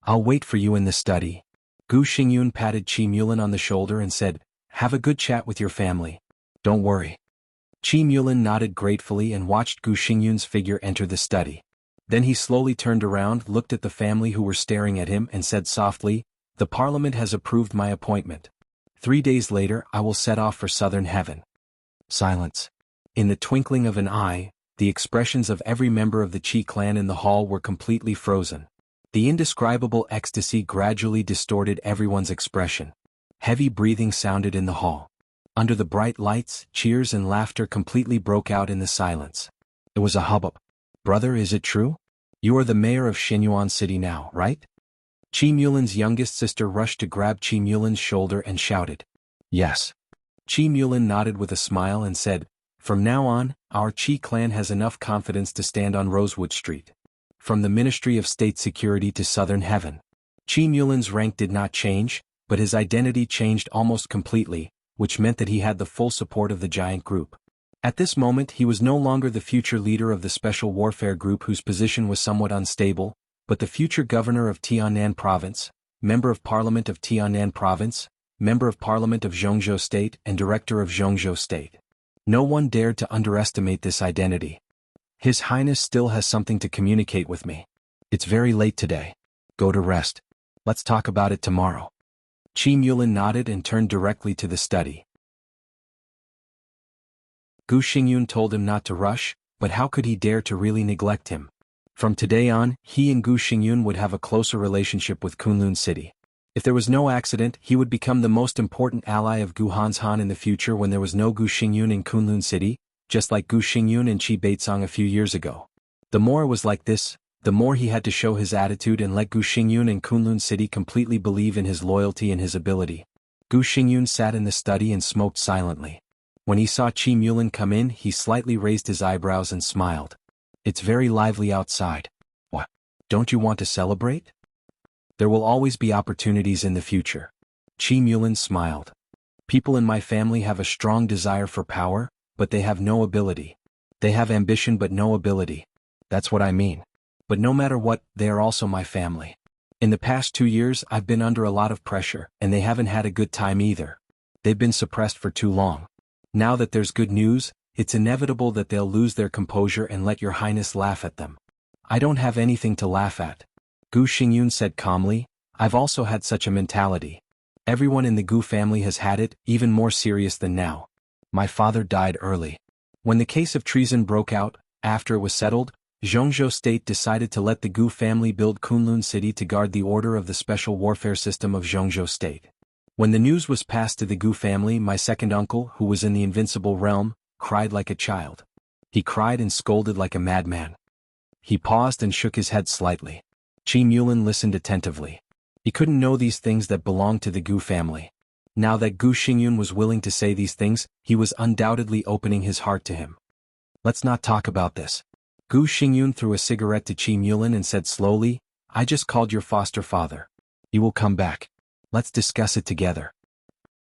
A: "I'll wait for you in the study." Gu Xingyun patted Qi Mulin on the shoulder and said, "Have a good chat with your family. Don't worry." Qi Mulin nodded gratefully and watched Gu Xingyun's figure enter the study. Then he slowly turned around, looked at the family who were staring at him and said softly, "The parliament has approved my appointment. 3 days later I will set off for Southern Heaven." Silence. In the twinkling of an eye, the expressions of every member of the Qi clan in the hall were completely frozen. The indescribable ecstasy gradually distorted everyone's expression. Heavy breathing sounded in the hall. Under the bright lights, cheers and laughter completely broke out in the silence. It was a hubbub. "Brother, is it true? You are the mayor of Shenyuan City now, right?" Qi Mulin's youngest sister rushed to grab Qi Mulin's shoulder and shouted, "Yes." Qi Mulin nodded with a smile and said, "From now on, our Qi clan has enough confidence to stand on Rosewood Street. From the Ministry of State Security to Southern Heaven." Qi Mulin's rank did not change, but his identity changed almost completely, which meant that he had the full support of the giant group. At this moment he was no longer the future leader of the Special Warfare Group whose position was somewhat unstable, but the future governor of Tiannan Province, member of Parliament of Tiannan Province, member of Parliament of Zhongzhou State and director of Zhongzhou State. No one dared to underestimate this identity. "His Highness still has something to communicate with me. It's very late today. Go to rest. Let's talk about it tomorrow." Qi Mulin nodded and turned directly to the study. Gu Xingyun told him not to rush, but how could he dare to really neglect him? From today on, he and Gu Xingyun would have a closer relationship with Kunlun City. If there was no accident, he would become the most important ally of Gu Hanshan in the future when there was no Gu Xingyun in Kunlun City, just like Gu Xingyun and Qi Baitsong a few years ago. The more it was like this, the more he had to show his attitude and let Gu Xingyun and Kunlun City completely believe in his loyalty and his ability. Gu Xingyun sat in the study and smoked silently. When he saw Qi Mulin come in, he slightly raised his eyebrows and smiled. "It's very lively outside. What? Don't you want to celebrate?" "There will always be opportunities in the future." Qi Mulin smiled. People in my family have a strong desire for power, but they have no ability. They have ambition but no ability. That's what I mean. But no matter what, they are also my family. In the past 2 years I've been under a lot of pressure, and they haven't had a good time either. They've been suppressed for too long. Now that there's good news, it's inevitable that they'll lose their composure and let your highness laugh at them. I don't have anything to laugh at. Gu Xingyun said calmly, I've also had such a mentality. Everyone in the Gu family has had it, even more serious than now. My father died early. When the case of treason broke out, after it was settled, Zhongzhou State decided to let the Gu family build Kunlun City to guard the order of the special warfare system of Zhongzhou State. When the news was passed to the Gu family, my second uncle, who was in the invincible realm, cried like a child. He cried and scolded like a madman. He paused and shook his head slightly. Qi Mulin listened attentively. He couldn't know these things that belonged to the Gu family. Now that Gu Xingyun was willing to say these things, he was undoubtedly opening his heart to him. Let's not talk about this. Gu Xingyun threw a cigarette to Qi Mulin and said slowly, I just called your foster father. He will come back. Let's discuss it together.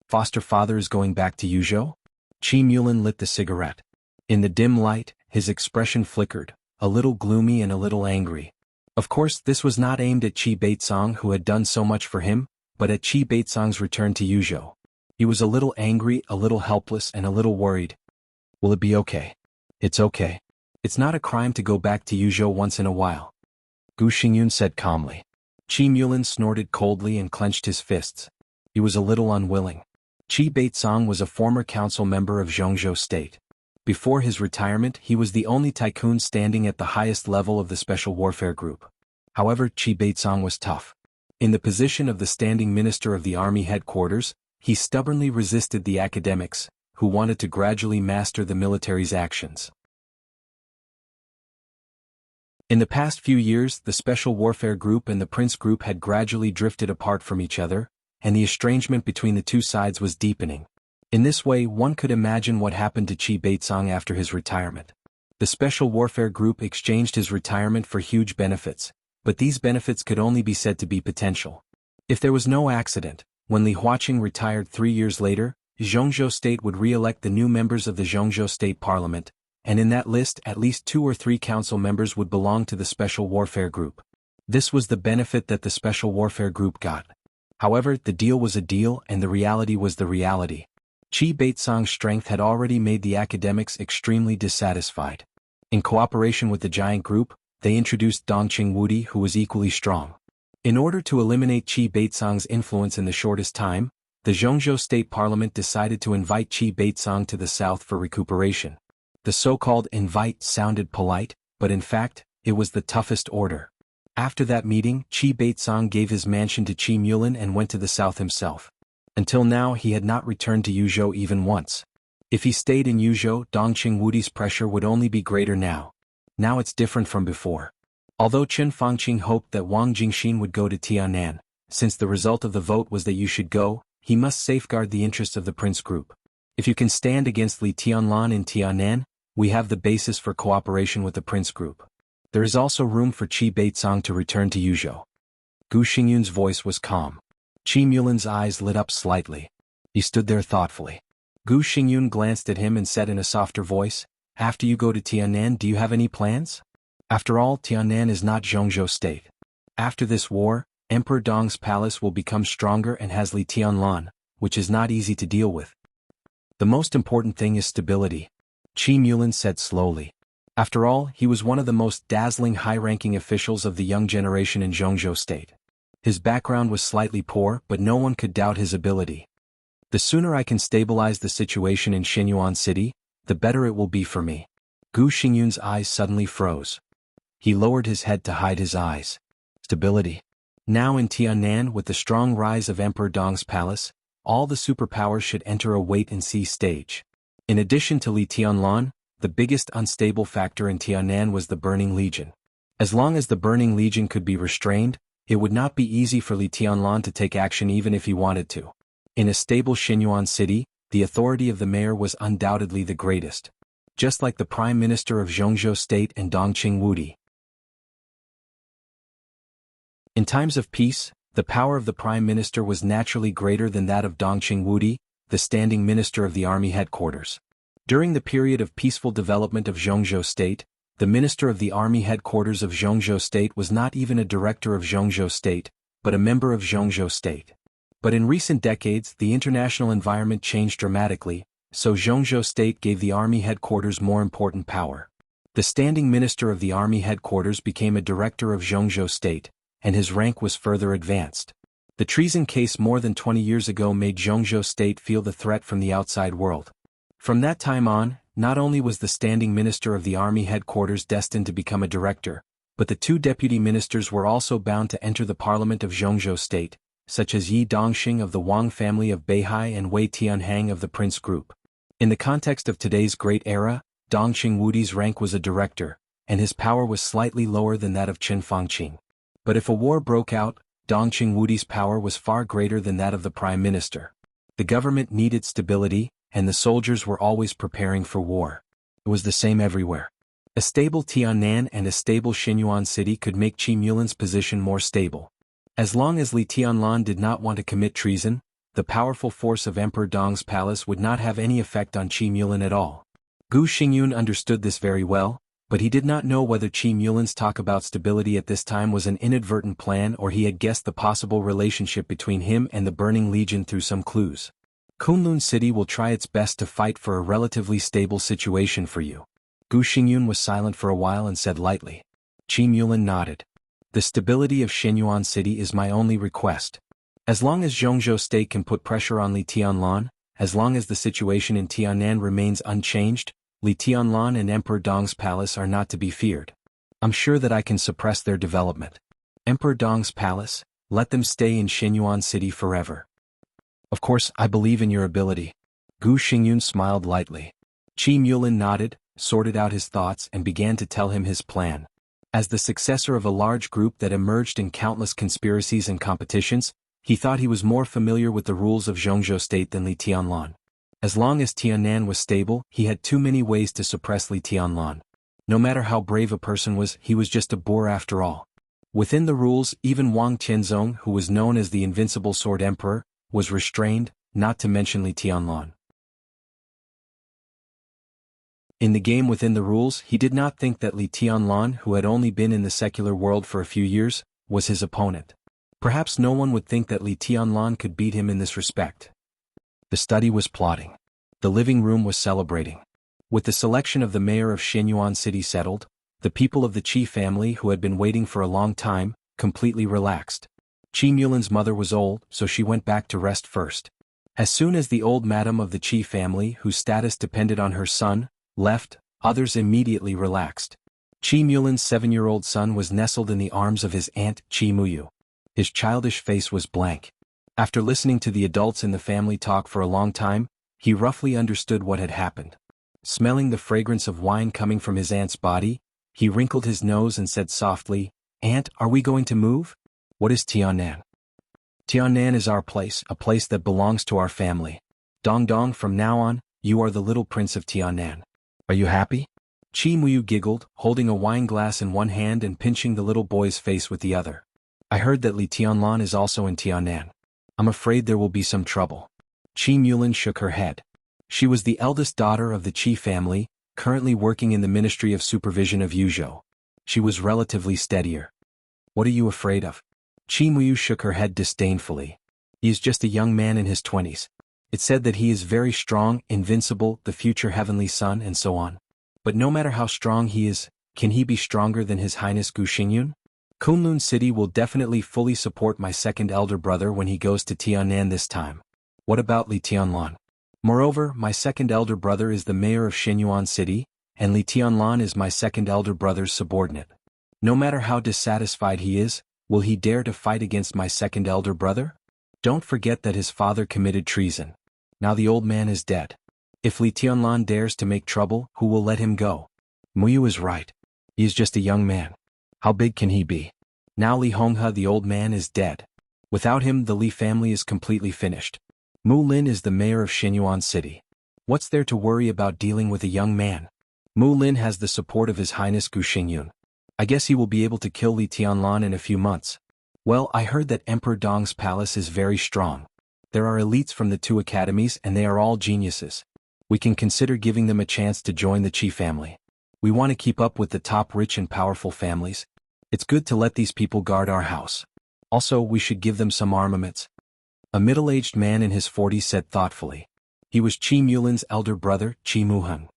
A: Foster father is going back to Yuzhou? Qi Mulin lit the cigarette. In the dim light, his expression flickered, a little gloomy and a little angry. Of course, this was not aimed at Qi Baitsong, who had done so much for him, but at Qi Baitsong's return to Yuzhou. He was a little angry, a little helpless, and a little worried. Will it be okay? It's okay. It's not a crime to go back to Yuzhou once in a while. Gu Xingyun said calmly. Qi Mulin snorted coldly and clenched his fists. He was a little unwilling. Qi Baitsong was a former council member of Zhongzhou State. Before his retirement, he was the only tycoon standing at the highest level of the Special Warfare Group. However, Qi Baitsong was tough. In the position of the standing minister of the army headquarters, he stubbornly resisted the academics, who wanted to gradually master the military's actions. In the past few years, the Special Warfare Group and the Prince Group had gradually drifted apart from each other, and the estrangement between the two sides was deepening. In this way, one could imagine what happened to Qi Baitsong after his retirement. The Special Warfare Group exchanged his retirement for huge benefits, but these benefits could only be said to be potential. If there was no accident, when Li Huaqing retired 3 years later, Zhongzhou State would re-elect the new members of the Zhongzhou State Parliament, and in that list at least 2 or 3 council members would belong to the Special Warfare Group. This was the benefit that the Special Warfare Group got. However, the deal was a deal and the reality was the reality. Qi Baitsong's strength had already made the academics extremely dissatisfied. In cooperation with the giant group, they introduced Dongqing Wudi, who was equally strong. In order to eliminate Qi Baitsong's influence in the shortest time, the Zhongzhou State Parliament decided to invite Qi Baitsong to the south for recuperation. The so-called invite sounded polite, but in fact, it was the toughest order. After that meeting, Qi Baitsong gave his mansion to Qi Mulin and went to the south himself. Until now he had not returned to Yuzhou even once. If he stayed in Yuzhou, Dongqing Wudi's pressure would only be greater now. Now it's different from before. Although Chen Fangqing hoped that Wang Jingxin would go to Tianan, since the result of the vote was that you should go, he must safeguard the interests of the Prince Group. If you can stand against Li Tianlan in Tianan, we have the basis for cooperation with the Prince Group. There is also room for Qi Baitsong to return to Yuzhou. Gu Xingyun's voice was calm. Qi Mulin's eyes lit up slightly. He stood there thoughtfully. Gu Xingyun glanced at him and said in a softer voice, After you go to Tianan, do you have any plans? After all, Tianan is not Zhongzhou State. After this war, Emperor Dong's palace will become stronger and has Li Tianlan, which is not easy to deal with. The most important thing is stability, Qi Mulin said slowly. After all, he was one of the most dazzling high-ranking officials of the young generation in Zhongzhou State. His background was slightly poor, but no one could doubt his ability. The sooner I can stabilize the situation in Xinyuan City, the better it will be for me. Gu Xingyun's eyes suddenly froze. He lowered his head to hide his eyes. Stability. Now in Tianan, with the strong rise of Emperor Dong's palace, all the superpowers should enter a wait-and-see stage. In addition to Li Tianlan, the biggest unstable factor in Tianan was the Burning Legion. As long as the Burning Legion could be restrained, it would not be easy for Li Tianlan to take action even if he wanted to. In a stable Xinyuan City, the authority of the mayor was undoubtedly the greatest. Just like the Prime Minister of Zhongzhou State and Dongqing Wudi. In times of peace, the power of the Prime Minister was naturally greater than that of Dongqing Wudi, the standing minister of the army headquarters. During the period of peaceful development of Zhongzhou State, the minister of the army headquarters of Zhongzhou State was not even a director of Zhongzhou State, but a member of Zhongzhou State. But in recent decades, the international environment changed dramatically, so Zhongzhou State gave the army headquarters more important power. The standing minister of the army headquarters became a director of Zhongzhou State, and his rank was further advanced. The treason case more than 20 years ago made Zhongzhou State feel the threat from the outside world. From that time on, not only was the standing minister of the army headquarters destined to become a director, but the two deputy ministers were also bound to enter the parliament of Zhongzhou State, such as Yi Dongxing of the Wang family of Beihai and Wei Tianhang of the Prince Group. In the context of today's great era, Dongxing Wudi's rank was a director, and his power was slightly lower than that of Chen Fangqing. But if a war broke out, Dongxing Wudi's power was far greater than that of the prime minister. The government needed stability, and the soldiers were always preparing for war. It was the same everywhere. A stable Tiannan and a stable Xinyuan city could make Qi Mulin's position more stable. As long as Li Tianlan did not want to commit treason, the powerful force of Emperor Dong's palace would not have any effect on Qi Mulin at all. Gu Xingyun understood this very well, but he did not know whether Qi Mulin's talk about stability at this time was an inadvertent plan or he had guessed the possible relationship between him and the Burning Legion through some clues. Kunlun City will try its best to fight for a relatively stable situation for you. Gu Xingyun was silent for a while and said lightly. Qi Mulin nodded. The stability of Xinyuan City is my only request. As long as Zhongzhou State can put pressure on Li Tianlan, as long as the situation in Tiannan remains unchanged, Li Tianlan and Emperor Dong's palace are not to be feared. I'm sure that I can suppress their development. Emperor Dong's palace, let them stay in Xinyuan City forever. Of course, I believe in your ability. Gu Xingyun smiled lightly. Qi Mulin nodded, sorted out his thoughts and began to tell him his plan. As the successor of a large group that emerged in countless conspiracies and competitions, he thought he was more familiar with the rules of Zhongzhou State than Li Tianlan. As long as Tiannan was stable, he had too many ways to suppress Li Tianlan. No matter how brave a person was, he was just a boor after all. Within the rules, even Wang Tianzong, who was known as the Invincible Sword Emperor, was restrained, not to mention Li Tianlan. In the game within the rules, he did not think that Li Tianlan, who had only been in the secular world for a few years, was his opponent. Perhaps no one would think that Li Tianlan could beat him in this respect. The study was plotting. The living room was celebrating. With the selection of the mayor of Xinyuan City settled, the people of the Qi family who had been waiting for a long time, completely relaxed. Qi Mulin's mother was old, so she went back to rest first. As soon as the old madam of the Qi family, whose status depended on her son, left, others immediately relaxed. Qi Mulin's 7-year-old son was nestled in the arms of his aunt, Qi Muyu. His childish face was blank. After listening to the adults in the family talk for a long time, he roughly understood what had happened. Smelling the fragrance of wine coming from his aunt's body, he wrinkled his nose and said softly, "Aunt, are we going to move? What is Tiannan?" "Tiannan is our place, a place that belongs to our family. Dong Dong, from now on, you are the little prince of Tiannan. Are you happy?" Qi Muyu giggled, holding a wine glass in one hand and pinching the little boy's face with the other. "I heard that Li Tianlan is also in Tiannan. I'm afraid there will be some trouble." Qi Mulin shook her head. She was the eldest daughter of the Qi family, currently working in the Ministry of Supervision of Yuzhou. She was relatively steadier. "What are you afraid of?" Qi Muyu shook her head disdainfully. "He is just a young man in his 20s. It's said that he is very strong, invincible, the future heavenly son, and so on. But no matter how strong he is, can he be stronger than His Highness Gu Xingyun? Kunlun City will definitely fully support my second elder brother when he goes to Tiannan this time. What about Li Tianlan? Moreover, my second elder brother is the mayor of Xinyuan City, and Li Tianlan is my second elder brother's subordinate. No matter how dissatisfied he is, will he dare to fight against my second elder brother? Don't forget that his father committed treason. Now the old man is dead. If Li Tianlan dares to make trouble, who will let him go? Muyu is right. He is just a young man. How big can he be? Now Li Honghe, the old man, is dead. Without him, the Li family is completely finished. Mu Lin is the mayor of Xinyuan City. What's there to worry about dealing with a young man? Mu Lin has the support of His Highness Gu Xingyun. I guess he will be able to kill Li Tianlan in a few months. Well, I heard that Emperor Dong's palace is very strong. There are elites from the two academies and they are all geniuses. We can consider giving them a chance to join the Chi family. We want to keep up with the top rich and powerful families. It's good to let these people guard our house. Also, we should give them some armaments. A middle-aged man in his 40s said thoughtfully. He was Chi Mulin's elder brother, Chi Muheng.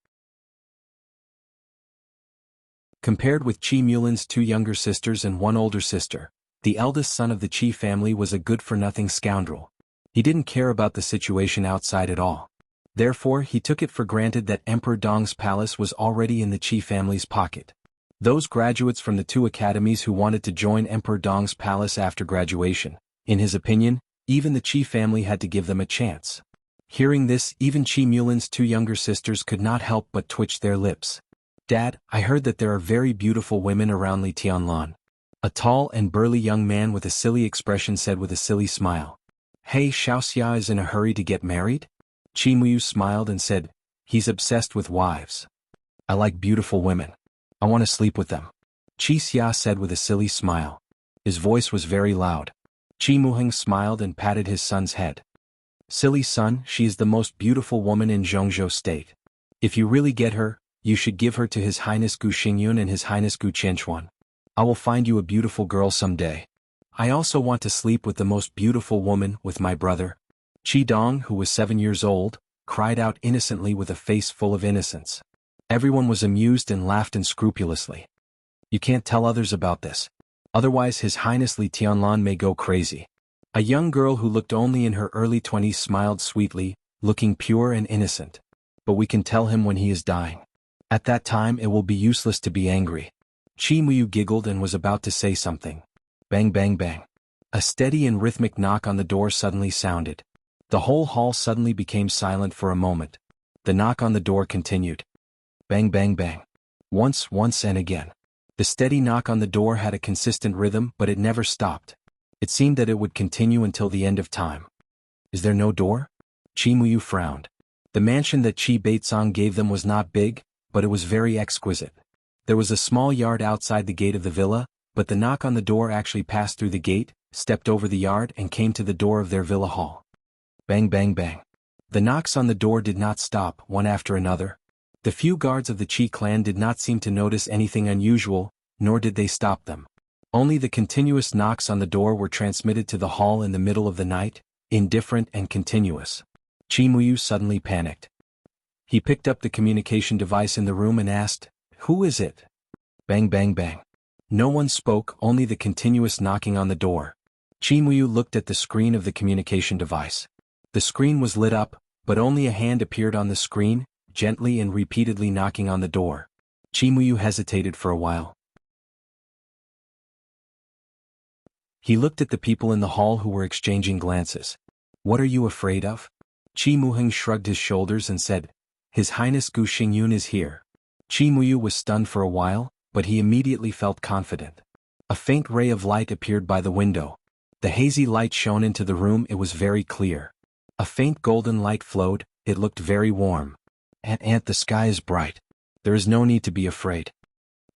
A: Compared with Chi Mulin's two younger sisters and one older sister, the eldest son of the Chi family was a good-for-nothing scoundrel. He didn't care about the situation outside at all. Therefore, he took it for granted that Emperor Dong's palace was already in the Chi family's pocket. Those graduates from the two academies who wanted to join Emperor Dong's palace after graduation, in his opinion, even the Chi family had to give them a chance. Hearing this, even Chi Mulin's two younger sisters could not help but twitch their lips. Dad, I heard that there are very beautiful women around Li Tianlan. A tall and burly young man with a silly expression said with a silly smile. Hey, Xiaoxia is in a hurry to get married? Chi Muyu smiled and said, he's obsessed with wives. I like beautiful women. I want to sleep with them. Chi Xia said with a silly smile. His voice was very loud. Chi Muheng smiled and patted his son's head. Silly son, she is the most beautiful woman in Zhongzhou state. If you really get her, you should give her to His Highness Gu Xingyun and His Highness Gu Qianchuan. I will find you a beautiful girl someday. I also want to sleep with the most beautiful woman, with my brother. Chi Dong, who was 7 years old, cried out innocently with a face full of innocence. Everyone was amused and laughed unscrupulously. You can't tell others about this. Otherwise His Highness Li Tianlan may go crazy. A young girl who looked only in her early 20s smiled sweetly, looking pure and innocent. But we can tell him when he is dying. At that time it will be useless to be angry. Chi Muyu giggled and was about to say something. Bang bang bang. A steady and rhythmic knock on the door suddenly sounded. The whole hall suddenly became silent for a moment. The knock on the door continued. Bang bang bang. Once and again. The steady knock on the door had a consistent rhythm, but it never stopped. It seemed that it would continue until the end of time. Is there no door? Chi Muyu frowned. The mansion that Chi Baitsong gave them was not big, but it was very exquisite. There was a small yard outside the gate of the villa, but the knock on the door actually passed through the gate, stepped over the yard and came to the door of their villa hall. Bang bang bang. The knocks on the door did not stop, one after another. The few guards of the Chi clan did not seem to notice anything unusual, nor did they stop them. Only the continuous knocks on the door were transmitted to the hall in the middle of the night, indifferent and continuous. Chi Muyu suddenly panicked. He picked up the communication device in the room and asked, "Who is it?" Bang bang bang. No one spoke, only the continuous knocking on the door. Chi Muyu looked at the screen of the communication device. The screen was lit up, but only a hand appeared on the screen, gently and repeatedly knocking on the door. Chi Muyu hesitated for a while. He looked at the people in the hall who were exchanging glances. What are you afraid of? Chi Muheng shrugged his shoulders and said, His Highness Gu Xingyun is here. Chi Muyu was stunned for a while, but he immediately felt confident. A faint ray of light appeared by the window. The hazy light shone into the room. It was very clear. A faint golden light flowed. It looked very warm. Aunt, the sky is bright. There is no need to be afraid.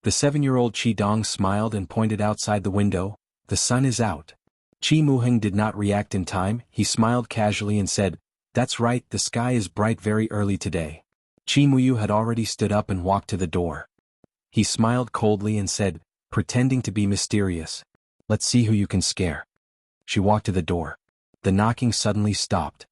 A: The 7-year-old Chi Dong smiled and pointed outside the window. The sun is out. Chi Muheng did not react in time. He smiled casually and said, That's right, the sky is bright very early today. Chi Muyu had already stood up and walked to the door. He smiled coldly and said, pretending to be mysterious, Let's see who you can scare. She walked to the door. The knocking suddenly stopped.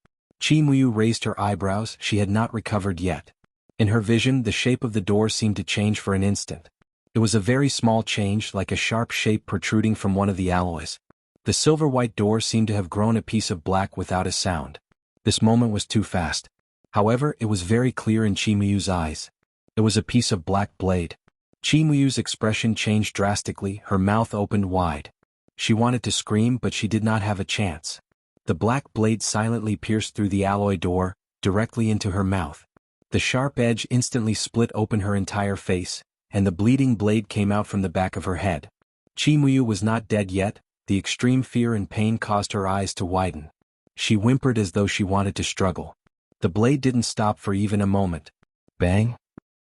A: Chi Muyu raised her eyebrows. She had not recovered yet. In her vision, the shape of the door seemed to change for an instant. It was a very small change, like a sharp shape protruding from one of the alloys. The silver-white door seemed to have grown a piece of black without a sound. This moment was too fast. However, it was very clear in Chi Muyu's eyes. It was a piece of black blade. Chi Muyu's expression changed drastically. Her mouth opened wide. She wanted to scream, but she did not have a chance. The black blade silently pierced through the alloy door, directly into her mouth. The sharp edge instantly split open her entire face, and the bleeding blade came out from the back of her head. Chi Muyu was not dead yet. The extreme fear and pain caused her eyes to widen. She whimpered as though she wanted to struggle. The blade didn't stop for even a moment. Bang!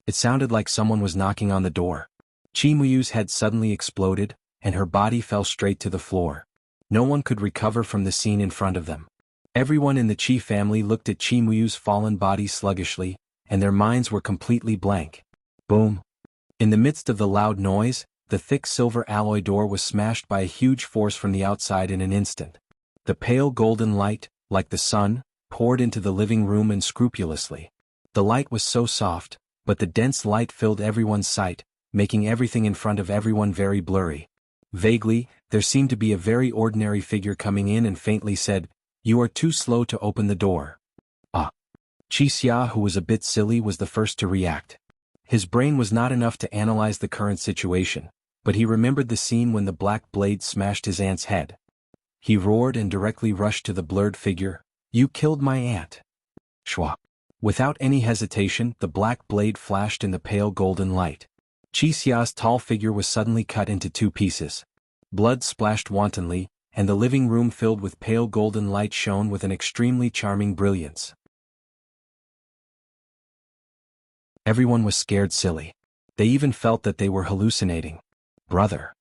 A: It sounded like someone was knocking on the door. Chi Muyu's head suddenly exploded, and her body fell straight to the floor. No one could recover from the scene in front of them. Everyone in the Qi family looked at Qi Muyu's fallen body sluggishly, and their minds were completely blank. Boom! In the midst of the loud noise, the thick silver alloy door was smashed by a huge force from the outside in an instant. The pale golden light, like the sun, poured into the living room unscrupulously. The light was so soft, but the dense light filled everyone's sight, making everything in front of everyone very blurry. Vaguely, there seemed to be a very ordinary figure coming in and faintly said, "You are too slow to open the door." Ah! Qi Xia, who was a bit silly, was the first to react. His brain was not enough to analyze the current situation, but he remembered the scene when the black blade smashed his aunt's head. He roared and directly rushed to the blurred figure. "You killed my aunt!" Shwa! Without any hesitation, the black blade flashed in the pale golden light. Qi Xia's tall figure was suddenly cut into two pieces. Blood splashed wantonly, and the living room filled with pale golden light shone with an extremely charming brilliance. Everyone was scared silly. They even felt that they were hallucinating. "Brother!"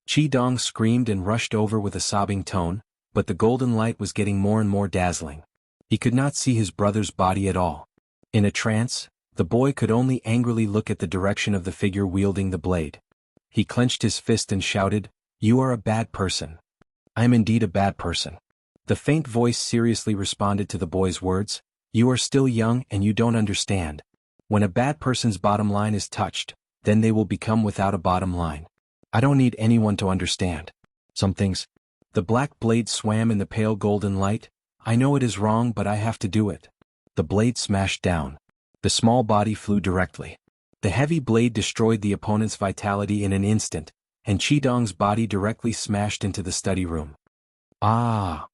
A: Qi Dong screamed and rushed over with a sobbing tone, but the golden light was getting more and more dazzling. He could not see his brother's body at all. In a trance, the boy could only angrily look at the direction of the figure wielding the blade. He clenched his fist and shouted, "You are a bad person." "I am indeed a bad person." The faint voice seriously responded to the boy's words, "You are still young and you don't understand. When a bad person's bottom line is touched, then they will become without a bottom line. I don't need anyone to understand. Some things." The black blade swam in the pale golden light. "I know it is wrong, but I have to do it." The blade smashed down. The small body flew directly. The heavy blade destroyed the opponent's vitality in an instant, and Qidong's body directly smashed into the study room. Ah!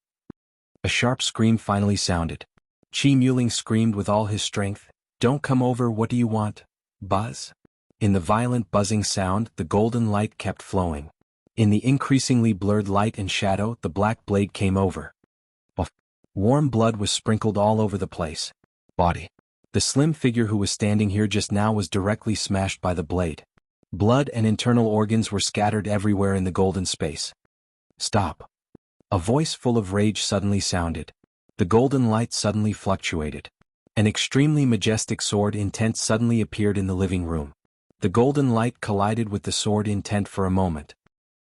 A: A sharp scream finally sounded. Qi Muling screamed with all his strength, "Don't come over, what do you want?" Buzz? In the violent buzzing sound, the golden light kept flowing. In the increasingly blurred light and shadow, the black blade came over. Buff. Warm blood was sprinkled all over the place. Body. The slim figure who was standing here just now was directly smashed by the blade. Blood and internal organs were scattered everywhere in the golden space. "Stop!" A voice full of rage suddenly sounded. The golden light suddenly fluctuated. An extremely majestic sword intent suddenly appeared in the living room. The golden light collided with the sword intent for a moment.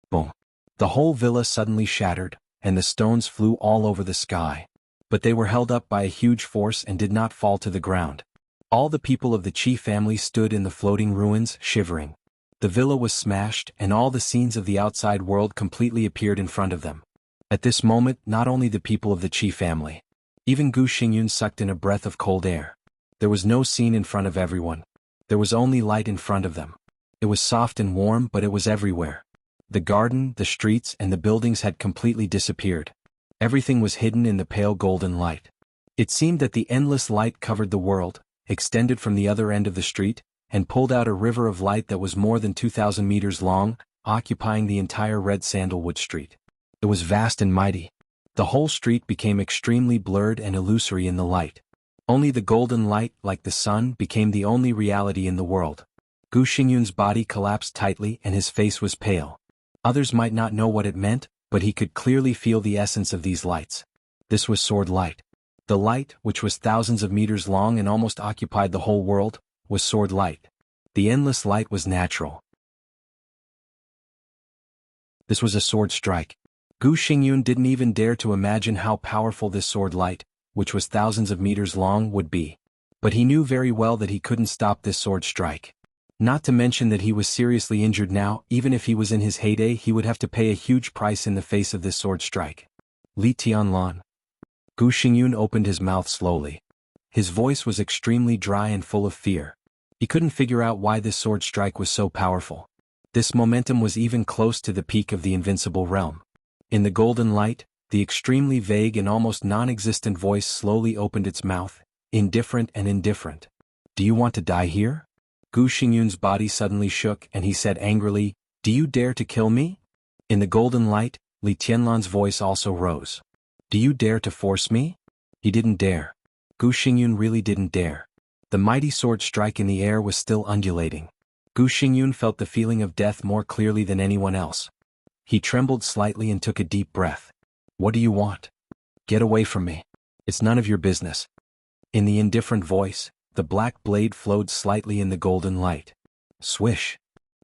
A: Boom! The whole villa suddenly shattered, and the stones flew all over the sky. But they were held up by a huge force and did not fall to the ground. All the people of the Qi family stood in the floating ruins, shivering. The villa was smashed, and all the scenes of the outside world completely appeared in front of them. At this moment, not only the people of the Qi family. Even Gu Xingyun sucked in a breath of cold air. There was no scene in front of everyone. There was only light in front of them. It was soft and warm, but it was everywhere. The garden, the streets, and the buildings had completely disappeared. Everything was hidden in the pale golden light. It seemed that the endless light covered the world, extended from the other end of the street, and pulled out a river of light that was more than 2,000 meters long, occupying the entire red sandalwood street. It was vast and mighty. The whole street became extremely blurred and illusory in the light. Only the golden light, like the sun, became the only reality in the world. Gu Xingyun's body collapsed tightly and his face was pale. Others might not know what it meant, but he could clearly feel the essence of these lights. This was sword light. The light, which was thousands of meters long and almost occupied the whole world, was sword light. The endless light was natural. This was a sword strike. Gu Xingyun didn't even dare to imagine how powerful this sword light, which was thousands of meters long, would be. But he knew very well that he couldn't stop this sword strike. Not to mention that he was seriously injured now. Even if he was in his heyday, he would have to pay a huge price in the face of this sword strike. Li Tianlan. Gu Xingyun opened his mouth slowly. His voice was extremely dry and full of fear. He couldn't figure out why this sword strike was so powerful. This momentum was even close to the peak of the invincible realm. In the golden light, the extremely vague and almost non-existent voice slowly opened its mouth, indifferent and indifferent. "Do you want to die here?" Gu Xingyun's body suddenly shook and he said angrily, "Do you dare to kill me?" In the golden light, Li Tianlan's voice also rose. "Do you dare to force me?" He didn't dare. Gu Xingyun really didn't dare. The mighty sword strike in the air was still undulating. Gu Xingyun felt the feeling of death more clearly than anyone else. He trembled slightly and took a deep breath. "What do you want?" "Get away from me." It's none of your business. In the indifferent voice, the black blade flowed slightly in the golden light. Swish.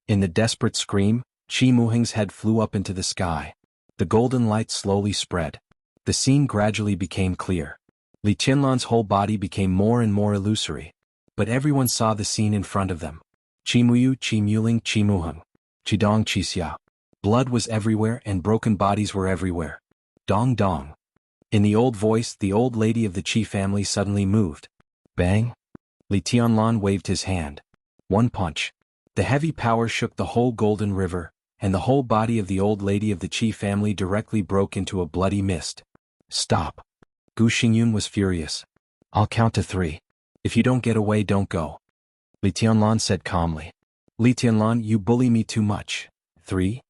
A: In the desperate scream, Qi Muheng's head flew up into the sky. The golden light slowly spread. The scene gradually became clear. Li Qianlan's whole body became more and more illusory. But everyone saw the scene in front of them. Qi Muyu, Qi Muling, Qi Muheng. Qi Dong, Qi Xia. Blood was everywhere and broken bodies were everywhere. Dong dong. In the old voice, the old lady of the Qi family suddenly moved. Bang! Li Tianlan waved his hand. One punch. The heavy power shook the whole golden river, and the whole body of the old lady of the Qi family directly broke into a bloody mist. Stop. Gu Xingyun was furious. I'll count to 3. If you don't get away, don't go. Li Tianlan said calmly. Li Tianlan, you bully me too much. 3?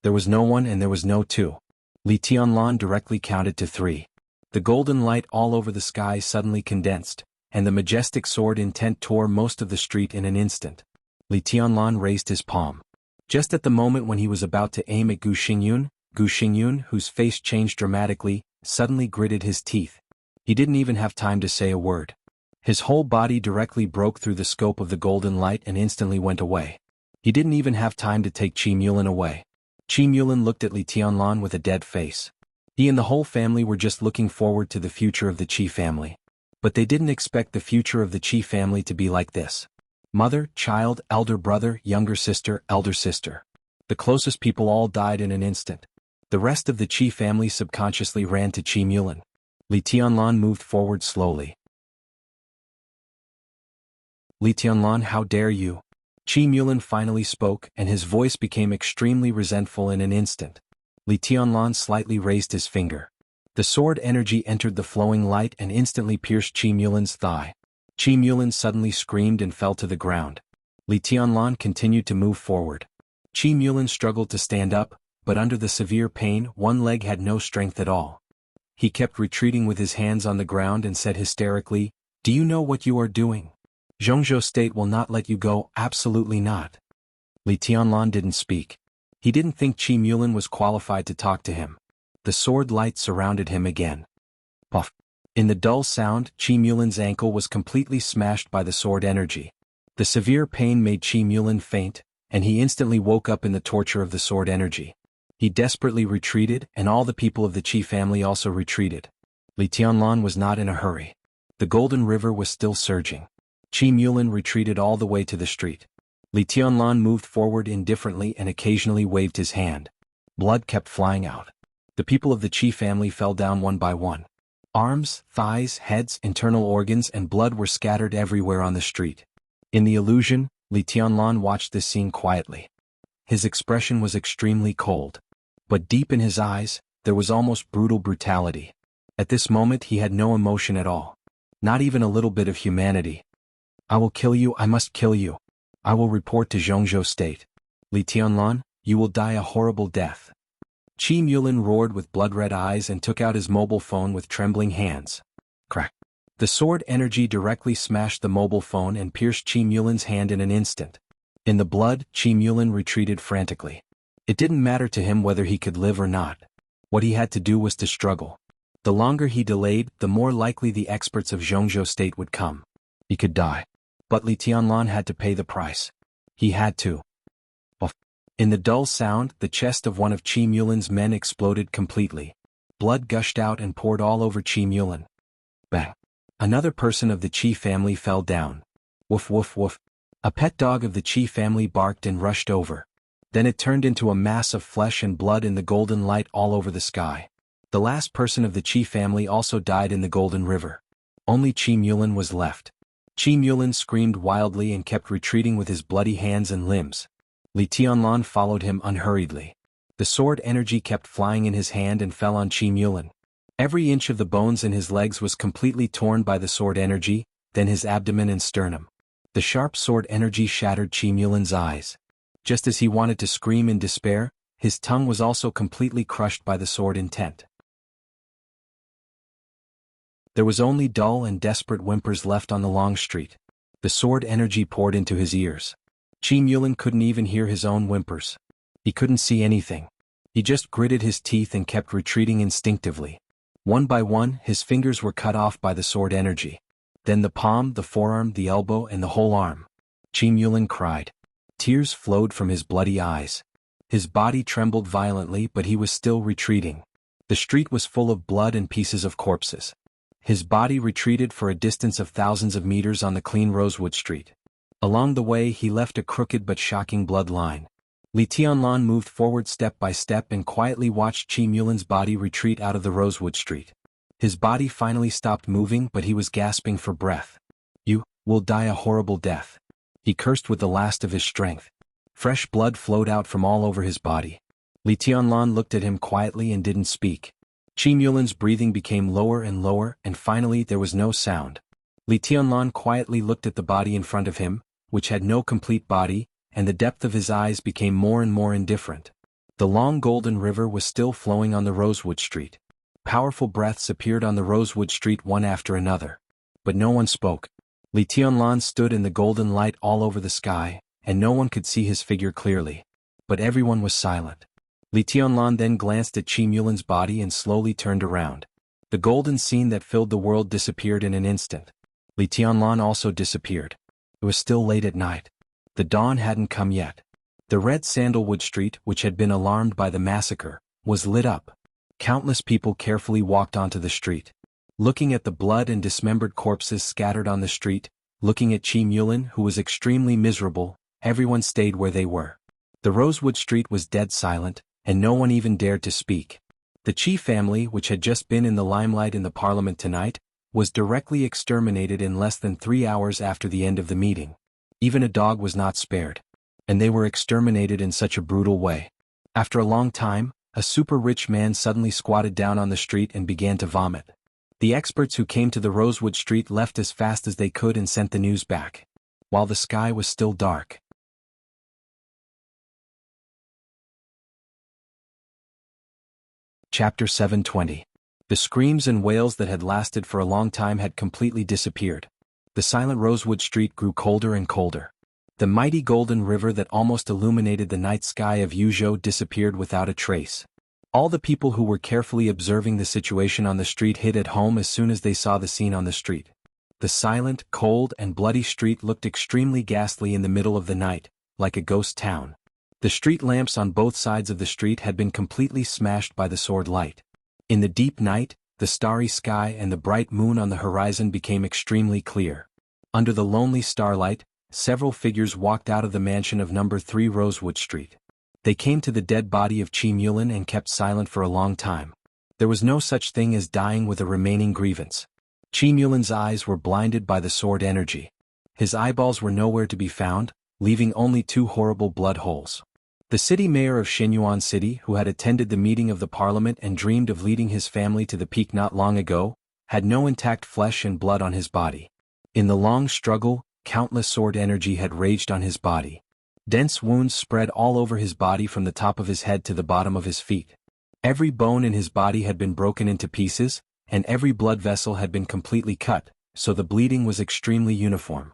A: There was no 1 and there was no 2. Li Tianlan directly counted to 3. The golden light all over the sky suddenly condensed, and the majestic sword intent tore most of the street in an instant. Li Tianlan raised his palm. Just at the moment when he was about to aim at Gu Xingyun, whose face changed dramatically, suddenly gritted his teeth. He didn't even have time to say a word. His whole body directly broke through the scope of the golden light and instantly went away. He didn't even have time to take Qi Mulan away. Qi Mulan looked at Li Tianlan with a dead face. He and the whole family were just looking forward to the future of the Qi family. But they didn't expect the future of the Qi family to be like this. Mother, child, elder brother, younger sister, elder sister. The closest people all died in an instant. The rest of the Qi family subconsciously ran to Qi Mulan. Li Tianlan moved forward slowly. Li Tianlan, how dare you? Qi Mulan finally spoke, and his voice became extremely resentful in an instant. Li Tianlan slightly raised his finger. The sword energy entered the flowing light and instantly pierced Qi Mulan's thigh. Qi Mulan suddenly screamed and fell to the ground. Li Tianlan continued to move forward. Qi Mulan struggled to stand up, but under the severe pain, one leg had no strength at all. He kept retreating with his hands on the ground and said hysterically, "Do you know what you are doing? Zhongzhou State will not let you go, absolutely not." Li Tianlan didn't speak. He didn't think Qi Mulan was qualified to talk to him. The sword light surrounded him again. Puff. In the dull sound, Qi Mulan's ankle was completely smashed by the sword energy. The severe pain made Qi Mulan faint, and he instantly woke up in the torture of the sword energy. He desperately retreated, and all the people of the Qi family also retreated. Li Tianlan was not in a hurry. The golden river was still surging. Qi Mulan retreated all the way to the street. Li Tianlan moved forward indifferently and occasionally waved his hand. Blood kept flying out. The people of the Qi family fell down one by one. Arms, thighs, heads, internal organs and blood were scattered everywhere on the street. In the illusion, Li Tianlan watched this scene quietly. His expression was extremely cold. But deep in his eyes, there was almost brutal brutality. At this moment he had no emotion at all. Not even a little bit of humanity. "I will kill you, I must kill you. I will report to Zhongzhou State. Li Tianlan, you will die a horrible death." Qi Mulan roared with blood-red eyes and took out his mobile phone with trembling hands. Crack. The sword energy directly smashed the mobile phone and pierced Qi Mulan's hand in an instant. In the blood, Qi Mulan retreated frantically. It didn't matter to him whether he could live or not. What he had to do was to struggle. The longer he delayed, the more likely the experts of Zhongzhou State would come. He could die. But Li Tianlan had to pay the price. He had to. In the dull sound, the chest of one of Qi Mulan's men exploded completely. Blood gushed out and poured all over Qi Mulan. Bang. Another person of the Qi family fell down. Woof woof woof. A pet dog of the Qi family barked and rushed over. Then it turned into a mass of flesh and blood in the golden light all over the sky. The last person of the Qi family also died in the golden river. Only Qi Mulan was left. Qi Mulan screamed wildly and kept retreating with his bloody hands and limbs. Li Tianlan followed him unhurriedly. The sword energy kept flying in his hand and fell on Qi Mulan. Every inch of the bones in his legs was completely torn by the sword energy, then his abdomen and sternum. The sharp sword energy shattered Qi Mulan's eyes. Just as he wanted to scream in despair, his tongue was also completely crushed by the sword intent. There was only dull and desperate whimpers left on the long street. The sword energy poured into his ears. Qi Mulan couldn't even hear his own whimpers. He couldn't see anything. He just gritted his teeth and kept retreating instinctively. One by one, his fingers were cut off by the sword energy. Then the palm, the forearm, the elbow, and the whole arm. Qi Yulin cried. Tears flowed from his bloody eyes. His body trembled violently, but he was still retreating. The street was full of blood and pieces of corpses. His body retreated for a distance of thousands of meters on the clean rosewood street. Along the way he left a crooked but shocking blood line. Li Tianlan moved forward step by step and quietly watched Qi Yulin's body retreat out of the rosewood street. His body finally stopped moving, but he was gasping for breath. You will die a horrible death. He cursed with the last of his strength. Fresh blood flowed out from all over his body. Li Tianlan looked at him quietly and didn't speak. Qi Yulin's breathing became lower, and finally there was no sound. Li Tianlan quietly looked at the body in front of him, which had no complete body, and the depth of his eyes became more and more indifferent. The long golden river was still flowing on the rosewood street. Powerful breaths appeared on the rosewood street one after another. But no one spoke. Li Tianlan stood in the golden light all over the sky, and no one could see his figure clearly. But everyone was silent. Li Tianlan then glanced at Qi Yulin's body and slowly turned around. The golden scene that filled the world disappeared in an instant. Li Tianlan also disappeared. It was still late at night. The dawn hadn't come yet. The red sandalwood street, which had been alarmed by the massacre, was lit up. Countless people carefully walked onto the street. Looking at the blood and dismembered corpses scattered on the street, looking at Qi Yulin, who was extremely miserable, everyone stayed where they were. The rosewood street was dead silent, and no one even dared to speak. The Qi family, which had just been in the limelight in the parliament tonight, was directly exterminated in less than 3 hours after the end of the meeting. Even a dog was not spared. And they were exterminated in such a brutal way. After a long time, a super-rich man suddenly squatted down on the street and began to vomit. The experts who came to the rosewood street left as fast as they could and sent the news back. While the sky was still dark. Chapter 720. The screams and wails that had lasted for a long time had completely disappeared. The silent rosewood street grew colder and colder. The mighty golden river that almost illuminated the night sky of Yuzhou disappeared without a trace. All the people who were carefully observing the situation on the street hid at home as soon as they saw the scene on the street. The silent, cold, and bloody street looked extremely ghastly in the middle of the night, like a ghost town. The street lamps on both sides of the street had been completely smashed by the sword light. In the deep night, the starry sky and the bright moon on the horizon became extremely clear. Under the lonely starlight, several figures walked out of the mansion of number 3 Rosewood Street. They came to the dead body of Qi Yulin and kept silent for a long time. There was no such thing as dying with a remaining grievance. Qi Yulin's eyes were blinded by the sword energy. His eyeballs were nowhere to be found, leaving only 2 horrible blood holes. The city mayor of Shenyuan City, who had attended the meeting of the parliament and dreamed of leading his family to the peak not long ago, had no intact flesh and blood on his body. In the long struggle, countless sword energy had raged on his body. Dense wounds spread all over his body from the top of his head to the bottom of his feet. Every bone in his body had been broken into pieces, and every blood vessel had been completely cut, so the bleeding was extremely uniform.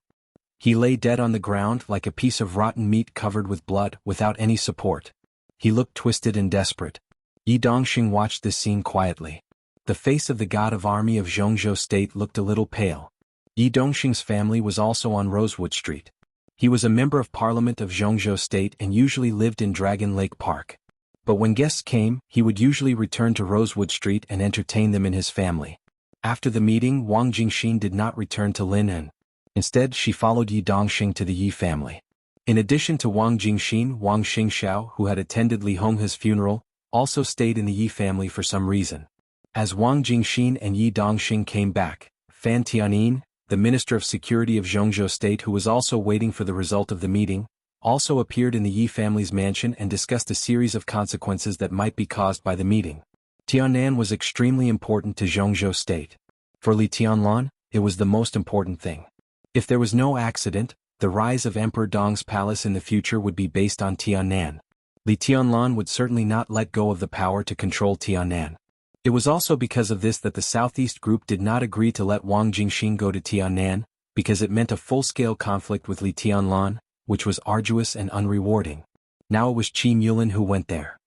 A: He lay dead on the ground like a piece of rotten meat covered with blood, without any support. He looked twisted and desperate. Yi Dongxing watched this scene quietly. The face of the god of army of Zhongzhou State looked a little pale. Yi Dongxing's family was also on Rosewood Street. He was a member of parliament of Zhongzhou State and usually lived in Dragon Lake Park. But when guests came, he would usually return to Rosewood Street and entertain them in his family. After the meeting, Wang Jingxin did not return to Lin'an. Instead, she followed Yi Dongxing to the Yi family. In addition to Wang Jingxin, Wang Xingxiao, who had attended Li Honghe's funeral, also stayed in the Yi family for some reason. As Wang Jingxin and Yi Dongxing came back, Fan Tianyin, the Minister of Security of Zhongzhou State, who was also waiting for the result of the meeting, also appeared in the Yi family's mansion and discussed a series of consequences that might be caused by the meeting. Tiannan was extremely important to Zhongzhou State. For Li Tianlan, it was the most important thing. If there was no accident, the rise of Emperor Dong's palace in the future would be based on Tiannan. Li Tianlan would certainly not let go of the power to control Tiannan. It was also because of this that the Southeast Group did not agree to let Wang Jingxin go to Tiannan, because it meant a full-scale conflict with Li Tianlan, which was arduous and unrewarding. Now it was Qi Yulin who went there.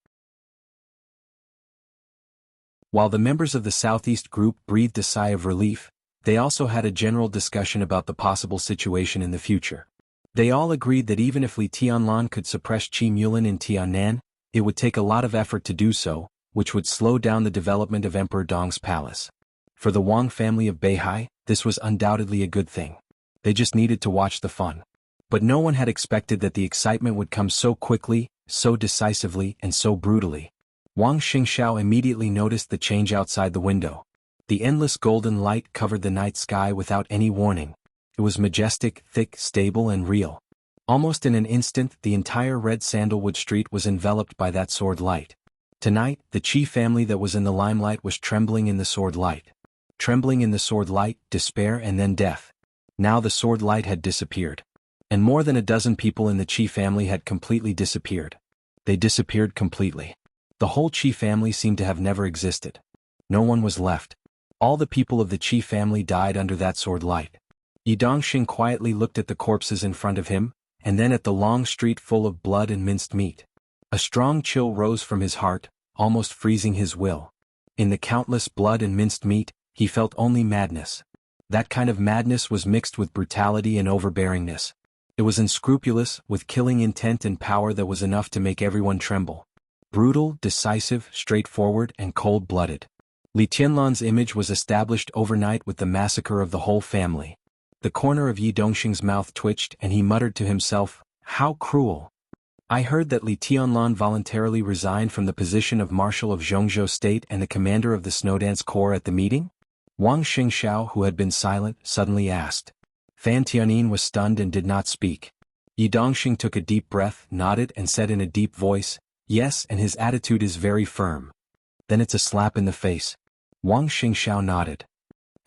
A: While the members of the Southeast group breathed a sigh of relief, they also had a general discussion about the possible situation in the future. They all agreed that even if Li Tianlan could suppress Qi Mulan in Tiannan, it would take a lot of effort to do so, which would slow down the development of Emperor Dong's palace. For the Wang family of Beihai, this was undoubtedly a good thing. They just needed to watch the fun. But no one had expected that the excitement would come so quickly, so decisively, and so brutally. Wang Xingxiao immediately noticed the change outside the window. The endless golden light covered the night sky without any warning. It was majestic, thick, stable, and real. Almost in an instant, the entire red sandalwood street was enveloped by that sword light. Tonight, the Qi family that was in the limelight was trembling in the sword light. Trembling in the sword light, despair and then death. Now the sword light had disappeared. And more than a dozen people in the Qi family had completely disappeared. They disappeared completely. The whole Qi family seemed to have never existed. No one was left. All the people of the Qi family died under that sword light. Yi Dongxing quietly looked at the corpses in front of him, and then at the long street full of blood and minced meat. A strong chill rose from his heart, almost freezing his will. In the countless blood and minced meat, he felt only madness. That kind of madness was mixed with brutality and overbearingness. It was unscrupulous, with killing intent and power that was enough to make everyone tremble. Brutal, decisive, straightforward, and cold-blooded. Li Tianlan's image was established overnight with the massacre of the whole family. The corner of Yi Dongxing's mouth twitched and he muttered to himself, "How cruel." I heard that Li Tianlan voluntarily resigned from the position of Marshal of Zhongzhou State and the commander of the Snowdance Corps at the meeting? Wang Xingxiao, who had been silent, suddenly asked. Fan Tianyin was stunned and did not speak. Yi Dongxing took a deep breath, nodded and said in a deep voice, "Yes," and his attitude is very firm. "Then it's a slap in the face." Wang Xingxiao nodded.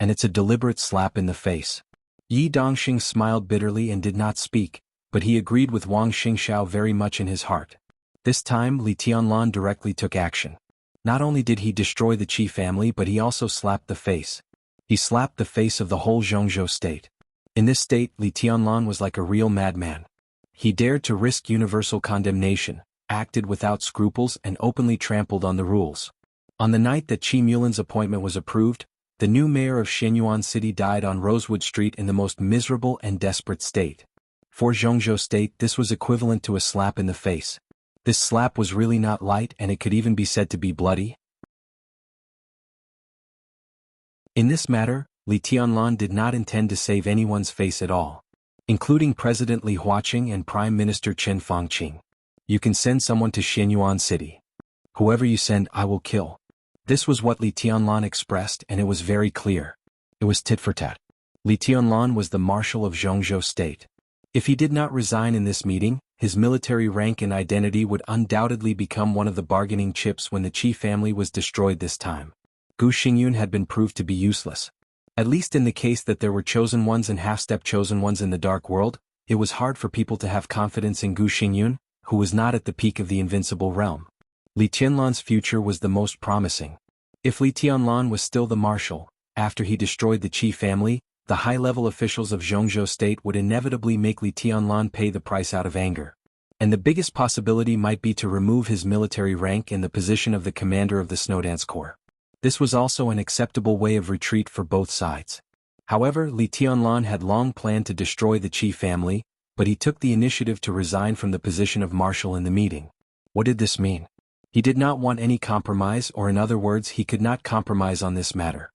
A: "And it's a deliberate slap in the face." Yi Dongxing smiled bitterly and did not speak, but he agreed with Wang Xingxiao very much in his heart. This time Li Tianlan directly took action. Not only did he destroy the Qi family but he also slapped the face. He slapped the face of the whole Zhongzhou state. In this state Li Tianlan was like a real madman. He dared to risk universal condemnation, acted without scruples and openly trampled on the rules. On the night that Qi Mulan's appointment was approved, the new mayor of Shenyuan City died on Rosewood Street in the most miserable and desperate state. For Zhongzhou State this was equivalent to a slap in the face. This slap was really not light and it could even be said to be bloody. In this matter, Li Tianlan did not intend to save anyone's face at all, including President Li Huaqing and Prime Minister Chen Fangqing. "You can send someone to Shenyuan City. Whoever you send, I will kill." This was what Li Tianlan expressed and it was very clear. It was tit for tat. Li Tianlan was the Marshal of Zhongzhou State. If he did not resign in this meeting, his military rank and identity would undoubtedly become one of the bargaining chips when the Qi family was destroyed this time. Gu Xingyun had been proved to be useless. At least in the case that there were chosen ones and half-step chosen ones in the dark world, it was hard for people to have confidence in Gu Xingyun, who was not at the peak of the invincible realm. Li Tianlan's future was the most promising. If Li Tianlan was still the marshal, after he destroyed the Qi family, the high-level officials of Zhongzhou State would inevitably make Li Tianlan pay the price out of anger. And the biggest possibility might be to remove his military rank and the position of the commander of the Snowdance Corps. This was also an acceptable way of retreat for both sides. However, Li Tianlan had long planned to destroy the Qi family, but he took the initiative to resign from the position of marshal in the meeting. What did this mean? He did not want any compromise, or in other words, he could not compromise on this matter.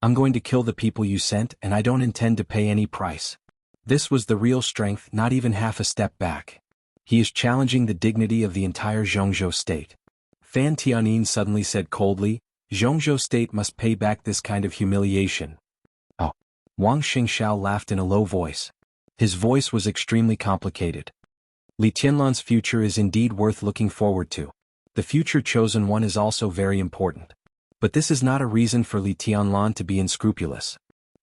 A: "I'm going to kill the people you sent and I don't intend to pay any price." This was the real strength, not even half a step back. He is challenging the dignity of the entire Zhongzhou state. Fan Tianyin suddenly said coldly, "Zhongzhou state must pay back this kind of humiliation." Oh. Wang Xingxiao laughed in a low voice. His voice was extremely complicated. Li Tianlan's future is indeed worth looking forward to. The future chosen one is also very important. But this is not a reason for Li Tianlan to be unscrupulous.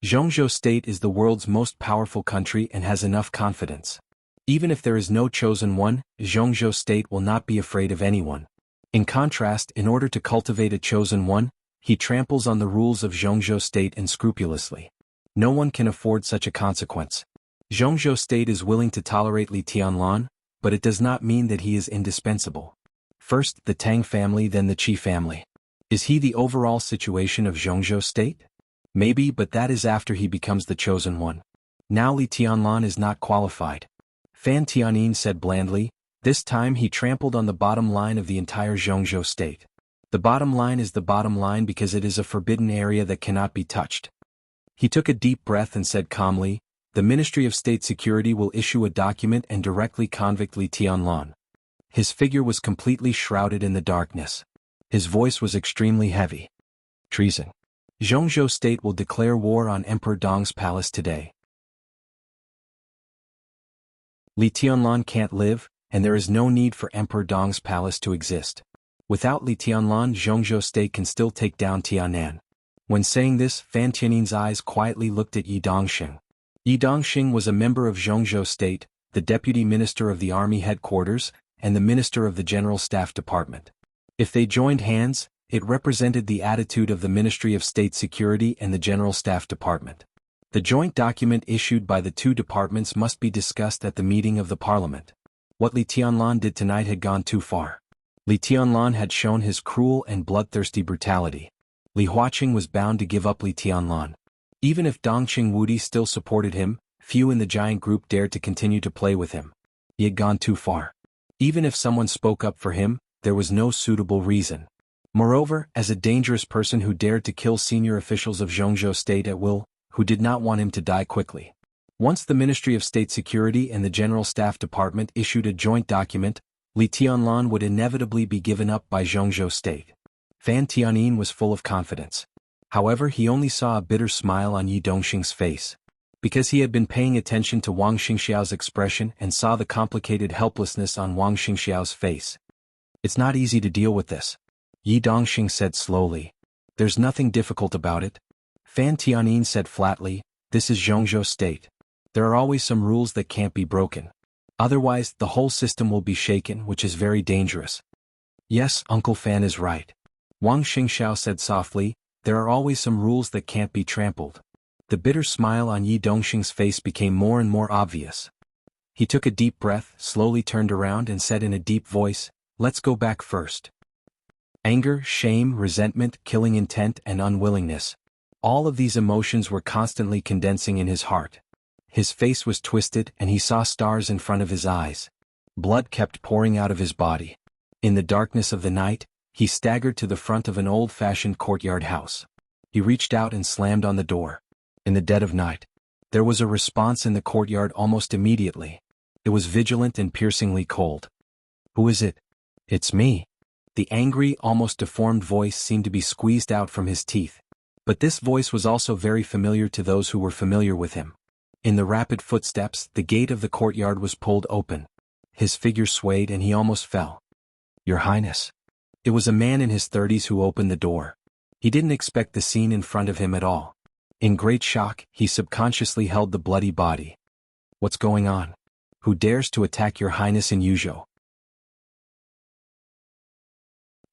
A: Zhongzhou State is the world's most powerful country and has enough confidence. Even if there is no chosen one, Zhongzhou State will not be afraid of anyone. In contrast, in order to cultivate a chosen one, he tramples on the rules of Zhongzhou State unscrupulously. No one can afford such a consequence. Zhongzhou State is willing to tolerate Li Tianlan, but it does not mean that he is indispensable. First the Tang family, then the Qi family. Is he the overall situation of Zhongzhou state? Maybe, but that is after he becomes the chosen one. Now Li Tianlan is not qualified. Fan Tianyin said blandly. This time he trampled on the bottom line of the entire Zhongzhou state. The bottom line is the bottom line because it is a forbidden area that cannot be touched. He took a deep breath and said calmly, the Ministry of State Security will issue a document and directly convict Li Tianlan. His figure was completely shrouded in the darkness. His voice was extremely heavy. Treason. Zhongzhou state will declare war on Emperor Dong's palace today. Li Tianlan can't live, and there is no need for Emperor Dong's palace to exist. Without Li Tianlan, Zhongzhou state can still take down Tianan. When saying this, Fan Tianin's eyes quietly looked at Yi Dongxing. Yi Dongxing was a member of Zhongzhou state, the deputy minister of the army headquarters, and the minister of the general staff department. If they joined hands, it represented the attitude of the Ministry of State Security and the General Staff Department. The joint document issued by the two departments must be discussed at the meeting of the parliament. What Li Tianlan did tonight had gone too far. Li Tianlan had shown his cruel and bloodthirsty brutality. Li Huaqing was bound to give up Li Tianlan. Even if Dongqing Wudi still supported him, few in the giant group dared to continue to play with him. He had gone too far. Even if someone spoke up for him, there was no suitable reason. Moreover, as a dangerous person who dared to kill senior officials of Zhongzhou state at will, who did not want him to die quickly. Once the Ministry of State Security and the General Staff Department issued a joint document, Li Tianlan would inevitably be given up by Zhongzhou state. Fan Tianyin was full of confidence. However, he only saw a bitter smile on Yi Dongxing's face. Because he had been paying attention to Wang Xingxiao's expression and saw the complicated helplessness on Wang Xingxiao's face. It's not easy to deal with this. Yi Dongxing said slowly. There's nothing difficult about it. Fan Tianyin said flatly, this is Zhongzhou state. There are always some rules that can't be broken. Otherwise, the whole system will be shaken, which is very dangerous. Yes, Uncle Fan is right. Wang Xingxiao said softly, there are always some rules that can't be trampled. The bitter smile on Yi Dongxing's face became more and more obvious. He took a deep breath, slowly turned around and said in a deep voice, let's go back first. Anger, shame, resentment, killing intent, and unwillingness. All of these emotions were constantly condensing in his heart. His face was twisted and he saw stars in front of his eyes. Blood kept pouring out of his body. In the darkness of the night, he staggered to the front of an old-fashioned courtyard house. He reached out and slammed on the door. In the dead of night, there was a response in the courtyard almost immediately. It was vigilant and piercingly cold. Who is it? It's me. The angry, almost deformed voice seemed to be squeezed out from his teeth. But this voice was also very familiar to those who were familiar with him. In the rapid footsteps, the gate of the courtyard was pulled open. His figure swayed and he almost fell. Your Highness. It was a man in his 30s who opened the door. He didn't expect the scene in front of him at all. In great shock, he subconsciously held the bloody body. What's going on? Who dares to attack Your Highness in Yuzhou?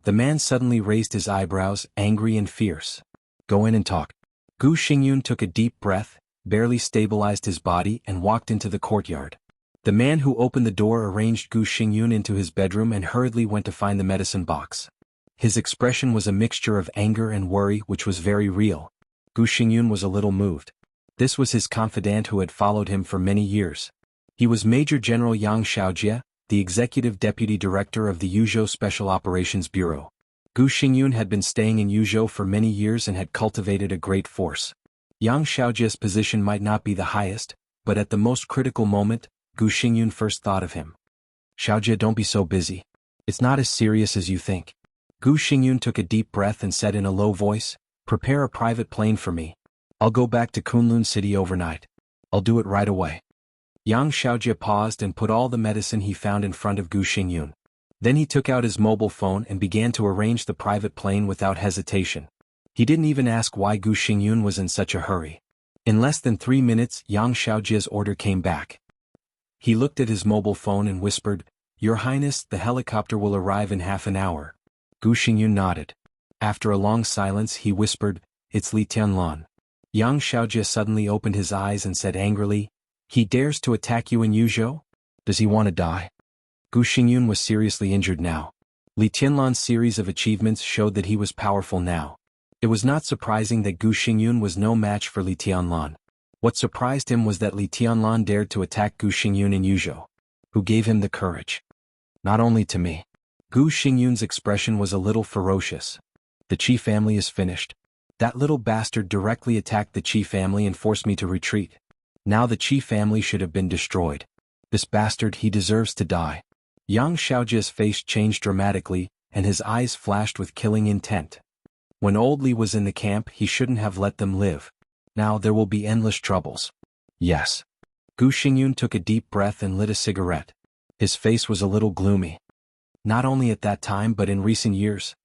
A: The man suddenly raised his eyebrows, angry and fierce. Go in and talk. Gu Xingyun took a deep breath, barely stabilized his body and walked into the courtyard. The man who opened the door arranged Gu Xingyun into his bedroom and hurriedly went to find the medicine box. His expression was a mixture of anger and worry which was very real. Gu Xingyun was a little moved. This was his confidant who had followed him for many years. He was Major General Yang Xiaojie, the Executive Deputy Director of the Yuzhou Special Operations Bureau. Gu Xingyun had been staying in Yuzhou for many years and had cultivated a great force. Yang Xiaojie's position might not be the highest, but at the most critical moment, Gu Xingyun first thought of him. Xiaojie, don't be so busy. It's not as serious as you think. Gu Xingyun took a deep breath and said in a low voice, prepare a private plane for me. I'll go back to Kunlun City overnight. I'll do it right away. Yang Xiaojie paused and put all the medicine he found in front of Gu Xingyun. Then he took out his mobile phone and began to arrange the private plane without hesitation. He didn't even ask why Gu Xingyun was in such a hurry. In less than 3 minutes, Yang Xiaojie's order came back. He looked at his mobile phone and whispered, Your Highness, the helicopter will arrive in half an hour. Gu Xingyun nodded. After a long silence he whispered, It's Li Tianlan. Yang Xiaojie suddenly opened his eyes and said angrily, He dares to attack you in Yuzhou? Does he want to die? Gu Xingyun was seriously injured now. Li Tianlan's series of achievements showed that he was powerful now. It was not surprising that Gu Xingyun was no match for Li Tianlan. What surprised him was that Li Tianlan dared to attack Gu Xingyun in Yuzhou. Who gave him the courage? Not only to me. Gu Xingyun's expression was a little ferocious. The Qi family is finished. That little bastard directly attacked the Qi family and forced me to retreat. Now the Qi family should have been destroyed. This bastard, he deserves to die. Yang Xiaojia's face changed dramatically, and his eyes flashed with killing intent. When old Li was in the camp, he shouldn't have let them live. Now there will be endless troubles. Yes. Gu Xingyun took a deep breath and lit a cigarette. His face was a little gloomy. Not only at that time but in recent years.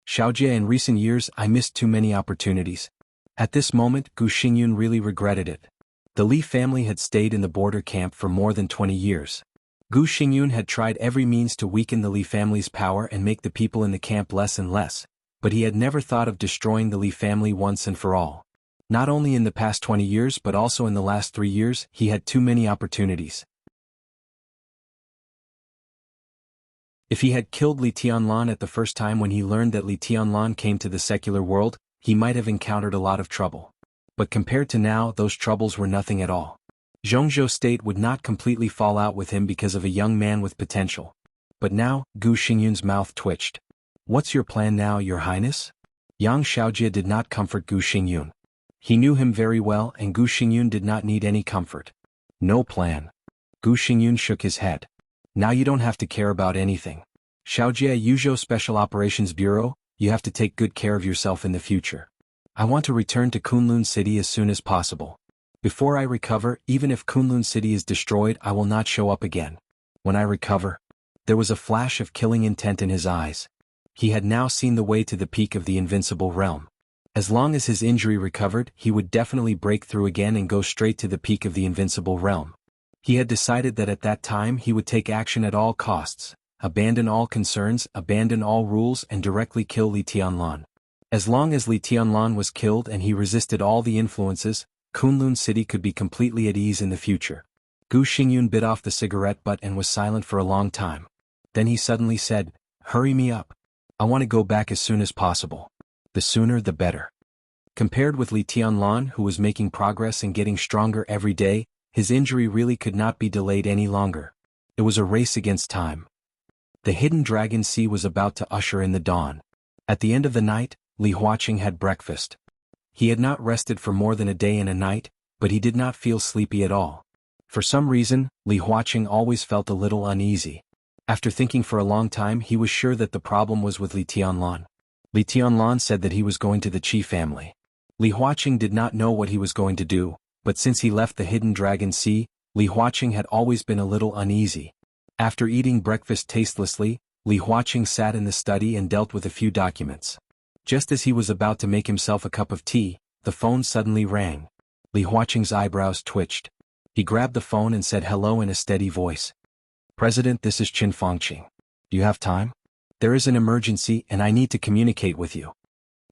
A: Xiaojia, in recent years I missed too many opportunities. At this moment Gu Xingyun really regretted it. The Li family had stayed in the border camp for more than 20 years. Gu Xingyun had tried every means to weaken the Li family's power and make the people in the camp less and less, but he had never thought of destroying the Li family once and for all. Not only in the past 20 years but also in the last 3 years, he had too many opportunities. If he had killed Li Tianlan at the first time when he learned that Li Tianlan came to the secular world, he might have encountered a lot of trouble. But compared to now, those troubles were nothing at all. Zhongzhou State would not completely fall out with him because of a young man with potential. But now, Gu Xingyun's mouth twitched. What's your plan now, Your Highness? Yang Xiaojia did not comfort Gu Xingyun. He knew him very well and Gu Xingyun did not need any comfort. No plan. Gu Xingyun shook his head. Now you don't have to care about anything. Xiaojia, Yuzhou Special Operations Bureau, you have to take good care of yourself in the future. I want to return to Kunlun City as soon as possible. Before I recover, even if Kunlun City is destroyed, I will not show up again. When I recover. There was a flash of killing intent in his eyes. He had now seen the way to the peak of the invincible realm. As long as his injury recovered, he would definitely break through again and go straight to the peak of the invincible realm. He had decided that at that time he would take action at all costs, abandon all concerns, abandon all rules and directly kill Li Tianlan. As long as Li Tianlan was killed and he resisted all the influences, Kunlun City could be completely at ease in the future. Gu Xingyun bit off the cigarette butt and was silent for a long time. Then he suddenly said, "Hurry me up. I want to go back as soon as possible. The sooner the better." Compared with Li Tianlan, who was making progress and getting stronger every day, his injury really could not be delayed any longer. It was a race against time. The hidden dragon sea was about to usher in the dawn. At the end of the night, Li Huaqing had breakfast. He had not rested for more than a day and a night, but he did not feel sleepy at all. For some reason, Li Huaqing always felt a little uneasy. After thinking for a long time, he was sure that the problem was with Li Tianlan. Li Tianlan said that he was going to the Qi family. Li Huaqing did not know what he was going to do, but since he left the hidden dragon sea, Li Huaqing had always been a little uneasy. After eating breakfast tastelessly, Li Huaqing sat in the study and dealt with a few documents. Just as he was about to make himself a cup of tea, the phone suddenly rang. Li Huaqing's eyebrows twitched. He grabbed the phone and said hello in a steady voice. "President, this is Qin Fangqing. Do you have time? There is an emergency and I need to communicate with you."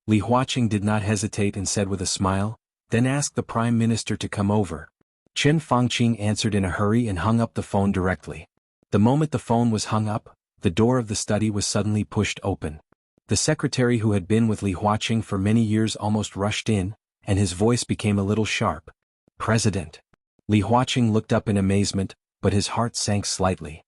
A: Li Huaqing did not hesitate and said with a smile, "Then ask the Prime Minister to come over." Qin Fangqing answered in a hurry and hung up the phone directly. The moment the phone was hung up, the door of the study was suddenly pushed open. The secretary who had been with Li Huaqing for many years almost rushed in, and his voice became a little sharp. "President." Li Huaqing looked up in amazement, but his heart sank slightly.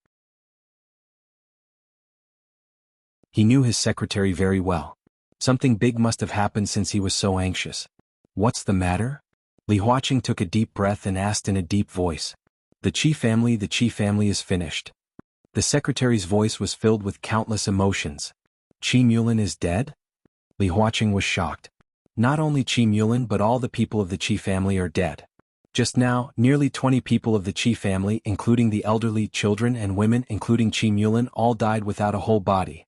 A: He knew his secretary very well. Something big must have happened since he was so anxious. "What's the matter?" Li Huaqing took a deep breath and asked in a deep voice. The Qi family is finished." The secretary's voice was filled with countless emotions. "Qi Mulan is dead?" Li Huaqing was shocked. Not only Qi Mulan but all the people of the Qi family are dead. Just now, nearly 20 people of the Qi family, including the elderly, children and women, including Qi Mulan, all died without a whole body.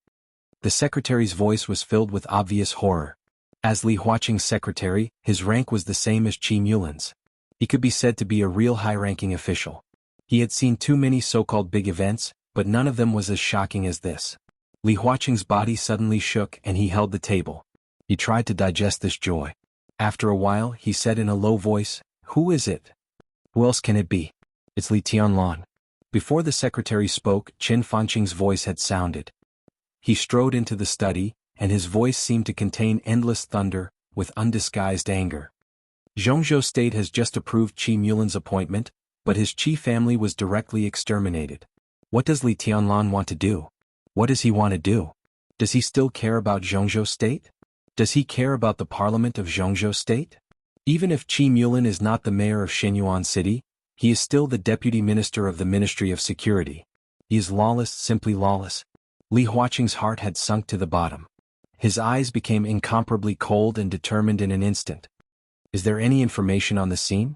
A: The secretary's voice was filled with obvious horror. As Li Huaqing's secretary, his rank was the same as Qi Mulan's. He could be said to be a real high-ranking official. He had seen too many so-called big events, but none of them was as shocking as this. Li Huaqing's body suddenly shook and he held the table. He tried to digest this joy. After a while, he said in a low voice, "Who is it? Who else can it be? It's Li Tianlan." Before the secretary spoke, Qin Fangqing's voice had sounded. He strode into the study, and his voice seemed to contain endless thunder, with undisguised anger. Zhongzhou State has just approved Qi Mulan's appointment, but his Qi family was directly exterminated. What does Li Tianlan want to do? What does he want to do? Does he still care about Zhongzhou State? Does he care about the parliament of Zhongzhou State? Even if Qi Mulan is not the mayor of Shenyuan City, he is still the deputy minister of the Ministry of Security. He is lawless, simply lawless. Li Huaqing's heart had sunk to the bottom. His eyes became incomparably cold and determined in an instant. Is there any information on the scene?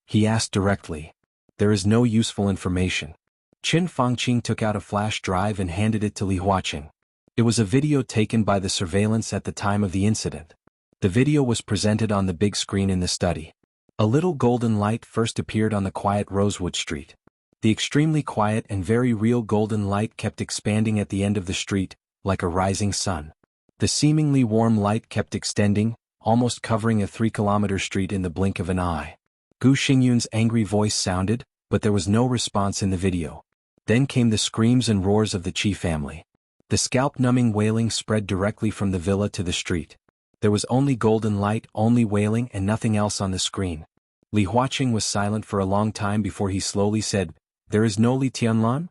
A: He asked directly. There is no useful information. Qin Fangqing took out a flash drive and handed it to Li Huaqing. It was a video taken by the surveillance at the time of the incident. The video was presented on the big screen in the study. A little golden light first appeared on the quiet Rosewood Street. The extremely quiet and very real golden light kept expanding at the end of the street, like a rising sun. The seemingly warm light kept extending, almost covering a 3-kilometer street in the blink of an eye. Gu Xingyun's angry voice sounded, but there was no response in the video. Then came the screams and roars of the Qi family. The scalp-numbing wailing spread directly from the villa to the street. There was only golden light, only wailing, and nothing else on the screen. Li Huaqing was silent for a long time before he slowly said, "There is no Li Tianlan?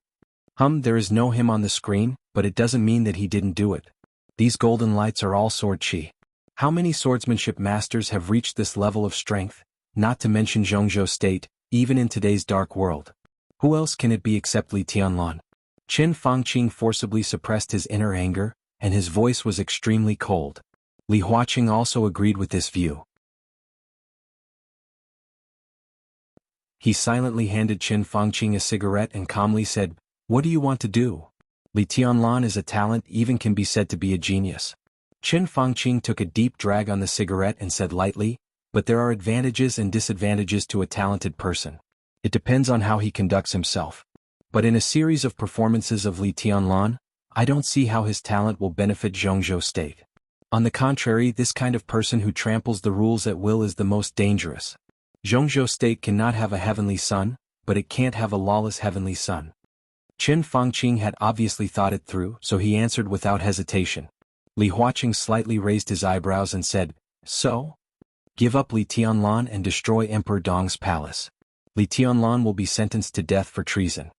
A: There is no him on the screen, but it doesn't mean that he didn't do it. These golden lights are all sword Qi. How many swordsmanship masters have reached this level of strength, not to mention Zhongzhou State, even in today's dark world? Who else can it be except Li Tianlan?" Qin Fangqing forcibly suppressed his inner anger, and his voice was extremely cold. Li Huaqing also agreed with this view. He silently handed Qin Fangqing a cigarette and calmly said, "What do you want to do? Li Tianlan is a talent, even can be said to be a genius." Qin Fangqing took a deep drag on the cigarette and said lightly, "But there are advantages and disadvantages to a talented person. It depends on how he conducts himself. But in a series of performances of Li Tianlan, I don't see how his talent will benefit Zhongzhou State. On the contrary, this kind of person who tramples the rules at will is the most dangerous. Zhongzhou State cannot have a heavenly son, but it can't have a lawless heavenly son." Qin Fangqing had obviously thought it through, so he answered without hesitation. Li Huaqing slightly raised his eyebrows and said, "So? Give up Li Tianlan and destroy Emperor Dong's palace. Li Tianlan will be sentenced to death for treason."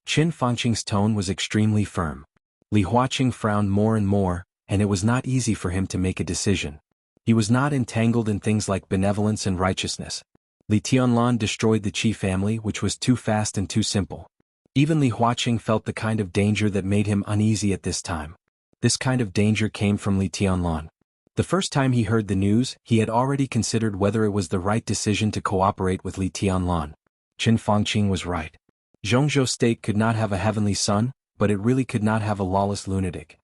A: Qin Fangqing's tone was extremely firm. Li Huaqing frowned more and more, and it was not easy for him to make a decision. He was not entangled in things like benevolence and righteousness. Li Tianlan destroyed the Qi family, which was too fast and too simple. Even Li Huaqing felt the kind of danger that made him uneasy at this time. This kind of danger came from Li Tianlan. The first time he heard the news, he had already considered whether it was the right decision to cooperate with Li Tianlan. Qin Fangqing was right. Zhongzhou State could not have a heavenly son, but it really could not have a lawless lunatic.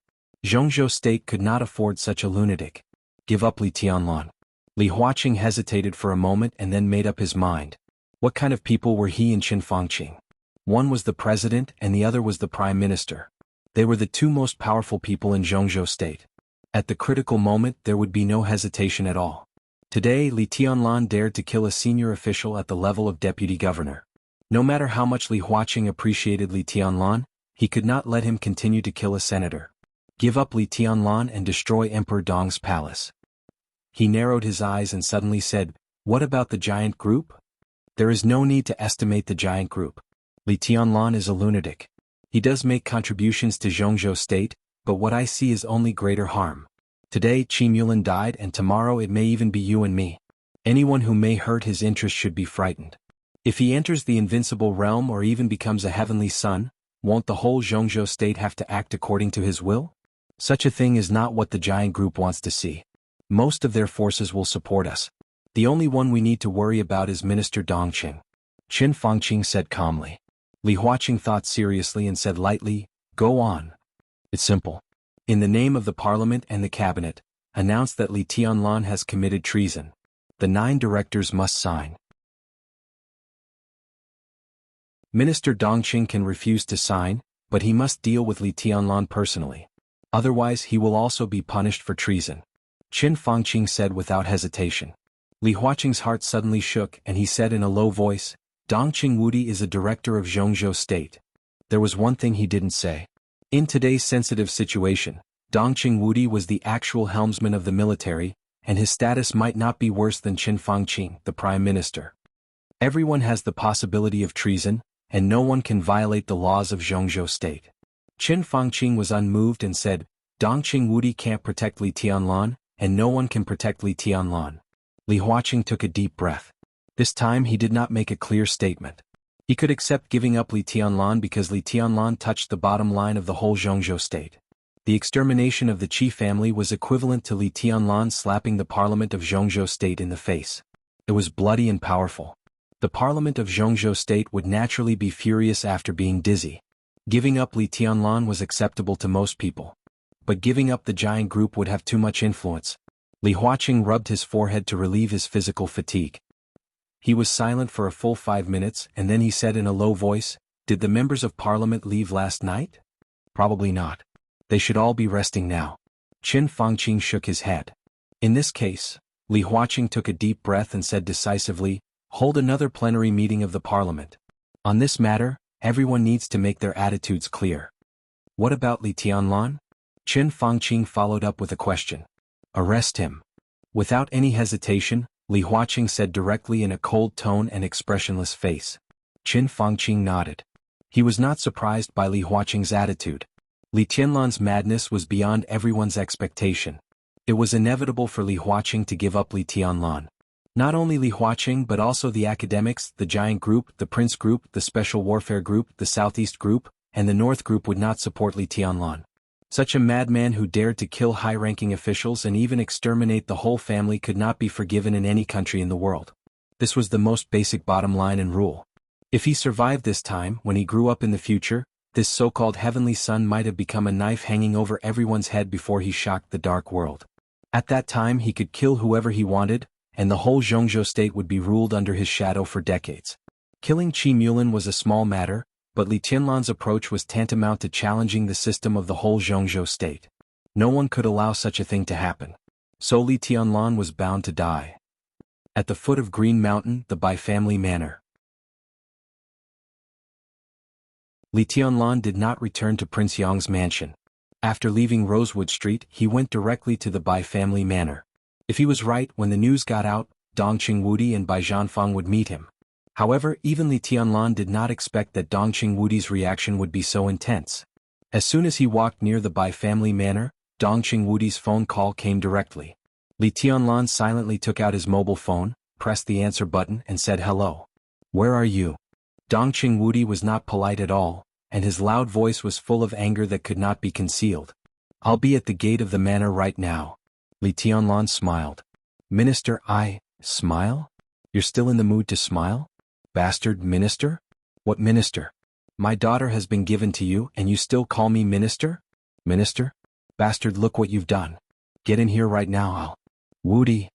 A: Zhongzhou State could not afford such a lunatic. Give up Li Tianlan. Li Huaqing hesitated for a moment and then made up his mind. What kind of people were he and Qin Fangqing? One was the president and the other was the prime minister. They were the two most powerful people in Zhongzhou State. At the critical moment there would be no hesitation at all. Today Li Tianlan dared to kill a senior official at the level of deputy governor. No matter how much Li Huaqing appreciated Li Tianlan, he could not let him continue to kill a senator. Give up Li Tianlan and destroy Emperor Dong's palace. He narrowed his eyes and suddenly said, "What about the giant group? There is no need to estimate the giant group. Li Tianlan is a lunatic. He does make contributions to Zhongzhou State, but what I see is only greater harm. Today Qi Mulan died and tomorrow it may even be you and me. Anyone who may hurt his interest should be frightened. If he enters the invincible realm or even becomes a heavenly son, won't the whole Zhongzhou State have to act according to his will? Such a thing is not what the giant group wants to see. Most of their forces will support us. The only one we need to worry about is Minister Dongqing." Qin Fangqing said calmly. Li Huaqing thought seriously and said lightly, "Go on. It's simple. In the name of the parliament and the cabinet, announce that Li Tianlan has committed treason. The 9 directors must sign. Minister Dongqing can refuse to sign, but he must deal with Li Tianlan personally. Otherwise he will also be punished for treason." Qin Fangqing said without hesitation. Li Huaqing's heart suddenly shook and he said in a low voice, "Dongqing Wudi is a director of Zhongzhou State." There was one thing he didn't say. In today's sensitive situation, Dongqing Wudi was the actual helmsman of the military, and his status might not be worse than Qin Fangqing, the prime minister. Everyone has the possibility of treason, and no one can violate the laws of Zhongzhou state. Qin Fangqing was unmoved and said, Dongqing Wudi can't protect Li Tianlan, and no one can protect Li Tianlan. Li Huaqing took a deep breath. This time he did not make a clear statement. He could accept giving up Li Tianlan because Li Tianlan touched the bottom line of the whole Zhongzhou state. The extermination of the Qi family was equivalent to Li Tianlan slapping the parliament of Zhongzhou state in the face. It was bloody and powerful. The parliament of Zhongzhou state would naturally be furious after being dizzy. Giving up Li Tianlan was acceptable to most people. But giving up the giant group would have too much influence. Li Huaqing rubbed his forehead to relieve his physical fatigue. He was silent for a full 5 minutes and then he said in a low voice, Did the members of parliament leave last night? Probably not. They should all be resting now. Qin Fangqing shook his head. In this case, Li Huaqing took a deep breath and said decisively, Hold another plenary meeting of the parliament. On this matter, everyone needs to make their attitudes clear. What about Li Tianlan? Qin Fangqing followed up with a question. Arrest him. Without any hesitation, Li Huaqing said directly in a cold tone and expressionless face. Qin Fangqing nodded. He was not surprised by Li Huaqing's attitude. Li Tianlan's madness was beyond everyone's expectation. It was inevitable for Li Huaqing to give up Li Tianlan. Not only Li Huaqing but also the academics, the giant group, the prince group, the special warfare group, the southeast group, and the north group would not support Li Tianlan. Such a madman who dared to kill high-ranking officials and even exterminate the whole family could not be forgiven in any country in the world. This was the most basic bottom line and rule. If he survived this time, when he grew up in the future, this so-called heavenly son might have become a knife hanging over everyone's head before he shocked the dark world. At that time he could kill whoever he wanted, and the whole Zhongzhou state would be ruled under his shadow for decades. Killing Qi Mulin was a small matter, but Li Tianlan's approach was tantamount to challenging the system of the whole Zhongzhou state. No one could allow such a thing to happen. So Li Tianlan was bound to die. At the foot of Green Mountain, the Bai family manor. Li Tianlan did not return to Prince Yang's mansion. After leaving Rosewood Street, he went directly to the Bai family manor. If he was right, when the news got out, Dongqing Wudi and Bai Zhanfang would meet him. However, even Li Tianlan did not expect that Dongqing Wudi's reaction would be so intense. As soon as he walked near the Bai family manor, Dongqing Wudi's phone call came directly. Li Tianlan silently took out his mobile phone, pressed the answer button and said hello. Where are you? Dongqing Wudi was not polite at all, and his loud voice was full of anger that could not be concealed. I'll be at the gate of the manor right now. Li Tianlan smiled. Minister, smile? You're still in the mood to smile? Bastard minister? What minister? My daughter has been given to you and you still call me minister? Minister? Bastard, look what you've done. Get in here right now, Wudi.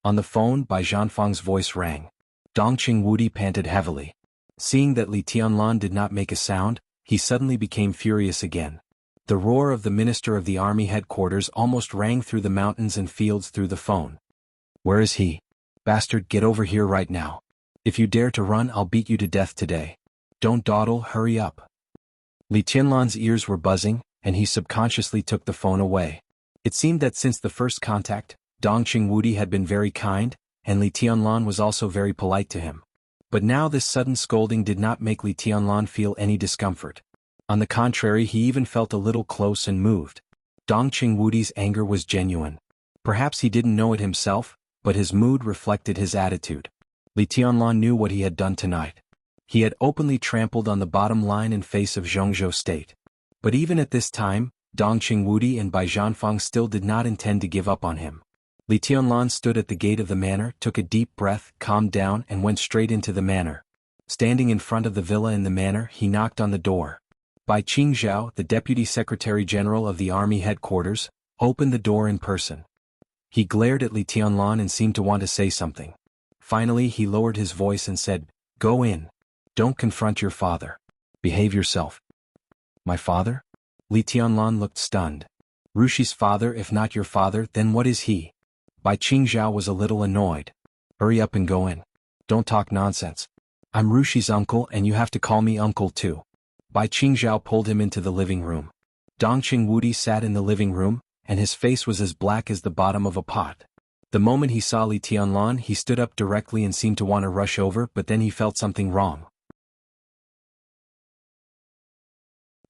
A: On the phone, Bai Zhanfang's voice rang. Dongqing Wudi panted heavily. Seeing that Li Tianlan did not make a sound, he suddenly became furious again. The roar of the minister of the army headquarters almost rang through the mountains and fields through the phone. Where is he? Bastard, get over here right now. If you dare to run, I'll beat you to death today. Don't dawdle, hurry up. Li Tianlan's ears were buzzing, and he subconsciously took the phone away. It seemed that since the first contact, Dongqing Wudi had been very kind, and Li Tianlan was also very polite to him. But now this sudden scolding did not make Li Tianlan feel any discomfort. On the contrary, he even felt a little close and moved. Dongqing Wudi's anger was genuine. Perhaps he didn't know it himself, but his mood reflected his attitude. Li Tianlan knew what he had done tonight. He had openly trampled on the bottom line and face of Zhongzhou state. But even at this time, Dongqing Wudi and Bai Zhanfang still did not intend to give up on him. Li Tianlan stood at the gate of the manor, took a deep breath, calmed down and went straight into the manor. Standing in front of the villa in the manor, he knocked on the door. Bai Qingzhao, the Deputy Secretary General of the Army Headquarters, opened the door in person. He glared at Li Tianlan and seemed to want to say something. Finally he lowered his voice and said, Go in. Don't confront your father. Behave yourself. My father? Li Tianlan looked stunned. Rushi's father, if not your father, then what is he? Bai Qingzhao was a little annoyed. Hurry up and go in. Don't talk nonsense. I'm Rushi's uncle and you have to call me uncle too. Bai Qingzhao pulled him into the living room. Dongqing Wudi sat in the living room, and his face was as black as the bottom of a pot. The moment he saw Li Tianlan, he stood up directly and seemed to want to rush over, but then he felt something wrong.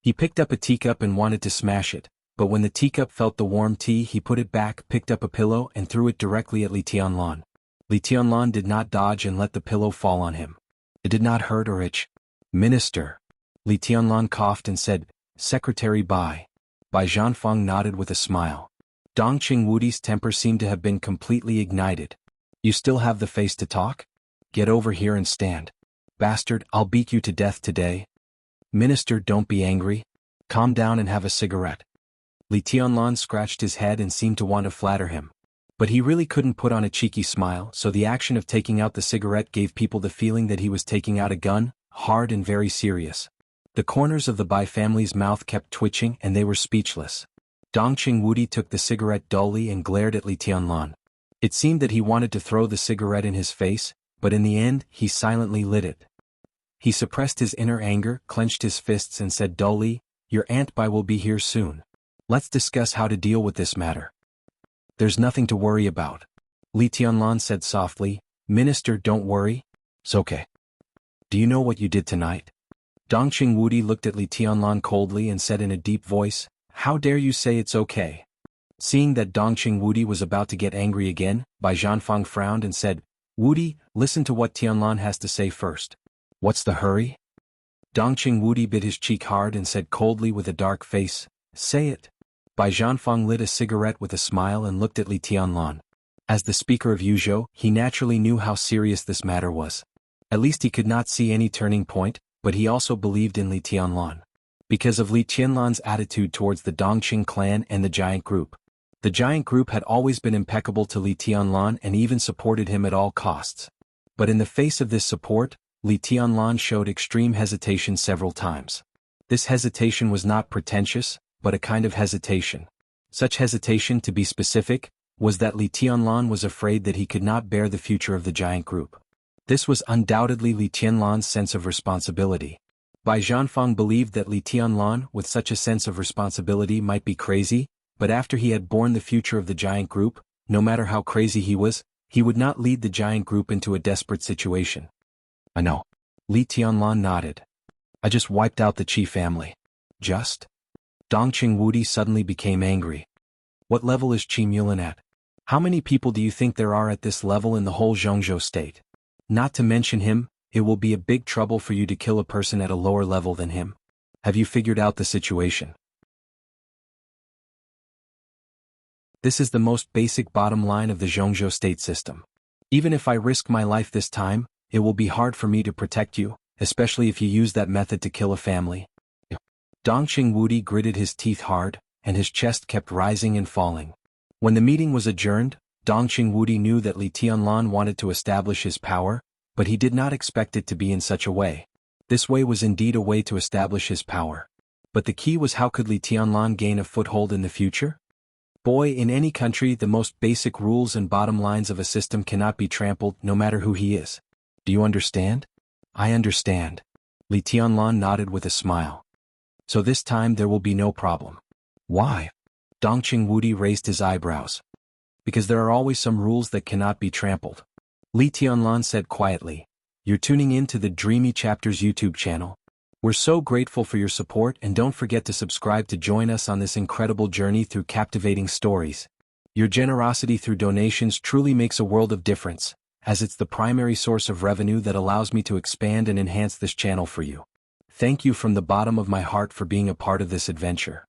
A: He picked up a teacup and wanted to smash it, but when the teacup felt the warm tea, he put it back, picked up a pillow and threw it directly at Li Tianlan. Li Tianlan did not dodge and let the pillow fall on him. It did not hurt or itch. Minister. Li Tianlan coughed and said, Secretary Bai. Bai Zhanfeng nodded with a smile. Dongqing Wudi's temper seemed to have been completely ignited. You still have the face to talk? Get over here and stand. Bastard, I'll beat you to death today. Minister, don't be angry. Calm down and have a cigarette. Li Tianlan scratched his head and seemed to want to flatter him. But he really couldn't put on a cheeky smile, so the action of taking out the cigarette gave people the feeling that he was taking out a gun, hard and very serious. The corners of the Bai family's mouth kept twitching and they were speechless. Dongqing Wudi took the cigarette dully and glared at Li Tianlan. It seemed that he wanted to throw the cigarette in his face, but in the end, he silently lit it. He suppressed his inner anger, clenched his fists and said dully, Your Aunt Bai will be here soon. Let's discuss how to deal with this matter. There's nothing to worry about. Li Tianlan said softly, Minister, don't worry. It's okay. Do you know what you did tonight? Dongqing Wudi looked at Li Tianlan coldly and said in a deep voice, How dare you say it's okay? Seeing that Dongqing Wudi was about to get angry again, Bai Zhanfeng frowned and said, Wudi, listen to what Tianlan has to say first. What's the hurry? Dongqing Wudi bit his cheek hard and said coldly with a dark face, Say it. Bai Zhanfeng lit a cigarette with a smile and looked at Li Tianlan. As the speaker of Yuzhou, he naturally knew how serious this matter was. At least he could not see any turning point, but he also believed in Li Tianlan. Because of Li Tianlan's attitude towards the Dongqing clan and the giant group. The giant group had always been impeccable to Li Tianlan and even supported him at all costs. But in the face of this support, Li Tianlan showed extreme hesitation several times. This hesitation was not pretentious, but a kind of hesitation. Such hesitation, to be specific, was that Li Tianlan was afraid that he could not bear the future of the giant group. This was undoubtedly Li Tianlan's sense of responsibility. Bai Zhanfeng believed that Li Tianlan, with such a sense of responsibility, might be crazy, but after he had borne the future of the giant group, no matter how crazy he was, he would not lead the giant group into a desperate situation. I know. Li Tianlan nodded. I just wiped out the Qi family. Just? Dongqing Wudi suddenly became angry. What level is Qi Mulan at? How many people do you think there are at this level in the whole Zhongzhou state? Not to mention him, it will be a big trouble for you to kill a person at a lower level than him. Have you figured out the situation? This is the most basic bottom line of the Zhongzhou state system. Even if I risk my life this time, it will be hard for me to protect you, especially if you use that method to kill a family. Dongqing Wudi gritted his teeth hard, and his chest kept rising and falling. When the meeting was adjourned, Dongqing Wudi knew that Li Tianlan wanted to establish his power, but he did not expect it to be in such a way. This way was indeed a way to establish his power. But the key was, how could Li Tianlan gain a foothold in the future? Boy, in any country, the most basic rules and bottom lines of a system cannot be trampled, no matter who he is. Do you understand? I understand. Li Tianlan nodded with a smile. So this time there will be no problem. Why? Dongqing Wudi raised his eyebrows. Because there are always some rules that cannot be trampled. Li Tianlan said quietly. You're tuning in to the Dreamy Chapters YouTube channel. We're so grateful for your support, and don't forget to subscribe to join us on this incredible journey through captivating stories. Your generosity through donations truly makes a world of difference, as it's the primary source of revenue that allows me to expand and enhance this channel for you. Thank you from the bottom of my heart for being a part of this adventure.